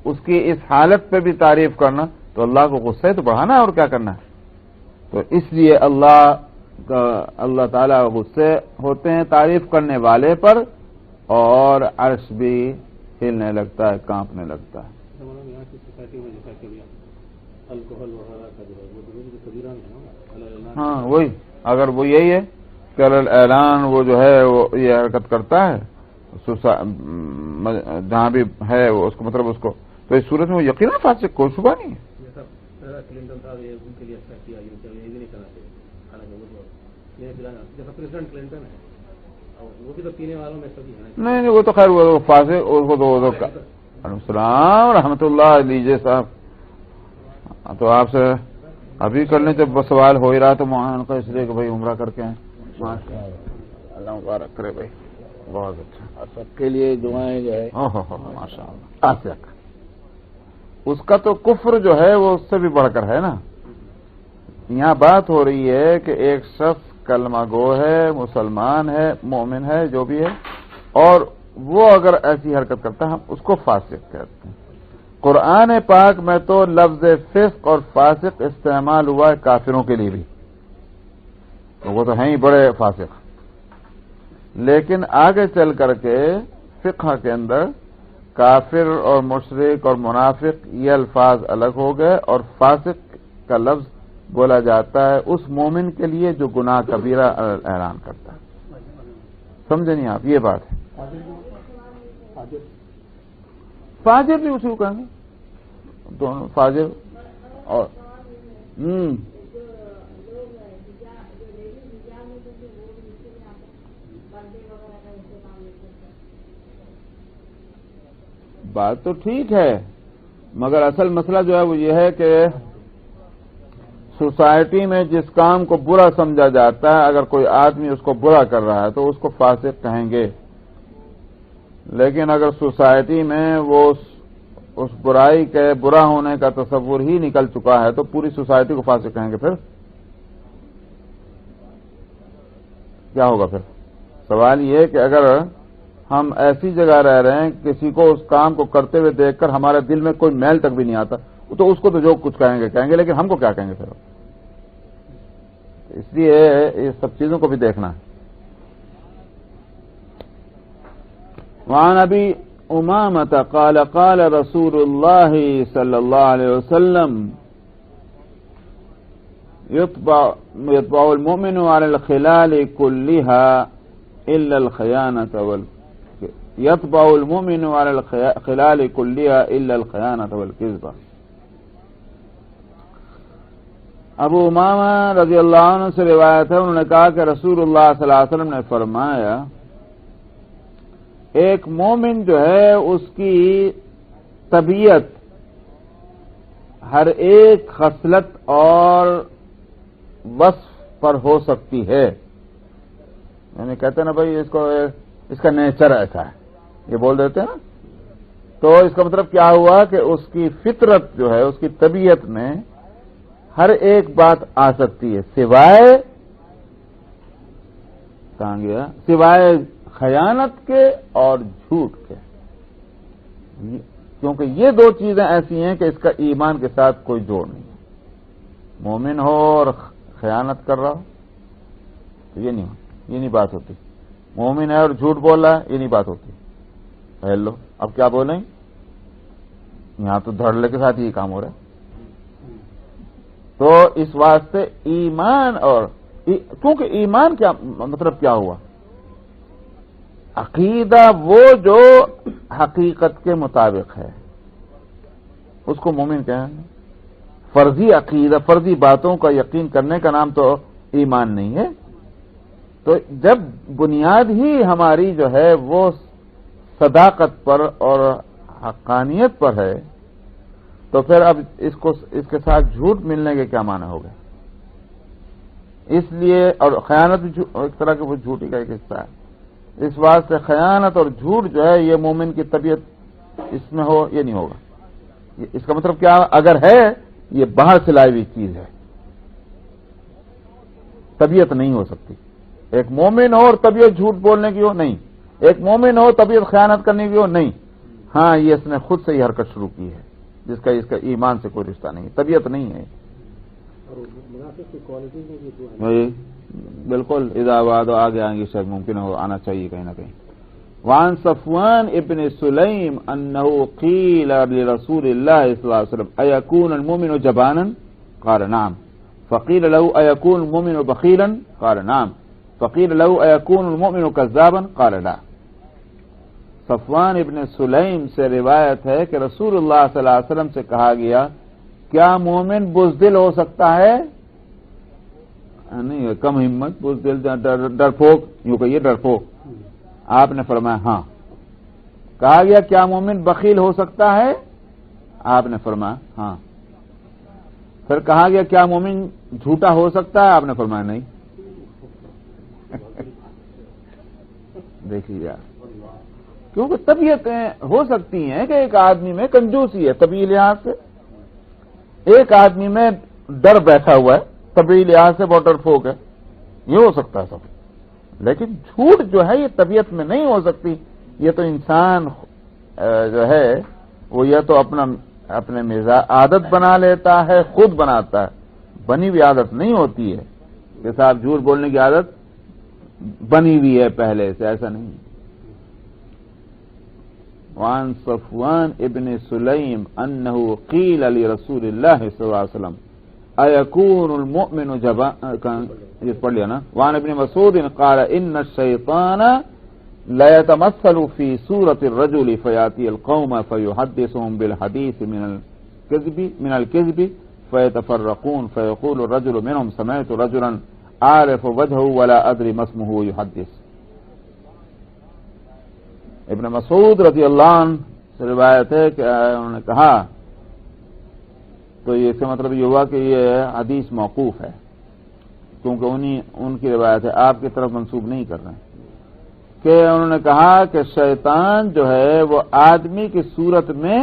اس کی اس حالت پہ بھی تعریف کرنا تو اللہ کو غصے تو بڑھانا ہے، اور کیا کرنا ہے۔ تو اس لیے اللہ تعالیٰ غصے ہوتے ہیں تعریف کرنے والے پر، اور عرش بھی ہلنے لگتا ہے، کانپنے لگتا ہے۔ یہاں کی سوسائٹی میں جیسا کہ الکوہل وغیرہ کا جو ہے وہ بھی کبیرہ ہے، ہاں وہی، اگر وہ یہی ہے کہ اعلان وہ جو ہے وہ یہ حرکت کرتا ہے جہاں بھی ہے وہ اس کو مطلب اس کو، تو اس صورت میں وہ یقیناً فاسق، کوئی شبہ نہیں ہے۔ جیسا کلنٹن تھا ان کے لیے اچھا کیا، یہ بھی نہیں کرنا چاہیے، حالانکہ وہ جیسا پریزیڈنٹ کلنٹن ہے وہ بھی تو پینے والوں میں سبھی ہے۔ نہیں وہ تو خیر وہ فاسق، اس کو تو السلام رحمۃ اللہ لیجیے صاحب، تو آپ سے ابھی کرنے جب سوال ہو ہی رہا تو وہاں کا اس لیے کہ بھائی عمرہ کر کے ہیں، اللہ مبارک کرے بھائی، بہت اچھا، سب کے لیے دعائیں جو ہے ماشاء اللہ۔ اس کا تو کفر جو ہے وہ اس سے بھی بڑھ کر ہے نا، یہاں بات ہو رہی ہے کہ ایک شخص کلمہ گو ہے، مسلمان ہے، مومن ہے، جو بھی ہے، اور وہ اگر ایسی حرکت کرتا ہے ہم اس کو فاسق کہتے ہیں۔ قرآن پاک میں تو لفظ فسق اور فاسق استعمال ہوا ہے کافروں کے لیے بھی، تو وہ تو ہیں ہی بڑے فاسق، لیکن آگے چل کر کے فقہ کے اندر کافر اور مشرک اور منافق یہ الفاظ الگ ہو گئے، اور فاسق کا لفظ بولا جاتا ہے اس مومن کے لیے جو گناہ کبیرہ اعلان کرتا ہے۔ سمجھے نہیں آپ؟ یہ بات ہے۔ فاجر بھی اسی کو کہیں گے، دونوں فاجر اور بات تو ٹھیک ہے، مگر اصل مسئلہ جو ہے وہ یہ ہے کہ سوسائٹی میں جس کام کو برا سمجھا جاتا ہے اگر کوئی آدمی اس کو برا کر رہا ہے تو اس کو فاسق کہیں گے، لیکن اگر سوسائٹی میں وہ اس برائی کے برا ہونے کا تصور ہی نکل چکا ہے تو پوری سوسائٹی کو فاسق کہیں گے، پھر کیا ہوگا؟ پھر سوال یہ ہے کہ اگر ہم ایسی جگہ رہ رہے ہیں کسی کو اس کام کو کرتے ہوئے دیکھ کر ہمارے دل میں کوئی میل تک بھی نہیں آتا، تو اس کو تو جو کچھ کہیں گے، لیکن ہم کو کیا کہیں گے پھر؟ اس لیے یہ سب چیزوں کو بھی دیکھنا ہے۔ وعن ابی امامۃ قال قال رسول اللہ صلی اللہ علیہ وسلم يطبع المؤمن على الخلال كلها الا الخيانة يطبع المؤمن على الخلال كلها الا الخيانة والكذب۔ ابو امامہ رضی اللہ عنہ سے روایت ہے، انہوں نے کہا کہ رسول اللہ صلی اللہ علیہ وسلم نے فرمایا ایک مومن جو ہے اس کی طبیعت ہر ایک خصلت اور وصف پر ہو سکتی ہے، یعنی کہتے ہیں نا بھائی اس کا نیچر ایسا ہے، یہ بول دیتے ہیں نا، تو اس کا مطلب کیا ہوا کہ اس کی فطرت جو ہے، اس کی طبیعت میں ہر ایک بات آ سکتی ہے سوائے کہاں گیا، سوائے خیانت کے اور جھوٹ کے، کیونکہ یہ دو چیزیں ایسی ہیں کہ اس کا ایمان کے ساتھ کوئی جوڑ نہیں ہے۔ مومن ہو اور خیانت کر رہا ہو تو یہ نہیں بات ہوتی، مومن ہے اور جھوٹ بول رہا ہے، یہ نہیں بات ہوتی۔ پہل لو، اب کیا بولیں؟ یہاں تو دھڑلے کے ساتھ یہ کام ہو رہا ہے۔ تو اس واسطے ایمان اور کیونکہ ایمان کیا مطلب کیا ہوا؟ عقیدہ وہ جو حقیقت کے مطابق ہے اس کو مومن کہیں گے۔ فرضی عقیدہ، فرضی باتوں کا یقین کرنے کا نام تو ایمان نہیں ہے۔ تو جب بنیاد ہی ہماری جو ہے وہ صداقت پر اور حقانیت پر ہے تو پھر اب اس کے ساتھ جھوٹ ملنے کے کیا معنی ہو گئے؟ اس لیے، اور خیانت ایک طرح کے وہ جھوٹی کا ایک حصہ ہے، اس واسطے خیانت اور جھوٹ جو ہے یہ مومن کی طبیعت اس میں ہو یہ نہیں ہوگا۔ اس کا مطلب کیا؟ اگر ہے یہ باہر سے لائی ہوئی چیز ہے، طبیعت نہیں ہو سکتی۔ ایک مومن ہو اور طبیعت جھوٹ بولنے کی ہو نہیں، ایک مومن ہو طبیعت خیانت کرنے کی ہو نہیں، ہاں یہ اس نے خود سے ہی حرکت شروع کی ہے جس کا اس کا ایمان سے کوئی رشتہ نہیں، طبیعت نہیں ہے۔ بالکل اذا وعد آگے آئیں گے، شاید ممکن ہو آنا چاہیے کہیں نہ کہیں۔ وعن صفوان ابن سلیم انه قيل لرسول الله صلى الله عليه وسلم ايكون المؤمن جبانا قال نعم فقيل له ايكون المؤمن بخيلا قال نعم فقيل له ايكون المؤمن كذابا قال لا۔ صفوان ابن سلیم سے روایت ہے کہ رسول اللہ صلی اللہ علیہ وسلم سے کہا گیا کیا مومن بزدل ہو سکتا ہے؟ نہیں، کم ہمت، بزدل، ڈرپوک، یوں کہیے ڈرپوک۔ آپ نے فرمایا ہاں۔ کہا گیا کیا مومن بخیل ہو سکتا ہے؟ آپ نے فرمایا ہاں۔ پھر کہا گیا کیا مومن جھوٹا ہو سکتا ہے؟ آپ نے فرمایا نہیں۔ دیکھیے یار، کیونکہ طبیعتیں ہو سکتی ہیں کہ ایک آدمی میں کنجوسی ہے طبیعی لحاظ سے، ایک آدمی میں ڈر بیٹھا ہوا ہے طبیعی لحاظ سے، بہت ڈرپوک ہے، یہ ہو سکتا ہے سب۔ لیکن جھوٹ جو ہے یہ طبیعت میں نہیں ہو سکتی، یہ تو انسان جو ہے وہ یا تو اپنے مزاج عادت بنا لیتا ہے، خود بناتا ہے، بنی ہوئی عادت نہیں ہوتی ہے کہ صاحب جھوٹ بولنے کی عادت بنی ہوئی ہے پہلے سے، ایسا نہیں۔ وعن صفوان ابن سلیم انه قیل لرسول اللہ صلی اللہ علیہ وسلم ايكون المؤمن یہ پڑھ لیا نا۔ وعن ابن مسعود قال ان الشيطان لا يتمثل في صورة الرجل فياتي القوم فيحدثهم بالحديث من الكذب فيتفرقون فيقول الرجل منهم سمعت رجلا اعرف وجهه ولا ادري ما اسمه يحدث۔ ابن مسعود رضی اللہ عنہ سے روایت ہے کہ انہوں نے کہا، تو اس کا مطلب یہ ہوا کہ یہ حدیث موقوف ہے کیونکہ ان کی روایت ہے، آپ کی طرف منسوب نہیں کر رہے ہیں، کہ انہوں نے کہا کہ شیطان جو ہے وہ آدمی کی صورت میں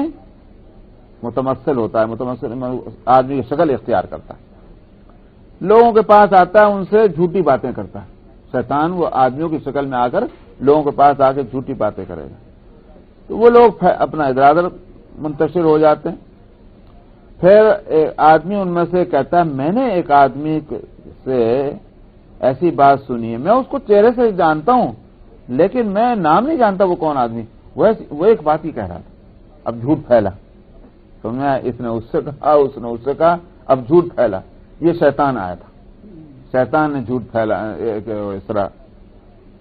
متمثل ہوتا ہے، متمثل آدمی کی شکل اختیار کرتا ہے، لوگوں کے پاس آتا ہے، ان سے جھوٹی باتیں کرتا ہے۔ شیطان وہ آدمیوں کی شکل میں آ کر لوگوں کے پاس آ کے جھوٹی باتیں کرے گا، تو وہ لوگ اپنا ادھر ادھر منتشر ہو جاتے ہیں۔ پھر آدمی ان میں سے کہتا ہے میں نے ایک آدمی سے ایسی بات سنی ہے، میں اس کو چہرے سے جانتا ہوں لیکن میں نام نہیں جانتا وہ کون آدمی، وہ ایک بات ہی کہہ رہا تھا، اب جھوٹ پھیلا، سمجھا، اس نے اس سے کہا، اس نے اس سے کہا، اب جھوٹ پھیلا، یہ شیطان آیا تھا، شیطان نے جھوٹ پھیلا اس طرح،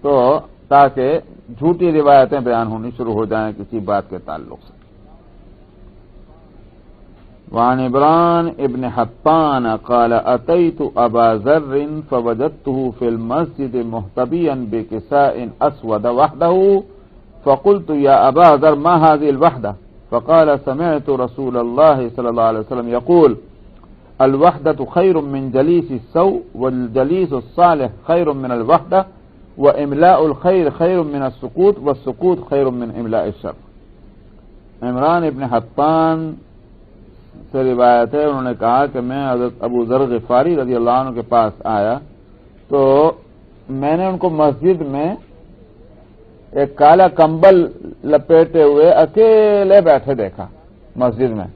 تو تاکہ جھوٹی روایتیں بیان ہونی شروع ہو جائیں کسی بات کے تعلق سے۔ وعن عمران ابن حطان قال اتيت ابا ذر فوجدته في المسجد محتبيا بكساء اسود وحده فقلت يا ابا ذر ما هذه الوحده؟ فقال سمعت رسول الله صلى الله عليه وسلم يقول الوحدة خير من جليس السوء والجليس الصالح خير من الوحدة واملاء الخير خير من السكوت والسكوت خير من املاء الشر۔ عمران ابن حطان سے روایت ہے، انہوں نے کہا کہ میں حضرت ابو ذر غفاری رضی اللہ عنہ کے پاس آیا تو میں نے ان کو مسجد میں ایک کالا کمبل لپیٹے ہوئے اکیلے بیٹھے دیکھا مسجد میں۔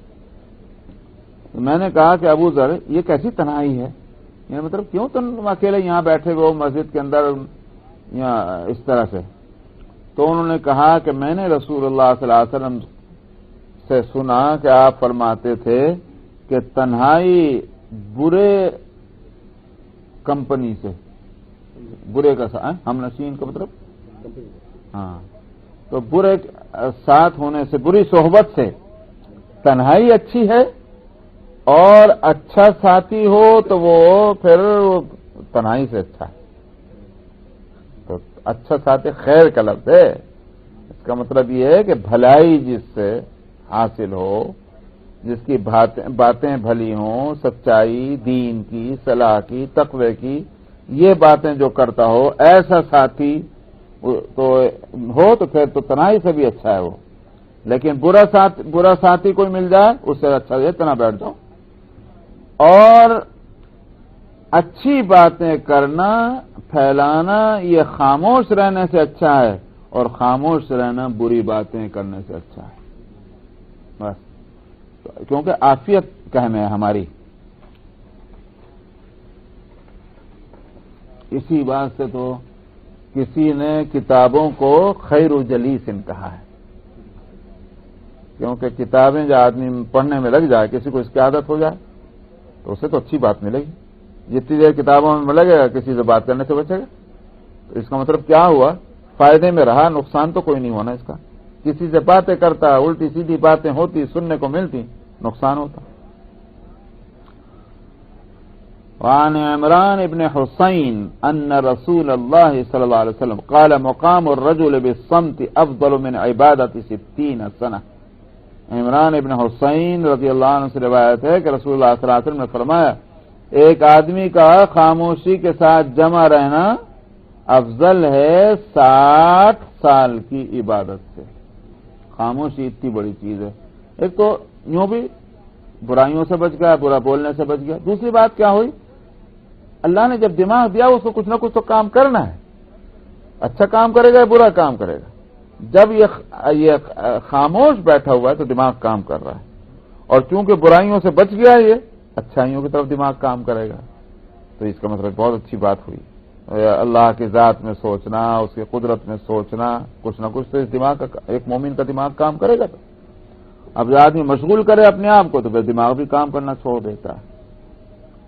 میں نے کہا کہ ابو ذر یہ کیسی تنہائی ہے، یعنی مطلب کیوں تم اکیلے یہاں بیٹھے ہوئے ہو مسجد کے اندر اس طرح سے؟ تو انہوں نے کہا کہ میں نے رسول اللہ صلی اللہ علیہ وسلم سے سنا کہ آپ فرماتے تھے کہ تنہائی برے کمپنی سے، برے کا ہم نشین کا مطلب ہاں، تو برے ساتھ ہونے سے، بری صحبت سے تنہائی اچھی ہے، اور اچھا ساتھی ہو تو وہ پھر تنہائی سے اچھا ہے۔ تو اچھا ساتھی خیر کا لفظ ہے، اس کا مطلب یہ ہے کہ بھلائی جس سے حاصل ہو، جس کی باتیں بھلی ہوں، سچائی، دین کی، صلاح کی، تقوی کی، یہ باتیں جو کرتا ہو، ایسا ساتھی تو ہو تو پھر تو تنہائی سے بھی اچھا ہے وہ۔ لیکن برا ساتھی کوئی مل جائے اس سے اچھا ہے تنہا بیٹھ جاؤ۔ اور اچھی باتیں کرنا، پھیلانا، یہ خاموش رہنے سے اچھا ہے، اور خاموش رہنا بری باتیں کرنے سے اچھا ہے، بس، کیونکہ عافیت کہم ہے ہماری۔ اسی بات سے تو کسی نے کتابوں کو خیر جلیس کہا ہے، کیونکہ کتابیں جو آدمی پڑھنے میں لگ جائے، کسی کو اس کی عادت ہو جائے تو اسے تو اچھی بات ملے گی۔ جتنی دیر کتابوں میں لگے گا کسی سے بات کرنے سے بچے گا، تو اس کا مطلب کیا ہوا؟ فائدے میں رہا، نقصان تو کوئی نہیں ہونا اس کا۔ کسی سے باتیں کرتا، الٹی سیدھی باتیں ہوتی، سننے کو ملتی، نقصان ہوتا۔ وعن عمران ابن حسین ان رسول اللہ صلی اللہ علیہ وسلم قال مقام الرجل بالصمت افضل من عبادت 60 سنہ۔ عمران ابن حسین رضی اللہ عنہ سے روایت ہے کہ رسول اللہ صلی اللہ علیہ وسلم نے فرمایا ایک آدمی کا خاموشی کے ساتھ جمع رہنا افضل ہے 60 سال کی عبادت سے۔ خاموشی اتنی بڑی چیز ہے، ایک تو یوں بھی برائیوں سے بچ گیا، برا بولنے سے بچ گیا، دوسری بات کیا ہوئی؟ اللہ نے جب دماغ دیا اس کو کچھ نہ کچھ تو کام کرنا ہے، اچھا کام کرے گا، برا کام کرے گا۔ جب یہ خاموش بیٹھا ہوا ہے تو دماغ کام کر رہا ہے، اور چونکہ برائیوں سے بچ گیا یہ اچھائیوں کی طرف دماغ کام کرے گا، تو اس کا مطلب بہت اچھی بات ہوئی۔ اللہ کی ذات میں سوچنا، اس کی قدرت میں سوچنا، کچھ نہ کچھ تو اس دماغ کا، ایک مومن کا دماغ کام کرے گا۔ تو اب جو آدمی مشغول کرے اپنے آپ کو تو پھر دماغ بھی کام کرنا چھوڑ دیتا ہے۔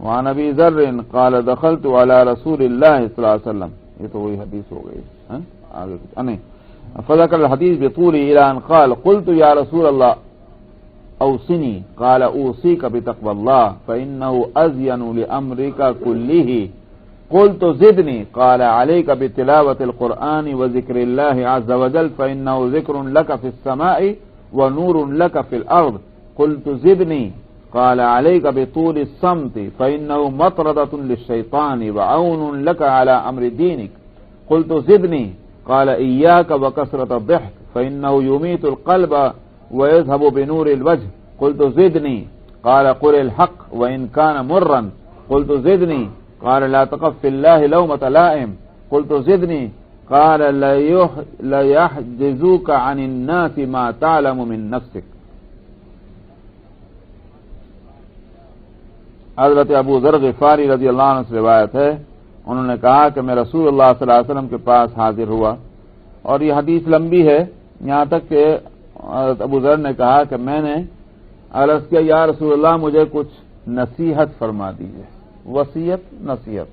وعن ابی ذر قال دخلت على رسول اللہ صلی اللہ علیہ وسلم، یہ تو وہی حدیث ہو گئی، آگے کچھ نہیں، فذكر الحديث بطوله الى ان قال قلت يا رسول الله اوصني قال اوصيك بتقوى الله فانه ازين لامرك كله قلت زدني قال عليك بتلاوة القرآن وذكر الله عز وجل فانه ذكر لك في السماء ونور لك في الارض قلت زدني قال عليك بطول الصمت فانه مطردة للشيطان وعون لك على امر دينك قلت زدني قال إياك وكثرة الضحك فإنه يميت القلب ويذهب بنور الوجه قلت زدنی قال قل الحق وإن كان مرا قلت زدنی قال لا تخف في الله لومة لائم قلت زدنی قال ليحجزوك عن الناس ما تعلم من نفسك. حضرت ابو ذر غفاری رضی اللہ عنہ سے روایت ہے، انہوں نے کہا کہ میں رسول اللہ صلی اللہ علیہ وسلم کے پاس حاضر ہوا، اور یہ حدیث لمبی ہے یہاں تک کہ حضرت ابو ذر نے کہا کہ میں نے عرض کیا یا رسول اللہ مجھے کچھ نصیحت فرما دیجیے، وصیت نصیحت.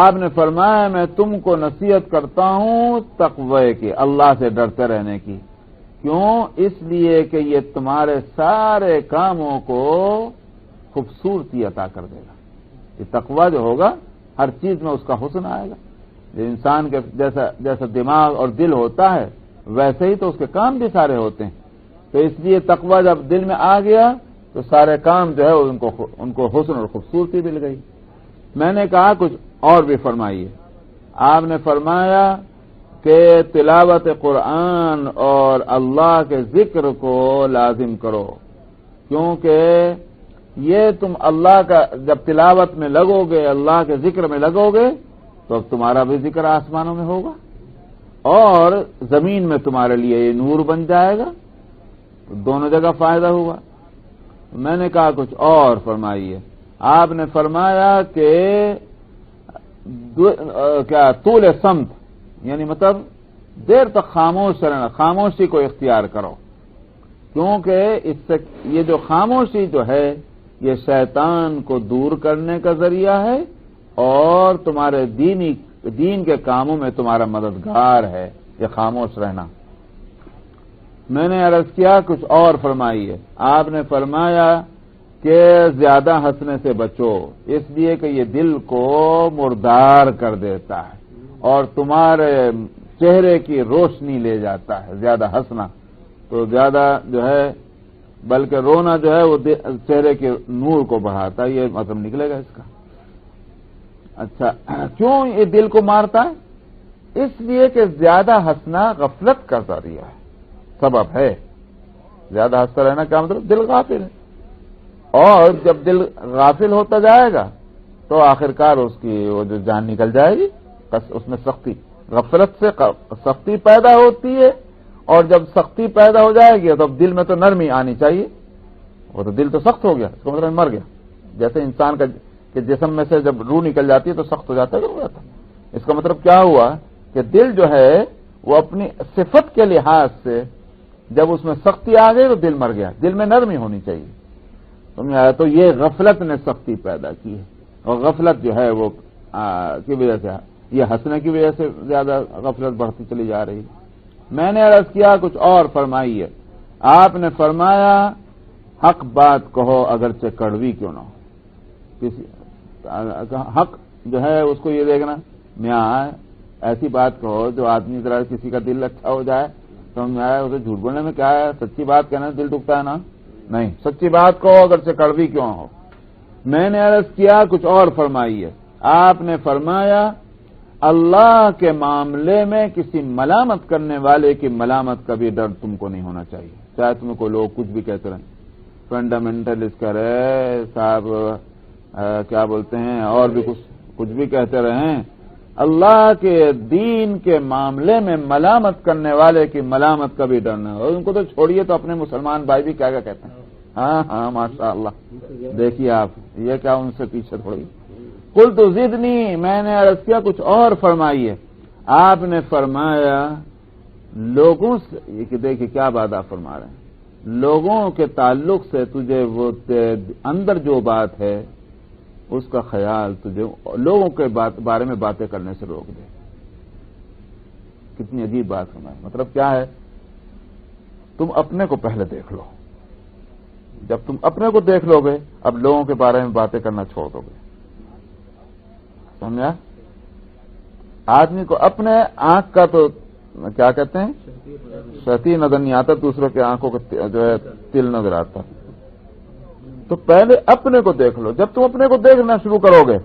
آپ نے فرمایا میں تم کو نصیحت کرتا ہوں تقوی کی، اللہ سے ڈرتے رہنے کی. کیوں؟ اس لیے کہ یہ تمہارے سارے کاموں کو خوبصورتی عطا کر دے گا. یہ تقوی جو ہوگا ہر چیز میں اس کا حسن آئے گا. انسان کے جیسا دماغ اور دل ہوتا ہے ویسے ہی تو اس کے کام بھی سارے ہوتے ہیں. تو اس لیے تقوی جب دل میں آ گیا تو سارے کام جو ہے ان کو حسن اور خوبصورتی مل گئی. میں نے کہا کچھ اور بھی فرمائیے. آپ نے فرمایا کہ تلاوت قرآن اور اللہ کے ذکر کو لازم کرو، کیونکہ یہ تم اللہ کا جب تلاوت میں لگو گے، اللہ کے ذکر میں لگو گے تو اب تمہارا بھی ذکر آسمانوں میں ہوگا اور زمین میں تمہارے لیے یہ نور بن جائے گا، دونوں جگہ فائدہ ہوا. میں نے کہا کچھ اور فرمائیے. آپ نے فرمایا کہ کیا طول صمت، یعنی مطلب دیر تک خاموش رہنا، خاموشی کو اختیار کرو، کیونکہ اس سے یہ جو خاموشی جو ہے یہ شیطان کو دور کرنے کا ذریعہ ہے اور تمہارے دین کے کاموں میں تمہارا مددگار ہے یہ خاموش رہنا. میں نے عرض کیا کچھ اور فرمائیے. آپ نے فرمایا کہ زیادہ ہنسنے سے بچو، اس لیے کہ یہ دل کو مردار کر دیتا ہے اور تمہارے چہرے کی روشنی لے جاتا ہے. زیادہ ہنسنا تو زیادہ جو ہے بلکہ رونا جو ہے وہ چہرے کے نور کو بڑھاتا ہے، یہ مطلب نکلے گا اس کا. اچھا کیوں یہ دل کو مارتا ہے؟ اس لیے کہ زیادہ ہنسنا غفلت کا ذریعہ ہے، سبب ہے. زیادہ ہنستا رہنا کیا مطلب؟ دل غافل ہے، اور جب دل غافل ہوتا جائے گا تو آخرکار اس کی وہ جو جان نکل جائے گی، اس میں سختی، غفلت سے سختی پیدا ہوتی ہے، اور جب سختی پیدا ہو جائے گی تو دل میں تو نرمی آنی چاہیے. وہ تو دل تو سخت ہو گیا، اس کا مطلب مر گیا. جیسے انسان کا کہ جسم میں سے جب روح نکل جاتی ہے تو سخت ہو جاتا ہے، ہو جاتا ہے. اس کا مطلب کیا ہوا کہ دل جو ہے وہ اپنی صفت کے لحاظ سے جب اس میں سختی آ گئی تو دل مر گیا. دل میں نرمی ہونی چاہیے. سمجھ آیا؟ تو یہ غفلت نے سختی پیدا کی ہے، اور غفلت جو ہے وہ کی وجہ سے یہ ہنسنے کی وجہ سے زیادہ غفلت بڑھتی چلی جا رہی ہے. میں نے عرض کیا کچھ اور فرمائیے. آپ نے فرمایا حق بات کہو اگرچہ کڑوی کیوں نہ ہو. کسی حق جو ہے اس کو یہ دیکھنا میاں ایسی بات کہو جو آدمی ذرا کسی کا دل اچھا ہو جائے تو اسے جھوٹ بولنے میں کیا ہے؟ سچی بات کہنا دل دکھتا ہے نا؟ نہیں، سچی بات کہو اگرچہ کڑوی کیوں ہو. میں نے عرض کیا کچھ اور فرمائیے. آپ نے فرمایا اللہ کے معاملے میں کسی ملامت کرنے والے کی ملامت کا بھی ڈر تم کو نہیں ہونا چاہیے، چاہے تم کو لوگ کچھ بھی کہتے رہیں، فنڈامنٹلسٹ کہہ رہے صاحب کیا بولتے ہیں اور بھی کچھ بھی کہتے رہیں. اللہ کے دین کے معاملے میں ملامت کرنے والے کی ملامت کا بھی ڈر نہ ہو. ان کو تو چھوڑیے، تو اپنے مسلمان بھائی بھی کیا کہتے ہیں. ہاں ماشاء اللہ، دیکھیے آپ یہ کیا ان سے پیچھے تھوڑی. قلت زدنی، میں نے عرض کیا کچھ اور فرمائیے. آپ نے فرمایا لوگوں سے، دیکھیے کیا بات آپ فرما رہے ہیں، لوگوں کے تعلق سے تجھے وہ اندر جو بات ہے اس کا خیال تجھے لوگوں کے بارے میں باتیں کرنے سے روک دے. کتنی عجیب بات فرمائی. مطلب کیا ہے؟ تم اپنے کو پہلے دیکھ لو. جب تم اپنے کو دیکھ لو گے اب لوگوں کے بارے میں باتیں کرنا چھوڑ دو گے. سمجھا؟ آدمی کو اپنے آنکھ کا تو کیا کہتے ہیں شتی نظر نہیں آتا، دوسروں کے آنکھوں کو جو ہے تل نظر آتا. تو پہلے اپنے کو دیکھ لو. جب تم اپنے کو دیکھنا شروع کرو گے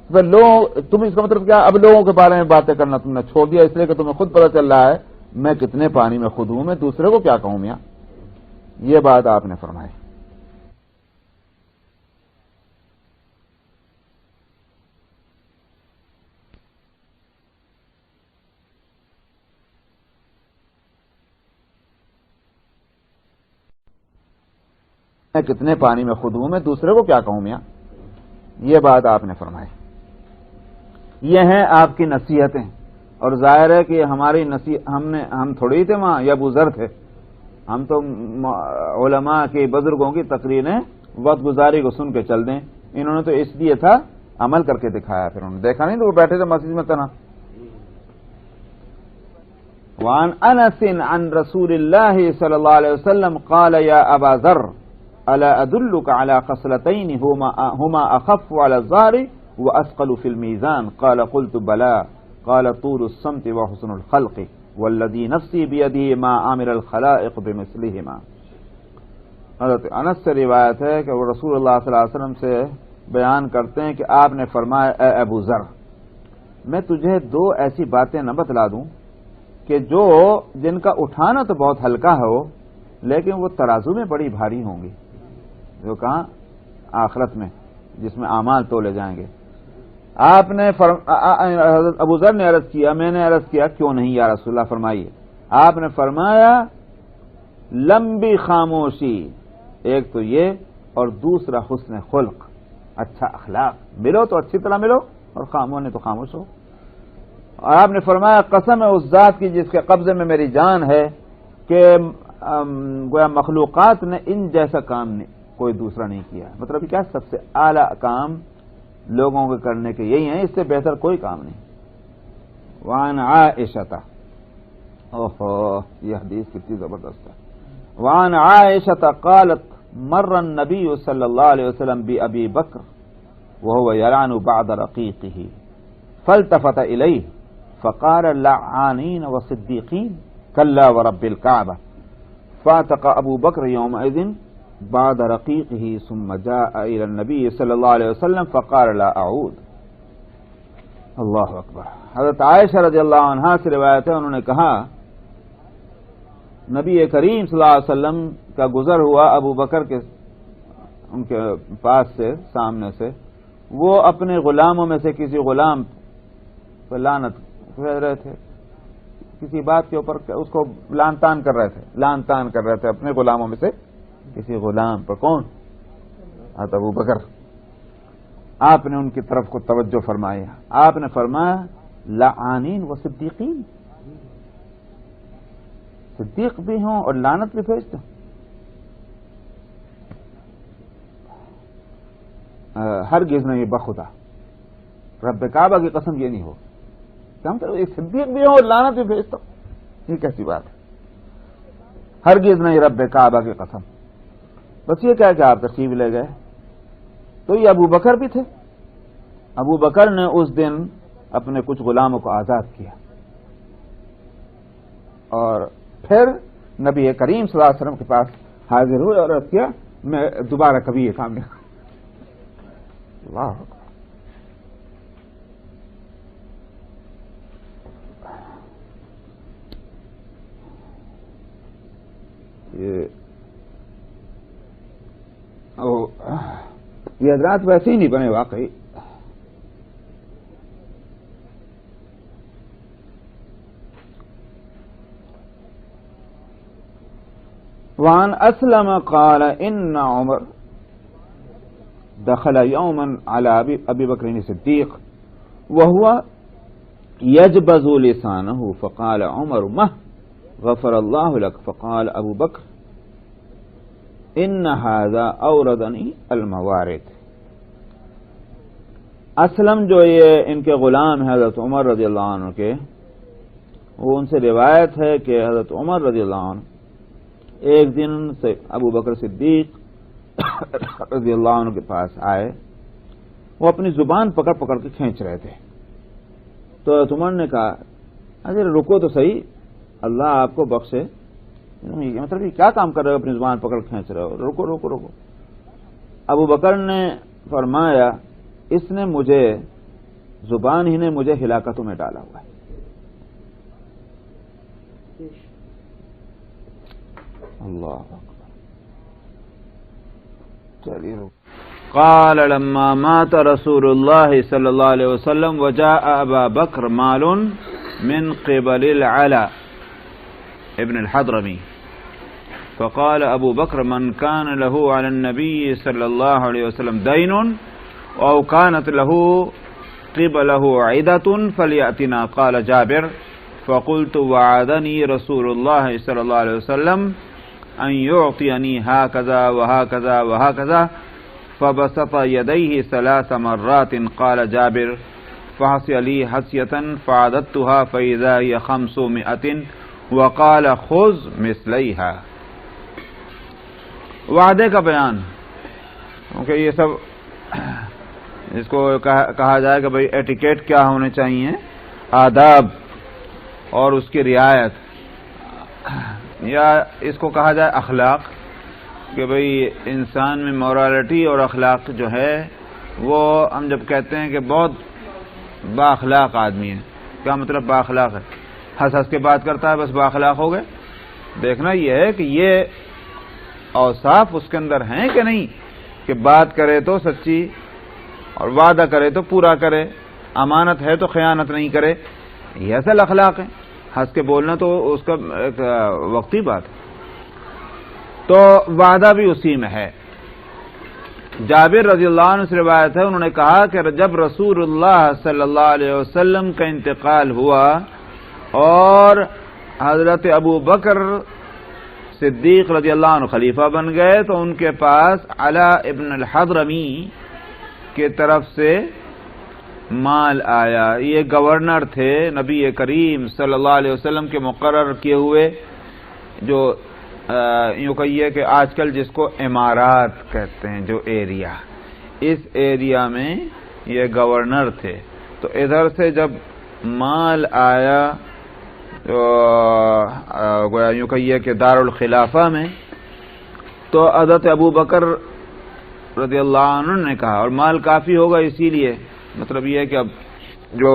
تم اس کا مطلب کیا؟ اب لوگوں کے بارے میں باتیں کرنا تم نے چھوڑ دیا، اس لیے کہ تمہیں خود پتہ چل رہا ہے میں کتنے پانی میں خود ہوں، میں دوسرے کو کیا کہوں میاں. یہ بات آپ نے فرمائی. میں کتنے پانی میں خود ہوں، میں دوسرے کو کیا کہوں میاں؟ یہ بات آپ نے فرمائی. یہ ہیں آپ کی نصیحتیں، اور ظاہر ہے کہ ہماری نصیحت ہم تھوڑی تھے وہاں، یہ ابو ذر تھے. ہم تو علماء کے بزرگوں کی تقریریں وقت گزاری کو سن کے چل دیں. انہوں نے تو اس لیے تھا عمل کر کے دکھایا. پھر انہوں نے دیکھا نہیں تو وہ بیٹھے تھے مسجد میں تنہا. وعن انس عن رسول اللہ صلی اللہ علیہ وسلم قال یا ابا ذر الا ادلك على خصلتين هما اخف على الظهر واثقل في الميزان قال قلت بلى قال طول الصمت وحسن الخلق والذي نفسي بيده ما عمل الخلائق بمثلهما. حضرت انس سے روایت ہے کہ وہ رسول اللہ صلی اللہ علیہ وسلم سے بیان کرتے ہیں کہ آپ نے فرمایا اے ابو ذر، میں تجھے دو ایسی باتیں نہ بتلا دوں کہ جن کا اٹھانا تو بہت ہلکا ہو لیکن وہ ترازو میں بڑی بھاری ہوں گی. جو کہاں آخرت میں، جس میں اعمال تولے جائیں گے. آپ نے حضرت ابو ذر نے عرض کیا، میں نے عرض کیا کیوں نہیں یا رسول اللہ فرمائیے. آپ نے فرمایا لمبی خاموشی، ایک تو یہ، اور دوسرا حسن خلق، اچھا اخلاق. ملو تو اچھی طرح ملو اور خاموش نہیں تو خاموش ہو. اور آپ نے فرمایا قسم ہے اس ذات کی جس کے قبضے میں میری جان ہے کہ گویا مخلوقات نے ان جیسا کام کوئی دوسرا نہیں کیا. مطلب کیا؟ سب سے اعلیٰ کام لوگوں کے کرنے کے یہی ہیں، اس سے بہتر کوئی کام نہیں. وعن عائشہ، اوہو یہ حدیث کتنی زبردست ہے. وعن عائشہ قالت مر النبی صلی اللہ علیہ وسلم بأبی بکر وهو يلعن بعد رقیقه فالتفت الیہ فقال لعانین وصدیقین کلا ورب الكعبہ فاتق ابو بکر یومئذ بعد رقیقه ثم جاء الى النبی صلی اللہ علیہ وسلم فقال لا اعود. اللہ اکبر. حضرت عائشہ رضی اللہ عنہا سے روایت ہے، انہوں نے کہا نبی کریم صلی اللہ علیہ وسلم کا گزر ہوا ابو بکر کے ان کے پاس سے، سامنے سے. وہ اپنے غلاموں میں سے کسی غلام پر لعنت کر رہے تھے، کسی بات کے اوپر اس کو لعن طعن کر رہے تھے اپنے غلاموں میں سے کسی غلام پر. کون؟ حضرت ابو بکر. آپ نے ان کی طرف کو توجہ فرمایا. آپ نے فرمایا لعانین و صدیقین، صدیق بھی ہوں اور لعنت بھی بھیجتے ہوں. ہرگز نہیں بخدا، رب کعبہ کی قسم یہ نہیں ہو کہ ہم تو ایک صدیق بھی ہوں اور لعنت بھی بھیجتا ہوں. یہ کیسی بات ہے؟ ہرگز نہیں رب کعبہ کی قسم. بس یہ کہہ کہ آپ تشریف لے گئے. تو یہ ابو بکر بھی تھے. ابو بکر نے اس دن اپنے کچھ غلاموں کو آزاد کیا اور پھر نبی کریم صلی اللہ علیہ وسلم کے پاس حاضر ہوئے اور عرض کیا میں دوبارہ کبھی یہ کام نہیں. اللہ یہ حضرات ویسے ہی نہیں بنے واقعی. وعن اسلم قال ان عمر دخل يوما على ابي بكر الصديق وهو يجبز لسانه فقال عمر ما غفر الله لك فقال ابو بكر ان هذا اوردني الموارد. اسلم جو یہ ان کے غلام ہیں حضرت عمر رضی اللہ عنہ کے، وہ ان سے روایت ہے کہ حضرت عمر رضی اللہ عنہ ایک دن سے ابو بکر صدیق رضی اللہ عنہ کے پاس آئے. وہ اپنی زبان پکڑ پکڑ کے کھینچ رہے تھے. تو حضرت عمر نے کہا اجر رکو تو صحیح، اللہ آپ کو بخشے. مطلب کیا کام کر رہے ہو، اپنی زبان پکڑ کھینچ رہے ہو، رکو رکو رکو. ابو بکر نے فرمایا اس نے مجھے، زبان ہی نے مجھے ہلاکتوں میں ڈالا ہوا ہے. اللہ اکبر. چلیے قال لما مات رسول الله صلى الله عليه وسلم وجاء ابا بكر مال من قبل العلا ابن الحضرمي فقال ابو بكر من كان له على النبي صلى الله عليه وسلم دين او كانت له قبله عدة فليأتنا. قال جابر فقلت وعدني رسول الله صلى الله عليه وسلم ان يعطيني هكذا وهكذا وهكذا فبسط يديه 3 مرات. قال جابر فحصي لي حصية فعددتها فإذا هي 500 وقال خذ مثليها. وعدے کا بیان، کیونکہ یہ سب اس کو کہا جائے کہ بھئی ایٹیکیٹ کیا ہونے چاہیے، آداب اور اس کی رعایت، یا اس کو کہا جائے اخلاق، کہ بھئی انسان میں مورالٹی اور اخلاق جو ہے وہ ہم جب کہتے ہیں کہ بہت با اخلاق آدمی ہے، کیا مطلب با اخلاق ہے؟ ہنس ہنس کے بات کرتا ہے بس با اخلاق ہو گئے. دیکھنا یہ ہے کہ یہ اوصاف اس کے اندر ہیں کہ نہیں، کہ بات کرے تو سچی اور وعدہ کرے تو پورا کرے، امانت ہے تو خیانت نہیں کرے، یہ اصل اخلاق ہے. ہنس کے بولنا تو اس کا ایک وقتی بات ہے. تو وعدہ بھی اسی میں ہے. جابر رضی اللہ عنہ سے روایت ہے، انہوں نے کہا کہ جب رسول اللہ صلی اللہ علیہ وسلم کا انتقال ہوا اور حضرت ابو بکر صدیق رضی اللہ عنہ خلیفہ بن گئے تو ان کے پاس علا ابن الحضرمی کی طرف سے مال آیا. یہ گورنر تھے نبی کریم صلی اللہ علیہ وسلم کے مقرر کیے ہوئے، جو یوں کہیے کہ آج کل جس کو امارات کہتے ہیں، جو ایریا، اس ایریا میں یہ گورنر تھے. تو ادھر سے جب مال آیا تو یوں کہیے کہ دارالخلافہ میں، تو حضرت ابو بکر رضی اللہ عنہ نے کہا، اور مال کافی ہوگا اسی لیے، مطلب یہ ہے کہ اب جو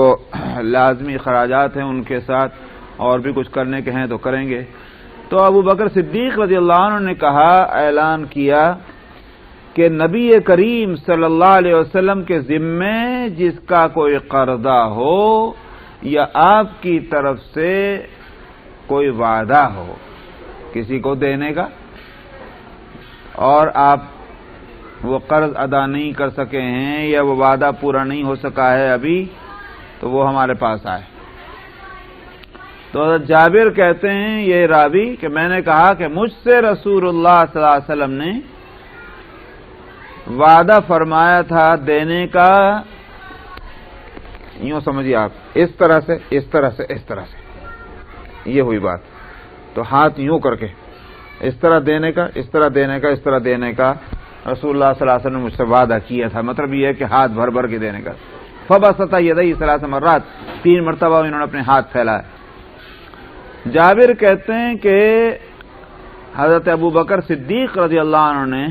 لازمی اخراجات ہیں ان کے ساتھ اور بھی کچھ کرنے کے ہیں تو کریں گے. تو ابو بکر صدیق رضی اللہ عنہ نے کہا، اعلان کیا کہ نبی کریم صلی اللہ علیہ وسلم کے ذمے جس کا کوئی قرضہ ہو یا آپ کی طرف سے کوئی وعدہ ہو کسی کو دینے کا، اور آپ وہ قرض ادا نہیں کر سکے ہیں یا وہ وعدہ پورا نہیں ہو سکا ہے ابھی، تو وہ ہمارے پاس آئے. تو جابر کہتے ہیں یہ راوی کہ میں نے کہا کہ مجھ سے رسول اللہ صلی اللہ علیہ وسلم نے وعدہ فرمایا تھا دینے کا، یوں سمجھیے آپ، اس طرح سے اس طرح سے اس طرح سے، یہ ہوئی بات. تو ہاتھ یوں کر کے اس طرح دینے کا، اس طرح دینے کا، اس طرح دینے کا رسول اللہ صلی اللہ علیہ وسلم نے مجھ سے وعدہ کیا تھا. مطلب یہ ہے کہ ہاتھ بھر بھر کے دینے کا. فبسط یدیہ 3 مرات، 3 مرتبہ انہوں نے اپنے ہاتھ پھیلائے. جابر کہتے ہیں کہ حضرت ابو بکر صدیق رضی اللہ عنہ نے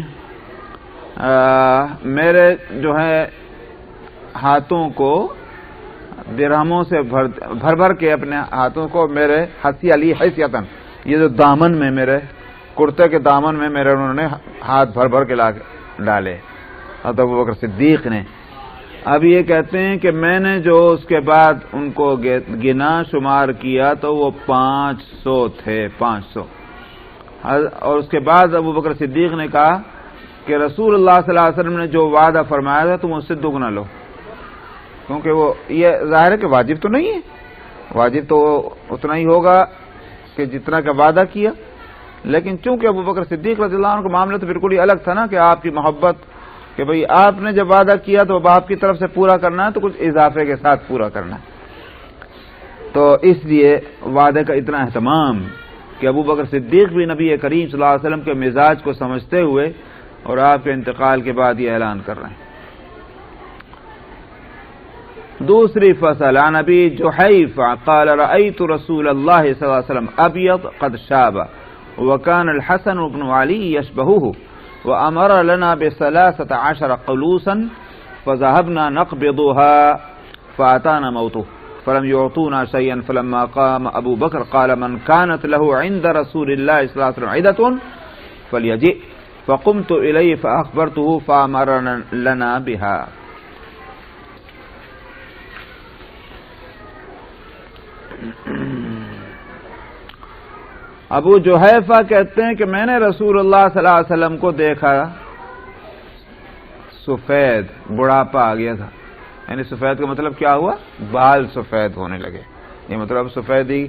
میرے جو ہے ہاتھوں کو درہموں سے بھر بھر کے، اپنے ہاتھوں کو میرے حسی علی حیثیتاً، یہ جو دامن میں، میرے کرتے کے دامن میں میرے انہوں نے ہاتھ بھر بھر کے ڈالے حضرت ابو بکر صدیق نے. اب یہ کہتے ہیں کہ میں نے جو اس کے بعد ان کو گنا شمار کیا تو وہ 500 تھے، 500. اور اس کے بعد ابو بکر صدیق نے کہا کہ رسول اللہ صلی اللہ علیہ وسلم نے جو وعدہ فرمایا تھا تم اس سے دگنا لو، کیونکہ وہ یہ ظاہر ہے کہ واجب تو نہیں ہے، واجب تو اتنا ہی ہوگا کہ جتنا کا وعدہ کیا. لیکن چونکہ ابو بکر صدیق رضی اللہ عنہ کا معاملہ تو بالکل ہی الگ تھا نا، کہ آپ کی محبت، کہ بھئی آپ نے جب وعدہ کیا تو اب آپ کی طرف سے پورا کرنا ہے، تو کچھ اضافے کے ساتھ پورا کرنا ہے. تو اس لیے وعدے کا اتنا اہتمام کہ ابو بکر صدیق بھی نبی کریم صلی اللہ علیہ وسلم کے مزاج کو سمجھتے ہوئے اور آپ کے انتقال کے بعد یہ اعلان کر رہے ہیں. دوسری فصل، عن ابی جحیفہ قال رأیت رسول اللہ صلی اللہ علیہ وسلم ابیض قد شاب وكان الحسن بن علي يشبهه وأمر لنا ب13 قلوسا فذهبنا نقبضها فأتانا موته فلم يعطونا شيئا فلما قام أبو بكر قال من كانت له عند رسول الله صلى الله عليه وسلم عدة فليجئ فقمت الیہ فاخبرته فامر لنا بها. ابو جحیفہ کہتے ہیں کہ میں نے رسول اللہ صلی اللہ علیہ وسلم کو دیکھا، سفید بڑھاپا آ گیا تھا. یعنی سفید کا مطلب کیا ہوا؟ بال سفید ہونے لگے. یہ مطلب سفیدی،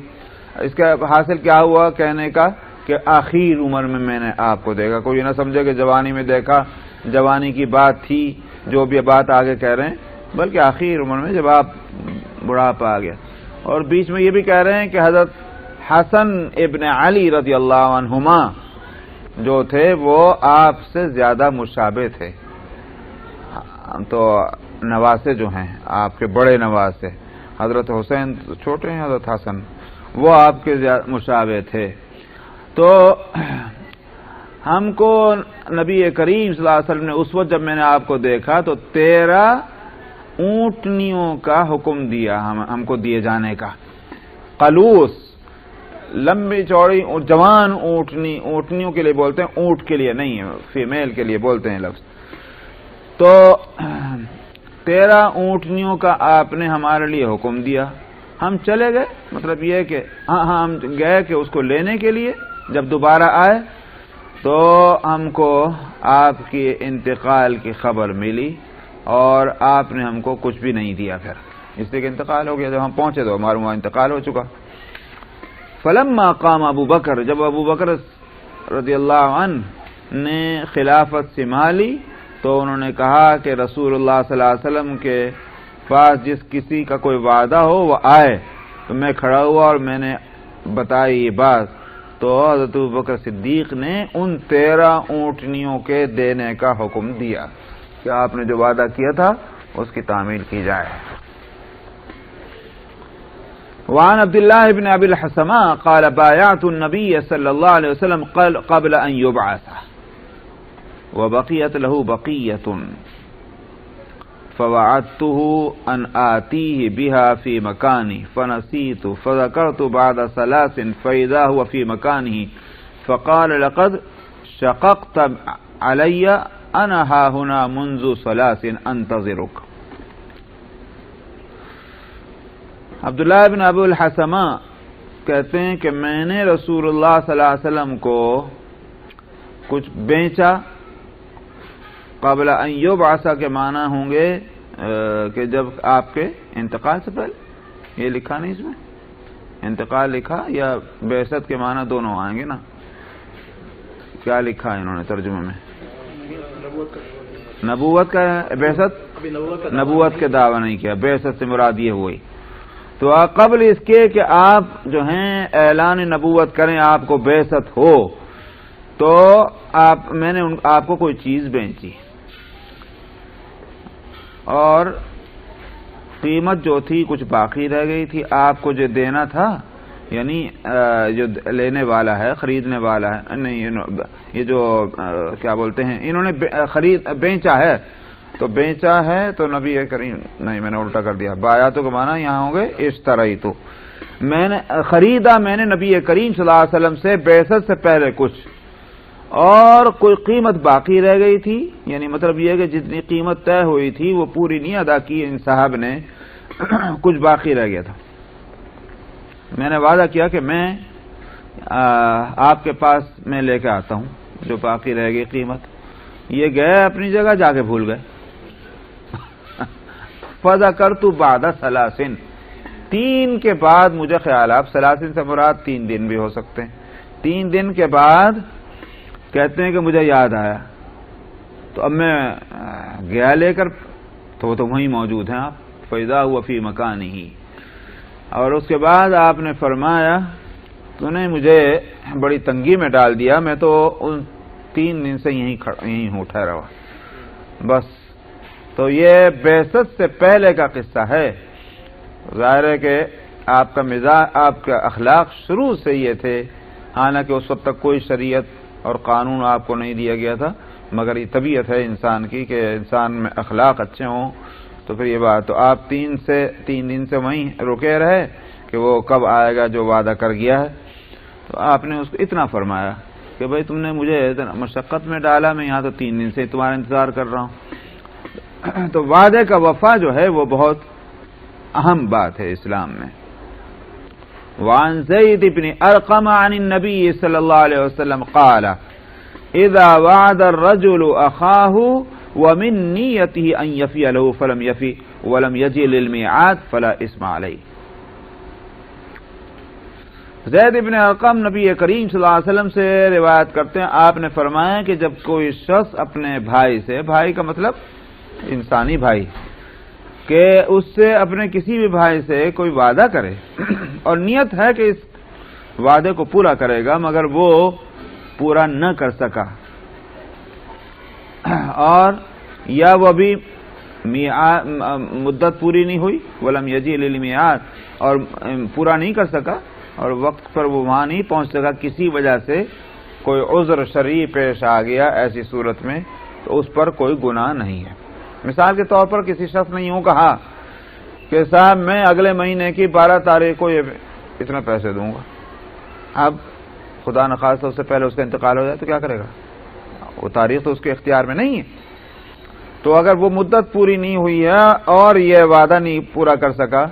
اس کا حاصل کیا ہوا کہنے کا کہ آخر عمر میں نے آپ کو دیکھا. کوئی نہ سمجھے کہ جوانی میں دیکھا، جوانی کی بات تھی جو بھی بات آگے کہہ رہے ہیں، بلکہ آخر عمر میں جب آپ بڑھاپا آ گیا. اور بیچ میں یہ بھی کہہ رہے ہیں کہ حضرت حسن ابن علی رضی اللہ عنہما جو تھے وہ آپ سے زیادہ مشابہ تھے. تو نواسے جو ہیں آپ کے بڑے نواسے، حضرت حسین چھوٹے ہیں، حضرت حسن وہ آپ کے مشابہ تھے. تو ہم کو نبی کریم صلی اللہ علیہ وسلم نے اس وقت جب میں نے آپ کو دیکھا تو 13 اونٹنیوں کا حکم دیا ہم کو دیے جانے کا. قلوس، لمبی چوڑی جوان اونٹنی، اونٹنیوں کے لیے بولتے ہیں، اونٹ کے لیے نہیں، فیمیل کے لیے بولتے ہیں لفظ. تو 13 اونٹنیوں کا آپ نے ہمارے لیے حکم دیا. ہم چلے گئے، مطلب یہ کہ ہم گئے کہ اس کو لینے کے لیے. جب دوبارہ آئے تو ہم کو آپ کی انتقال کی خبر ملی اور آپ نے ہم کو کچھ بھی نہیں دیا پھر، اس لیے کہ انتقال ہو گیا. جب ہم پہنچے تو ہمارا وہاں انتقال ہو چکا. فلما قام ابو بکر، جب ابو بکر رضی اللہ عنہ نے خلافت سنبھالی تو انہوں نے کہا کہ رسول اللہ صلی اللہ علیہ وسلم کے پاس جس کسی کا کوئی وعدہ ہو وہ آئے. تو میں کھڑا ہوا اور میں نے بتائی یہ بات. تو حضرت ابو بکر صدیق نے ان 13 اونٹنیوں کے دینے کا حکم دیا کہ آپ نے جو وعدہ کیا تھا اس کی تعمیل کی جائے. وعن عبد الله بن ابي الحسماء قال بايعت النبي صلى الله عليه وسلم قبل ان يبعث وبقيت له بقية فوعدته ان آتيه بها في مكانه فنسيت فذكرت بعد 3 فإذا هو في مكانه فقال لقد شققت علي انا ها هنا منذ 3 انتظرك. عبداللہ بن ابو الحسمہ کہتے ہیں کہ میں نے رسول اللہ صلی اللہ علیہ وسلم کو کچھ بیچا. قبل ان یبعث کے معنی ہوں گے کہ جب آپ کے انتقال سے پہلے. یہ لکھا نہیں اس میں، انتقال لکھا یا بعثت کے معنی دونوں آئیں گے نا. کیا لکھا ہے انہوں نے ترجمے میں؟ نبوت کا بعثت، نبوت کے دعویٰ نہیں کیا، بعثت سے مراد یہ ہوئی. تو قبل اس کے کہ آپ جو ہیں اعلان نبوت کریں، آپ کو بعثت ہو، تو میں نے آپ کو کوئی چیز بیچی اور قیمت جو تھی کچھ باقی رہ گئی تھی. آپ کو جو دینا تھا، یعنی جو لینے والا ہے، خریدنے والا ہے، نہیں یہ جو کیا بولتے ہیں، انہوں نے بیچا ہے. تو بیچا ہے تو نبی کریم، نہیں میں نے الٹا کر دیا، بایا تو معنی یہاں ہوں گے اشترائی. تو میں نے خریدا، میں نے نبی کریم صلی اللہ علیہ وسلم سے بعثت سے پہلے کچھ، اور کوئی قیمت باقی رہ گئی تھی. یعنی مطلب یہ کہ جتنی قیمت طے ہوئی تھی وہ پوری نہیں ادا کی ان صاحب نے، کچھ باقی رہ گیا تھا. میں نے وعدہ کیا کہ میں آپ کے پاس میں لے کے آتا ہوں جو باقی رہ گئی قیمت. یہ گئے اپنی جگہ، جا کے بھول گئے. فذکرت بعد 3، 3 کے بعد مجھے خیال، آپ 3 سے مراد 3 دن بھی ہو سکتے ہیں. 3 دن کے بعد کہتے ہیں کہ مجھے یاد آیا. تو اب میں گیا لے کر، تو وہ تو وہیں موجود ہیں آپ. فإذا هو في مكانه. اور اس کے بعد آپ نے فرمایا تو نے مجھے بڑی تنگی میں ڈال دیا، میں تو ان 3 دن سے یہیں ہوں ٹھہرا ہوا بس. تو یہ بعثت سے پہلے کا قصہ ہے. ظاہر ہے کہ آپ کا مزاج، آپ کا اخلاق شروع سے یہ تھے، حالانکہ اس وقت تک کوئی شریعت اور قانون آپ کو نہیں دیا گیا تھا، مگر یہ طبیعت ہے انسان کی کہ انسان میں اخلاق اچھے ہوں. تو پھر یہ بات، تو آپ 3 دن سے وہیں رکے رہے کہ وہ کب آئے گا جو وعدہ کر گیا ہے. تو آپ نے اس کو اتنا فرمایا کہ بھائی تم نے مجھے مشقت میں ڈالا، میں یہاں تو 3 دن سے تمہارا انتظار کر رہا ہوں. تو وعدے کا وفا جو ہے وہ بہت اہم بات ہے اسلام میں. وعن زید بن ارقم عن النبی صلی اللہ علیہ وسلم قال اذا وعد الرجل اخاه ومن نیته ان یفی له فلم یفی ولم یجی للمیعاد فلا اسم علیہ. زید بن ارقم نبی کریم صلی اللہ علیہ وسلم سے روایت کرتے ہیں، آپ نے فرمایا کہ جب کوئی شخص اپنے بھائی سے، بھائی کا مطلب انسانی بھائی، کہ اس سے اپنے کسی بھی بھائی سے کوئی وعدہ کرے اور نیت ہے کہ اس وعدے کو پورا کرے گا مگر وہ پورا نہ کر سکا، اور یا وہ ابھی مدت پوری نہیں ہوئی، ولم یجی للمیعاد، اور پورا نہیں کر سکا اور وقت پر وہ وہاں نہیں پہنچ سکا، کسی وجہ سے کوئی عذر شرعی پیش آ گیا، ایسی صورت میں تو اس پر کوئی گناہ نہیں ہے. مثال کے طور پر کسی شخص نے یوں کہا کہ صاحب میں اگلے مہینے کی 12 تاریخ کو یہ اتنے پیسے دوں گا. اب خدا نخواستہ اس سے پہلے اس کا انتقال ہو جائے تو کیا کرے گا؟ وہ تاریخ تو اس کے اختیار میں نہیں ہے. تو اگر وہ مدت پوری نہیں ہوئی ہے اور یہ وعدہ نہیں پورا کر سکا،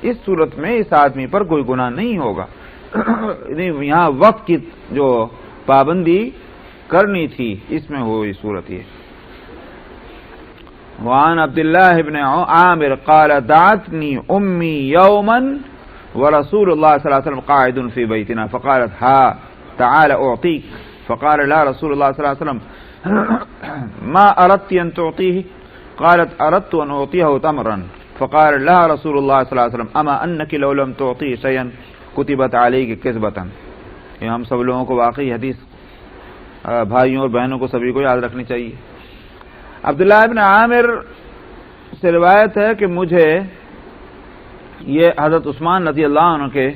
اس صورت میں اس آدمی پر کوئی گناہ نہیں ہوگا. یہاں وقت کی جو پابندی کرنی تھی اس میں ہوئی صورت یہ. وعن عبداللہ بن عامر قال دعتنی امی یوما ورسول اللہ صلی اللہ علیہ وسلم قاعد فی بیتنا فقالت ها تعال اعطیک فقال لا رسول اللہ صلی اللہ علیہ وسلم ما اردت ان تعطیه قالت اردت ان اعطیه تمرا فقال لا رسول اللہ صلی اللہ علیہ وسلم اما انك لو لم تعطی شيئا كتبت عليك كذبة. یہ ہم سب لوگوں کو واقعی حدیث بھائیوں اور بہنوں کو سبھی کو یاد رکھنی چاہیے. عبداللہ ابن عامر سے روایت ہے کہ مجھے یہ حضرت عثمان رضی اللہ عنہ کے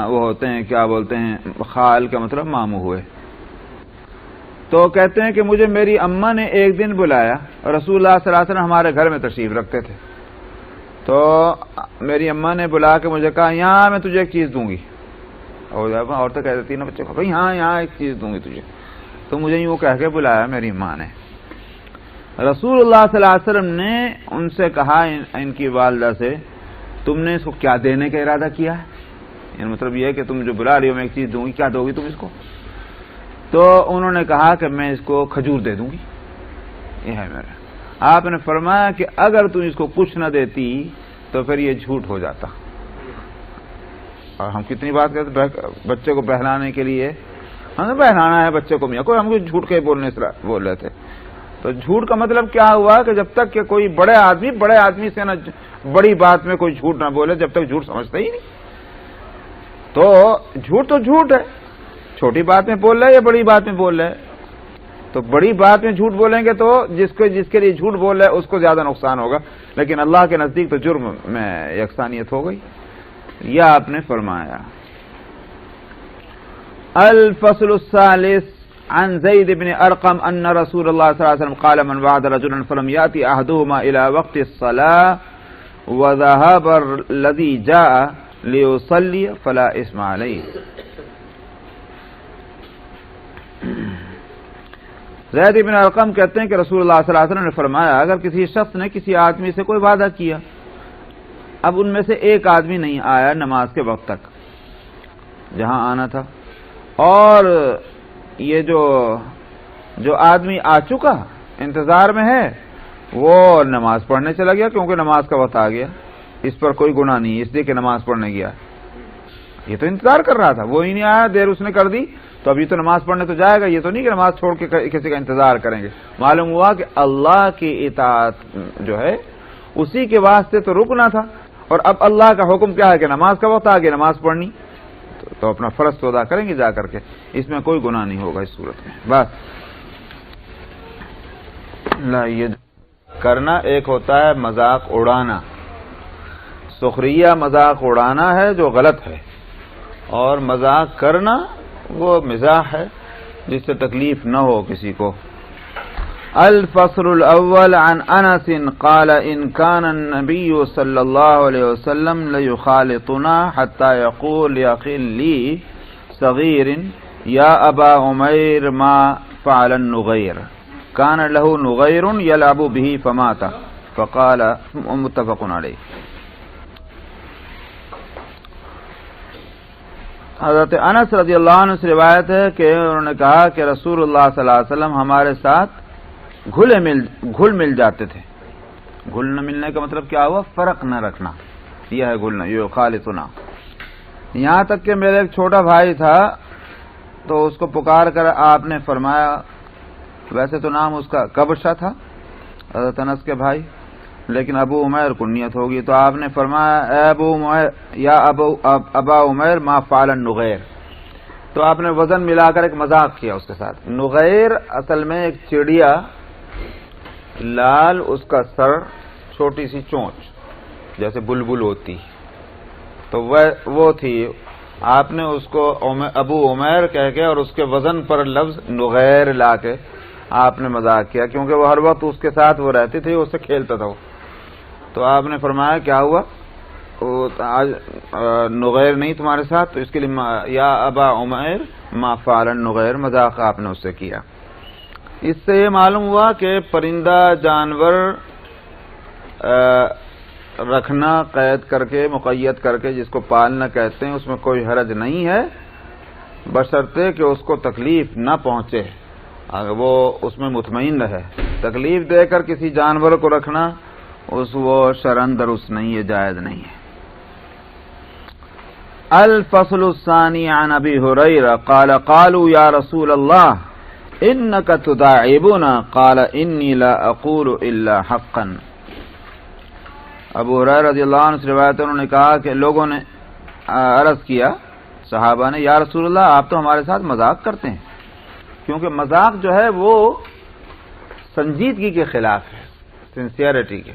وہ ہوتے ہیں کیا بولتے ہیں خال کا مطلب ماموں ہوئے. تو کہتے ہیں کہ مجھے میری اماں نے ایک دن بلایا، رسول اللہ صلی اللہ علیہ وسلم ہمارے گھر میں تشریف رکھتے تھے. تو میری اماں نے بلا کے مجھے کہا یہاں میں تجھے ایک چیز دوں گی. اور تو کہہ دیتی نا بچے کو بھائی ہاں یہاں ایک چیز دوں گی تجھے. تو مجھے یوں کہہ کے بلایا میری ماں نے. رسول اللہ صلی اللہ علیہ وسلم نے ان سے کہا، ان کی والدہ سے، تم نے اس کو کیا دینے کا ارادہ کیا ہے؟ یعنی مطلب یہ ہے کہ تم جو بلا رہی ہو میں ایک چیز دوں گی، کیا دو گی تم اس کو؟ تو انہوں نے کہا کہ میں اس کو کھجور دے دوں گی. یہ ہے میرا. آپ نے فرمایا کہ اگر تم اس کو کچھ نہ دیتی تو پھر یہ جھوٹ ہو جاتا. اور ہم کتنی بات کرتے بچے کو بہلانے کے لیے، ہمیں بہلانا ہے بچے کو، میاں کوئی ہم کو جھوٹ کے بولنے سے بول رہے تھے. تو جھوٹ کا مطلب کیا ہوا کہ جب تک کہ کوئی بڑے آدمی سے نہ بڑی بات میں کوئی جھوٹ نہ بولے جب تک جھوٹ سمجھتا ہی نہیں. تو جھوٹ ہے، چھوٹی بات میں بول رہا ہے یا بڑی بات میں بول رہا ہے. تو بڑی بات میں جھوٹ بولیں گے تو جس کے لیے جھوٹ بول رہا ہے اس کو زیادہ نقصان ہوگا، لیکن اللہ کے نزدیک تو جرم میں یکسانیت ہو گئی. یہ آپ نے فرمایا. الفصل الثالث عن زید بن ارقم ان رسول اللہ صلی اللہ علیہ وسلم قال من وعد رجلا فلم يأتي احدهما الى وقت الصلاة وذهب الذي جاء ليصلي فلا اسم عليه. زید بن ارقم کہتے ہیں کہ رسول اللہ صلی اللہ علیہ وسلم نے فرمایا اگر کسی شخص نے کسی آدمی سے کوئی وعدہ کیا، اب ان میں سے ایک آدمی نہیں آیا نماز کے وقت تک جہاں آنا تھا، اور یہ جو آدمی آ چکا انتظار میں ہے وہ نماز پڑھنے چلا گیا کیونکہ نماز کا وقت آ گیا، اس پر کوئی گناہ نہیں اس لیے کہ نماز پڑھنے گیا. یہ تو انتظار کر رہا تھا، وہ ہی نہیں آیا، دیر اس نے کر دی تو ابھی تو نماز پڑھنے تو جائے گا. یہ تو نہیں کہ نماز چھوڑ کے کسی کا انتظار کریں گے. معلوم ہوا کہ اللہ کی اطاعت جو ہے اسی کے واسطے تو رکنا تھا، اور اب اللہ کا حکم کیا ہے کہ نماز کا وقت آ گیا نماز پڑھنی، تو اپنا فرض تو ادا کریں گے جا کر کے. اس میں کوئی گناہ نہیں ہوگا اس صورت میں. بس یہ کرنا ایک ہوتا ہے مذاق اڑانا، سخریہ مذاق اڑانا ہے جو غلط ہے، اور مذاق کرنا وہ مزاح ہے جس سے تکلیف نہ ہو کسی کو. الفصل الاول عن انس قال ان كان النبي صلى الله عليه وسلم ليخالطنا حتى يقول لاخ لي صغير یا ابا عمیر ما فعل النغیر کان له نغیر یلعب به فمات فقال متفق علیہ۔ حضرت انس رضی اللہ عنہ سے روایت ہے کہ انہوں نے کہا کہ رسول اللہ صلی اللہ علیہ وسلم ہمارے ساتھ گھل مل جاتے تھے۔ گھل نہ ملنے کا مطلب کیا ہوا؟ فرق نہ رکھنا، یہ ہے گھلنا، یہ خالصنا۔ یہاں تک کہ میرا ایک چھوٹا بھائی تھا تو اس کو پکار کر آپ نے فرمایا، ویسے تو نام اس کا کبشہ تھا حضرت انس کے بھائی، لیکن ابو عمیر کنیت ہوگی، تو آپ نے فرمایا اے ابو عمیر یا ابا عمیر ما فعل النغیر، تو آپ نے وزن ملا کر ایک مذاق کیا اس کے ساتھ۔ نغیر اصل میں ایک چڑیا، لال اس کا سر، چھوٹی سی چونچ جیسے بلبل ہوتی، تو وہ تھی۔ آپ نے اس کو ابو عمیر کہہ کے اور اس کے وزن پر لفظ نغیر لا کے آپ نے مذاق کیا، کیونکہ وہ ہر وقت اس کے ساتھ وہ رہتی تھی، اس سے کھیلتا تھا۔ تو آپ نے فرمایا کیا ہوا؟ آج نغیر نہیں تمہارے ساتھ، تو اس کے لیے یا ابا عمیر ما فعل النغیر، مذاق آپ نے اس سے کیا۔ اس سے یہ معلوم ہوا کہ پرندہ جانور رکھنا قید کر کے، مقید کر کے، جس کو پالنا کہتے ہیں، اس میں کوئی حرج نہیں ہے، بشرطے کہ اس کو تکلیف نہ پہنچے، اگر وہ اس میں مطمئن رہے۔ تکلیف دے کر کسی جانور کو رکھنا وہ شرعاً درست نہیں ہے، جائز نہیں ہے۔ الفصل الثانی عن ابی ہریرہ قال قالوا یا رسول اللہ انک تداعبنا قال انی لا اقول الا حقا۔ ابو ہریرہ رضی اللہ عنہ سے روایت ہے، انہوں نے کہا کہ لوگوں نے عرض کیا، صحابہ نے، یا رسول اللہ آپ تو ہمارے ساتھ مذاق کرتے ہیں، کیونکہ مذاق جو ہے وہ سنجیدگی کے خلاف ہے، سنسیئرٹی کے،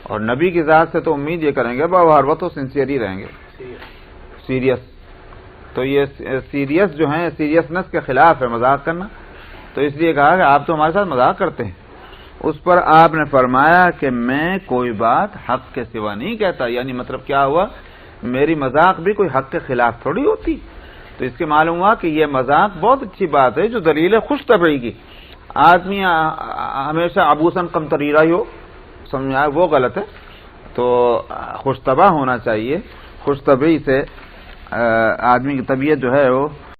اور نبی کی ذات سے تو امید یہ کریں گے وہ ہر وقت تو سنسیئر ہی رہیں گے، سیریس۔ تو یہ سیریس جو ہیں، سیریسنس کے خلاف ہے مذاق کرنا، تو اس لیے کہا کہ آپ تو ہمارے ساتھ مذاق کرتے ہیں۔ اس پر آپ نے فرمایا کہ میں کوئی بات حق کے سوا نہیں کہتا، یعنی مطلب کیا ہوا؟ میری مذاق بھی کوئی حق کے خلاف تھوڑی ہوتی۔ تو اس کے معلوم ہوا کہ یہ مذاق بہت اچھی بات ہے جو دلیل ہے خوش طبعی کی۔ آدمی ہمیشہ عبوسن قمطریرہ ہی ہو، سمجھا، وہ غلط ہے۔ تو خوش طبع ہونا چاہیے، خوش طبعی سے آدمی کی طبیعت جو ہے وہ